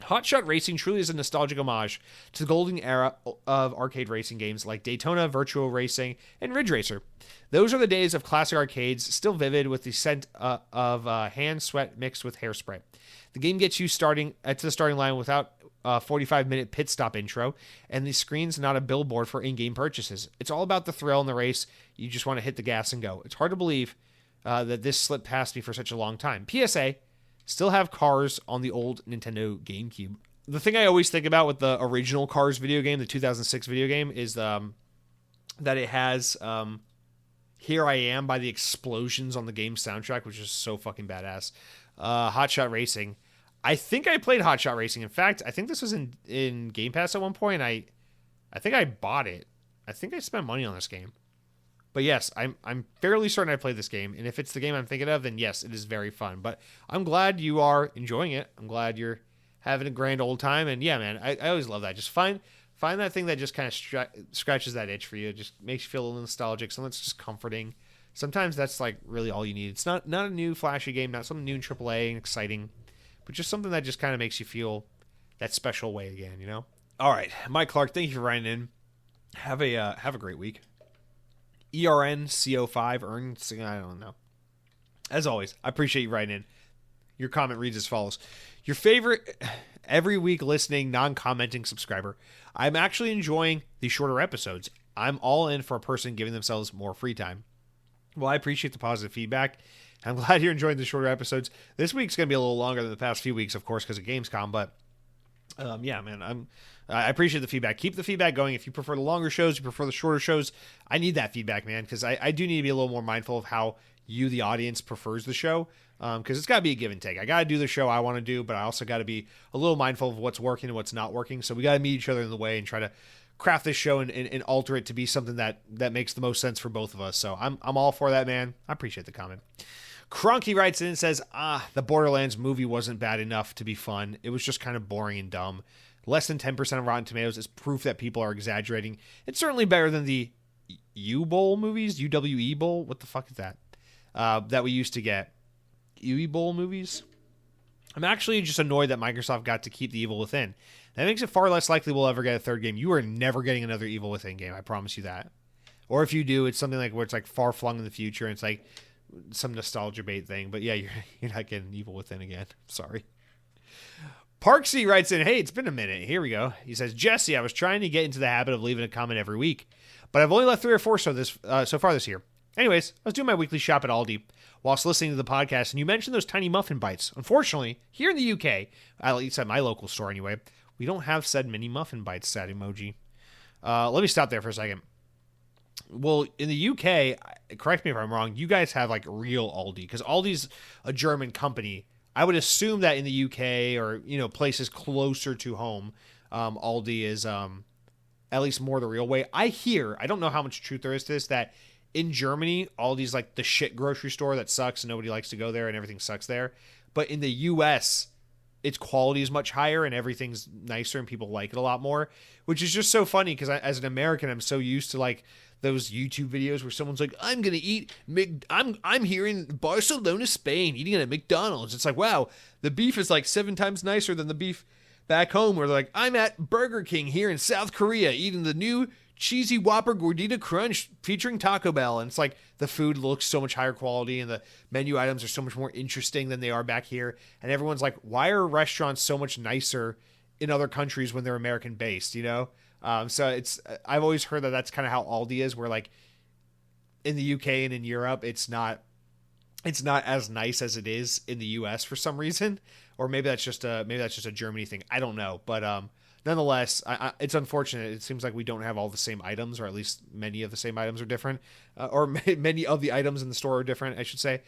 Hotshot Racing truly is a nostalgic homage to the golden era of arcade racing games like Daytona, Virtual Racing, and Ridge Racer. Those are the days of classic arcades, still vivid with the scent of hand sweat mixed with hairspray. The game gets you to the starting line without a 45-minute pit stop intro, and the screen's not a billboard for in-game purchases. It's all about the thrill in the race. You just want to hit the gas and go. It's hard to believe that this slipped past me for such a long time. PSA, still have Cars on the old Nintendo GameCube. The thing I always think about with the original Cars video game, the 2006 video game, is that it has Here I Am by the explosions on the game soundtrack, which is so fucking badass. Hotshot Racing. I think I played Hotshot Racing. In fact, I think this was in Game Pass at one point. I I think I bought it. I think I spent money on this game. But yes, I'm fairly certain I played this game, and if it's the game I'm thinking of, then yes, it is very fun. But I'm glad you are enjoying it. I'm glad you're having a grand old time, and yeah, man, I always love that. Just find that thing that just kind of scratches that itch for you. It just makes you feel a little nostalgic. Something that's just comforting. Sometimes that's like really all you need. It's not a new flashy game, not something new in AAA and exciting, but just something that just kind of makes you feel that special way again, you know? All right, Mike Clark, thank you for writing in. Have a great week. ERNCO5 earns, I don't know. As always, I appreciate you writing in. Your comment reads as follows. Your favorite every week listening, non-commenting subscriber. I'm actually enjoying the shorter episodes. I'm all in for a person giving themselves more free time. Well, I appreciate the positive feedback. I'm glad you're enjoying the shorter episodes. This week's going to be a little longer than the past few weeks, of course, because of Gamescom, but yeah, man, I appreciate the feedback. Keep the feedback going. If you prefer the longer shows, you prefer the shorter shows, I need that feedback, man, because I do need to be a little more mindful of how you, the audience, prefers the show, because it's got to be a give and take. I got to do the show I want to do, but I also got to be a little mindful of what's working and what's not working, so we got to meet each other in the way and try to craft this show and alter it to be something that makes the most sense for both of us. So I'm all for that, man. I appreciate the comment. Cronky writes in and says, the Borderlands movie wasn't bad enough to be fun. It was just kind of boring and dumb. Less than 10% of Rotten Tomatoes is proof that people are exaggerating. It's certainly better than the U-Bowl movies, UWE Bowl. What the fuck is that? That we used to get. UE-Bowl movies? I'm actually just annoyed that Microsoft got to keep the Evil Within. That makes it far less likely we'll ever get a third game. You are never getting another Evil Within game. I promise you that. Or if you do, it's something like where it's like far flung in the future and it's like some nostalgia bait thing. But yeah, you're not getting Evil Within again. Sorry. Parksy writes in, hey, it's been a minute. Here we go. He says, Jesse, I was trying to get into the habit of leaving a comment every week, but I've only left 3 or 4 so far this year. Anyways, I was doing my weekly shop at Aldi whilst listening to the podcast, and you mentioned those tiny muffin bites. Unfortunately, here in the UK, at least at my local store anyway, we don't have said mini muffin bites, sad emoji. Let me stop there for a second. Well, in the UK, correct me if I'm wrong, you guys have like real Aldi, because Aldi's a German company. I would assume that in the UK or, you know, places closer to home, Aldi is at least more the real way. I hear, I don't know how much truth there is to this, that in Germany, Aldi's like the shit grocery store that sucks and nobody likes to go there and everything sucks there. But in the US, its quality is much higher and everything's nicer and people like it a lot more, which is just so funny because as an American, I'm so used to like those YouTube videos where someone's like, I'm going to eat, I'm here in Barcelona, Spain, eating at a McDonald's. It's like, wow, the beef is like 7 times nicer than the beef back home, where they're like, I'm at Burger King here in South Korea eating the new cheesy Whopper Gordita Crunch featuring Taco Bell. And it's like the food looks so much higher quality and the menu items are so much more interesting than they are back here. And everyone's like, why are restaurants so much nicer in other countries when they're American based, you know? So I've always heard that that's kind of how Aldi is, where like in the UK and in Europe, it's not as nice as it is in the US for some reason, or maybe that's just a Germany thing. I don't know, but nonetheless, it's unfortunate. It seems like we don't have all the same items, or at least many of the same items are different, or many of the items in the store are different, I should say.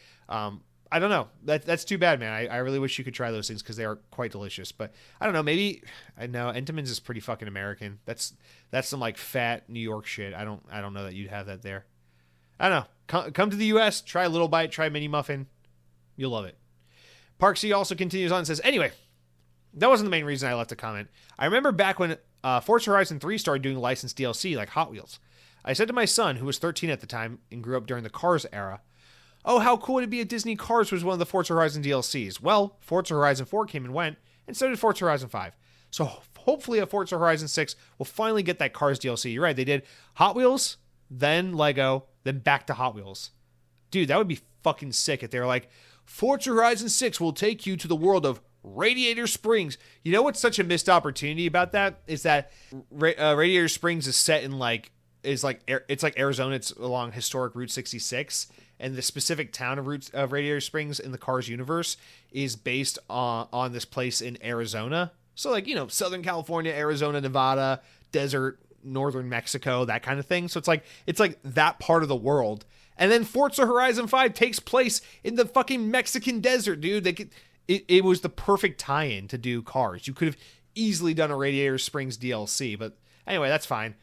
I don't know. That's too bad, man. I really wish you could try those things because they are quite delicious. But I don't know. Maybe I know Entenmann's is pretty fucking American. That's some like fat New York shit. I don't know that you'd have that there. I don't know. Come to the U.S. Try a Little Bite. Try Mini Muffin. You'll love it. Parksy also continues on and says, anyway, that wasn't the main reason I left a comment. I remember back when Forza Horizon 3 started doing licensed DLC like Hot Wheels. I said to my son, who was 13 at the time and grew up during the Cars era, oh, how cool would it be if Disney Cars was one of the Forza Horizon DLCs? Well, Forza Horizon 4 came and went, and so did Forza Horizon 5. So hopefully a Forza Horizon 6 will finally get that Cars DLC. You're right, they did Hot Wheels, then Lego, then back to Hot Wheels. Dude, that would be fucking sick if they were like, Forza Horizon 6 will take you to the world of Radiator Springs. You know what's such a missed opportunity about that? Is that Radiator Springs is set in it's like Arizona. It's along historic Route 66. And the specific town of Radiator Springs in the Cars universe is based on this place in Arizona. So like, you know, Southern California, Arizona, Nevada, desert, northern Mexico, that kind of thing. So it's like that part of the world. And then Forza Horizon 5 takes place in the fucking Mexican desert, dude. It was the perfect tie-in to do Cars. You could have easily done a Radiator Springs DLC, but Anyway, that's fine.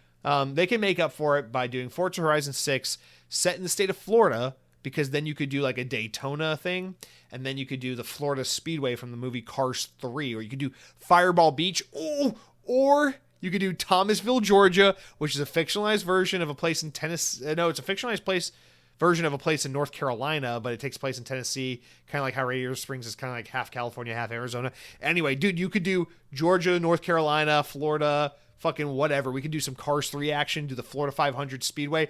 They can make up for it by doing Forza Horizon 6 set in the state of Florida, because then you could do like a Daytona thing, and then you could do the Florida Speedway from the movie Cars 3, or you could do Fireball Beach, or you could do Thomasville, Georgia, which is a fictionalized version of a place in Tennessee. No, it's a fictionalized version of a place in North Carolina, but it takes place in Tennessee, kind of like how Radiator Springs is kind of like half California, half Arizona. Anyway, dude, you could do Georgia, North Carolina, Florida, fucking whatever. We could do some Cars 3 action, do the Florida 500 Speedway.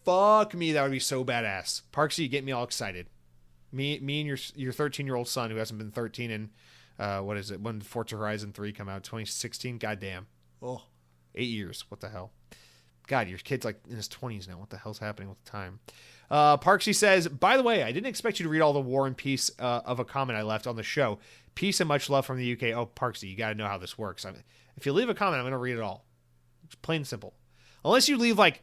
Fuck me, that would be so badass. Parksy, you get me all excited. Me and your 13-year-old son, who hasn't been 13 in, what is it, when did Forza Horizon 3 come out? 2016? Goddamn. Oh, 8 years. What the hell? God, your kid's like in his 20s now. What the hell's happening with the time? Parksy says, by the way, I didn't expect you to read all the War and Peace of a comment I left on the show. Peace and much love from the UK. Oh, Parksy, you got to know how this works. If you leave a comment, I'm going to read it all. It's plain and simple. Unless you leave like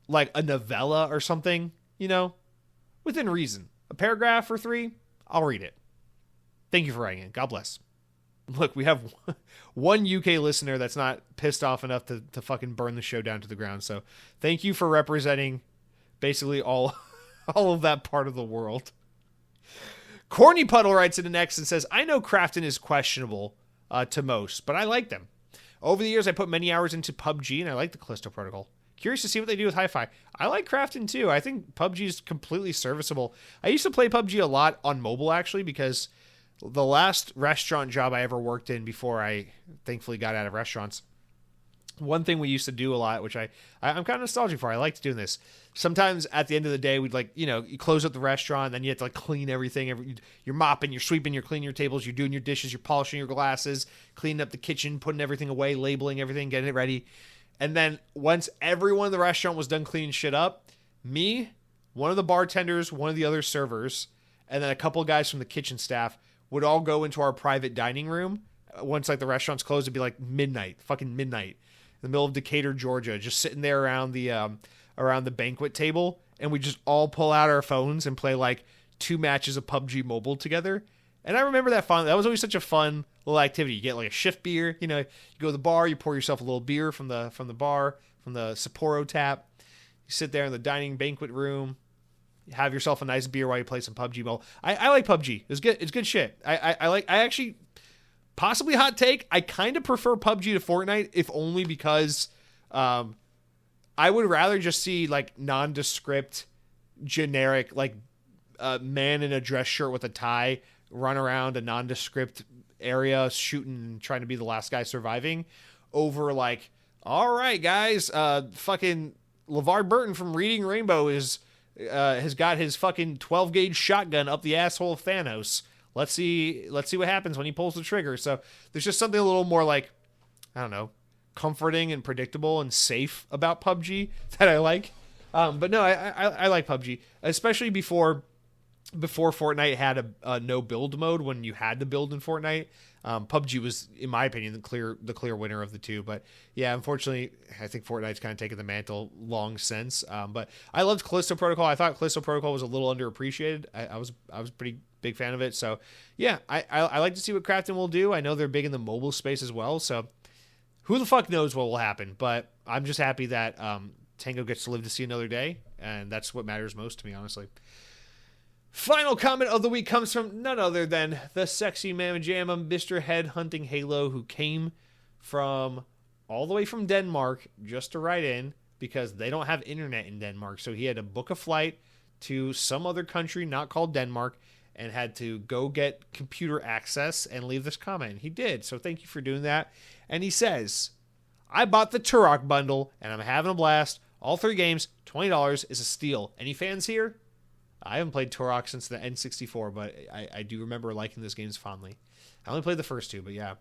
a novella or something, within reason. A paragraph or 3, I'll read it. Thank you for writing in. God bless. Look, we have one UK listener that's not pissed off enough to fucking burn the show down to the ground. So thank you for representing basically all of that part of the world. Corny Puddle writes in next and says, I know crafting is questionable to most, but I like them. Over the years, I put many hours into PUBG, and I like the Callisto Protocol. Curious to see what they do with Hi-Fi. I like crafting too. I think PUBG is completely serviceable. I used to play PUBG a lot on mobile, actually, because the last restaurant job I ever worked in before I thankfully got out of restaurants, one thing we used to do a lot, which I'm kind of nostalgic for. I liked doing this. Sometimes at the end of the day, we'd you close up the restaurant, then you have to clean everything. You're mopping, you're sweeping, you're cleaning your tables, you're doing your dishes, you're polishing your glasses, cleaning up the kitchen, putting everything away, labeling everything, getting it ready. And then once everyone in the restaurant was done cleaning shit up, me, one of the bartenders, one of the other servers, and then a couple of guys from the kitchen staff would all go into our private dining room. Once the restaurant's closed, it'd be midnight, fucking midnight, in the middle of Decatur, Georgia, just sitting there around the banquet table, and we just all pull out our phones and play 2 matches of PUBG Mobile together. And I remember that fun. That was always such a fun little activity. You get a shift beer, you go to the bar, you pour yourself a little beer from the bar, from the Sapporo tap. You sit there in the dining banquet room, you have yourself a nice beer while you play some PUBG Mobile. I like PUBG. It's good. It's good shit. I actually, possibly hot take, I kind of prefer PUBG to Fortnite, if only because I would rather just see nondescript, generic, man in a dress shirt with a tie run around a nondescript area shooting, trying to be the last guy surviving, over all right, guys, fucking LeVar Burton from Reading Rainbow has got his fucking 12 gauge shotgun up the asshole of Thanos. Let's see what happens when he pulls the trigger. So there's just something a little more I don't know, comforting and predictable and safe about PUBG that I like. But no, I like PUBG, especially before Fortnite had a no build mode when you had to build in Fortnite. PUBG was, in my opinion, the clear winner of the two. But yeah, unfortunately, I think Fortnite's kind of taken the mantle long since. But I loved Callisto Protocol. I thought Callisto Protocol was a little underappreciated. I was a pretty big fan of it. So yeah, I like to see what Crafton will do. I know they're big in the mobile space as well. So who the fuck knows what will happen? But I'm just happy that Tango gets to live to see another day, and that's what matters most to me, honestly. Final comment of the week comes from none other than the sexy mamma jamma, Mr. Head Hunting Halo, who came from all the way from Denmark just to write in because they don't have internet in Denmark. So he had to book a flight to some other country not called Denmark and had to go get computer access and leave this comment. He did. So thank you for doing that. And he says, I bought the Turok bundle and I'm having a blast. All 3 games, $20 is a steal. Any fans here? I haven't played Turok since the N64, but I do remember liking those games fondly. I only played the first 2, but yeah.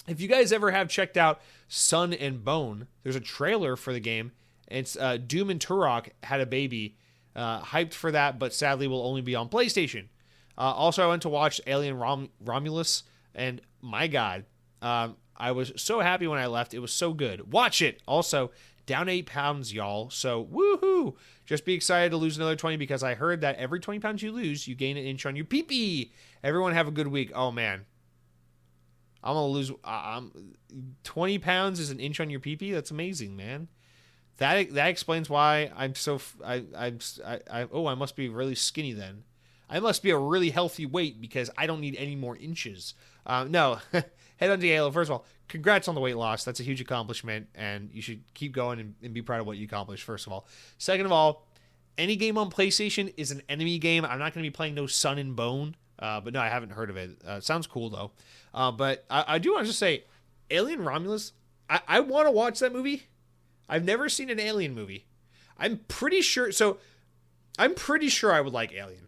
If you guys ever have checked out Sun and Bone, there's a trailer for the game. It's Doom and Turok had a baby. Hyped for that, but sadly will only be on PlayStation. Also, I went to watch Alien Romulus, and my God, I was so happy when I left. It was so good. Watch it. Also, down 8 pounds, y'all. So, woohoo! Just be excited to lose another 20 because I heard that every 20 pounds you lose, you gain an inch on your pee-pee. Everyone have a good week. Oh, man. I'm gonna lose. 20 pounds is an inch on your pee-pee. That's amazing, man. That explains why I'm so. I must be really skinny then. I must be a really healthy weight because I don't need any more inches. No, head on to Halo. First of all, congrats on the weight loss. That's a huge accomplishment, and you should keep going and be proud of what you accomplished. First of all, second of all, any game on PlayStation is an enemy game. I'm not going to be playing no Sun and Bone. But no, I haven't heard of it. Sounds cool, though. But I do want to just say, Alien Romulus, I want to watch that movie. I've never seen an Alien movie. I'm pretty sure I would like Alien.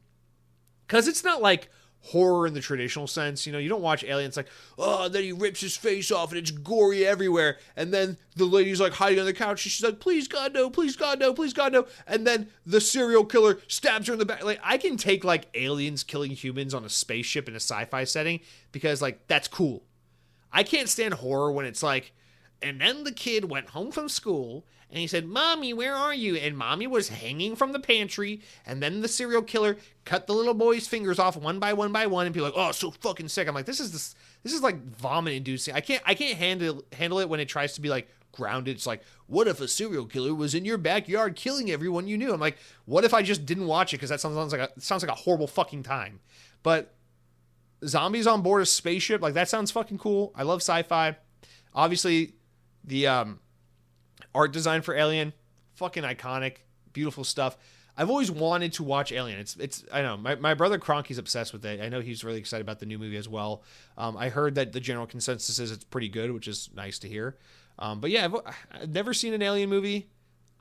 Because it's not like horror in the traditional sense. You know, you don't watch Alien, it's like, oh, then he rips his face off and it's gory everywhere. And then the lady's like hiding on the couch and she's like, please God, no, please God, no, please God, no. And then the serial killer stabs her in the back. Like, I can take like aliens killing humans on a spaceship in a sci-fi setting because like, that's cool. I can't stand horror when it's like, and then the kid went home from school and he said, Mommy, where are you? And Mommy was hanging from the pantry. And then the serial killer cut the little boy's fingers off one by one by one and be like, oh, so fucking sick. I'm like, this is like vomit inducing. I can't handle it when it tries to be like grounded. It's like, what if a serial killer was in your backyard killing everyone you knew? I'm like, what if I just didn't watch it? Because that sounds like a horrible fucking time. But zombies on board a spaceship, like that sounds fucking cool. I love sci-fi. Obviously, the art design for Alien, fucking iconic, beautiful stuff. I've always wanted to watch Alien. It's I know my brother Cronky's obsessed with it. I know he's really excited about the new movie as well. I heard that the general consensus is it's pretty good, which is nice to hear. But yeah, I've never seen an Alien movie.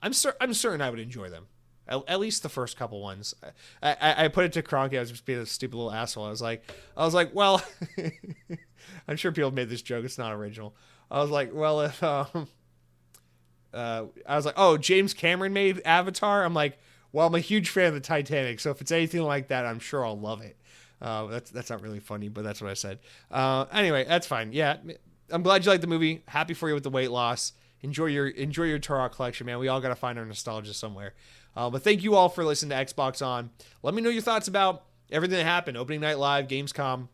I'm certain I would enjoy them. At least the first couple ones. I put it to Cronky. I was just being a stupid little asshole. I was like, well, I'm sure people made this joke. It's not original. I was like, well, if I was like, oh, James Cameron made Avatar. I'm like, well, I'm a huge fan of the Titanic, so if it's anything like that, I'm sure I'll love it. That's not really funny, but that's what I said. Anyway, that's fine. Yeah, I'm glad you liked the movie. Happy for you with the weight loss. Enjoy your Turok collection, man. We all got to find our nostalgia somewhere. But thank you all for listening to Xbox On. Let me know your thoughts about everything that happened. Opening Night Live, Gamescom,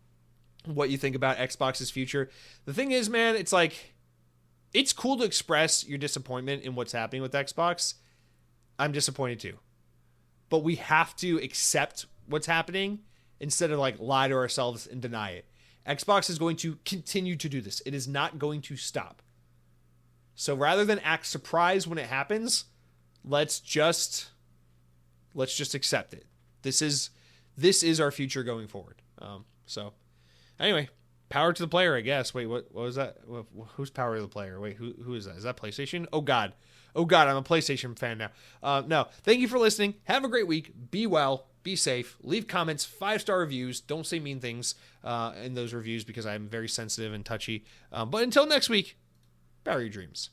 what you think about Xbox's future. The thing is, man, it's like, it's cool to express your disappointment in what's happening with Xbox. I'm disappointed too. But we have to accept what's happening instead of like lie to ourselves and deny it. Xbox is going to continue to do this. It is not going to stop. So rather than act surprised when it happens, let's just accept it. This is our future going forward. So anyway, power to the player, I guess. Wait, what was that? Who's power to the player? Wait, who is that? Is that PlayStation? Oh God, I'm a PlayStation fan now. No, thank you for listening. Have a great week. Be well. Be safe. Leave comments. 5-star reviews. Don't say mean things in those reviews because I'm very sensitive and touchy. But until next week, battle your dreams.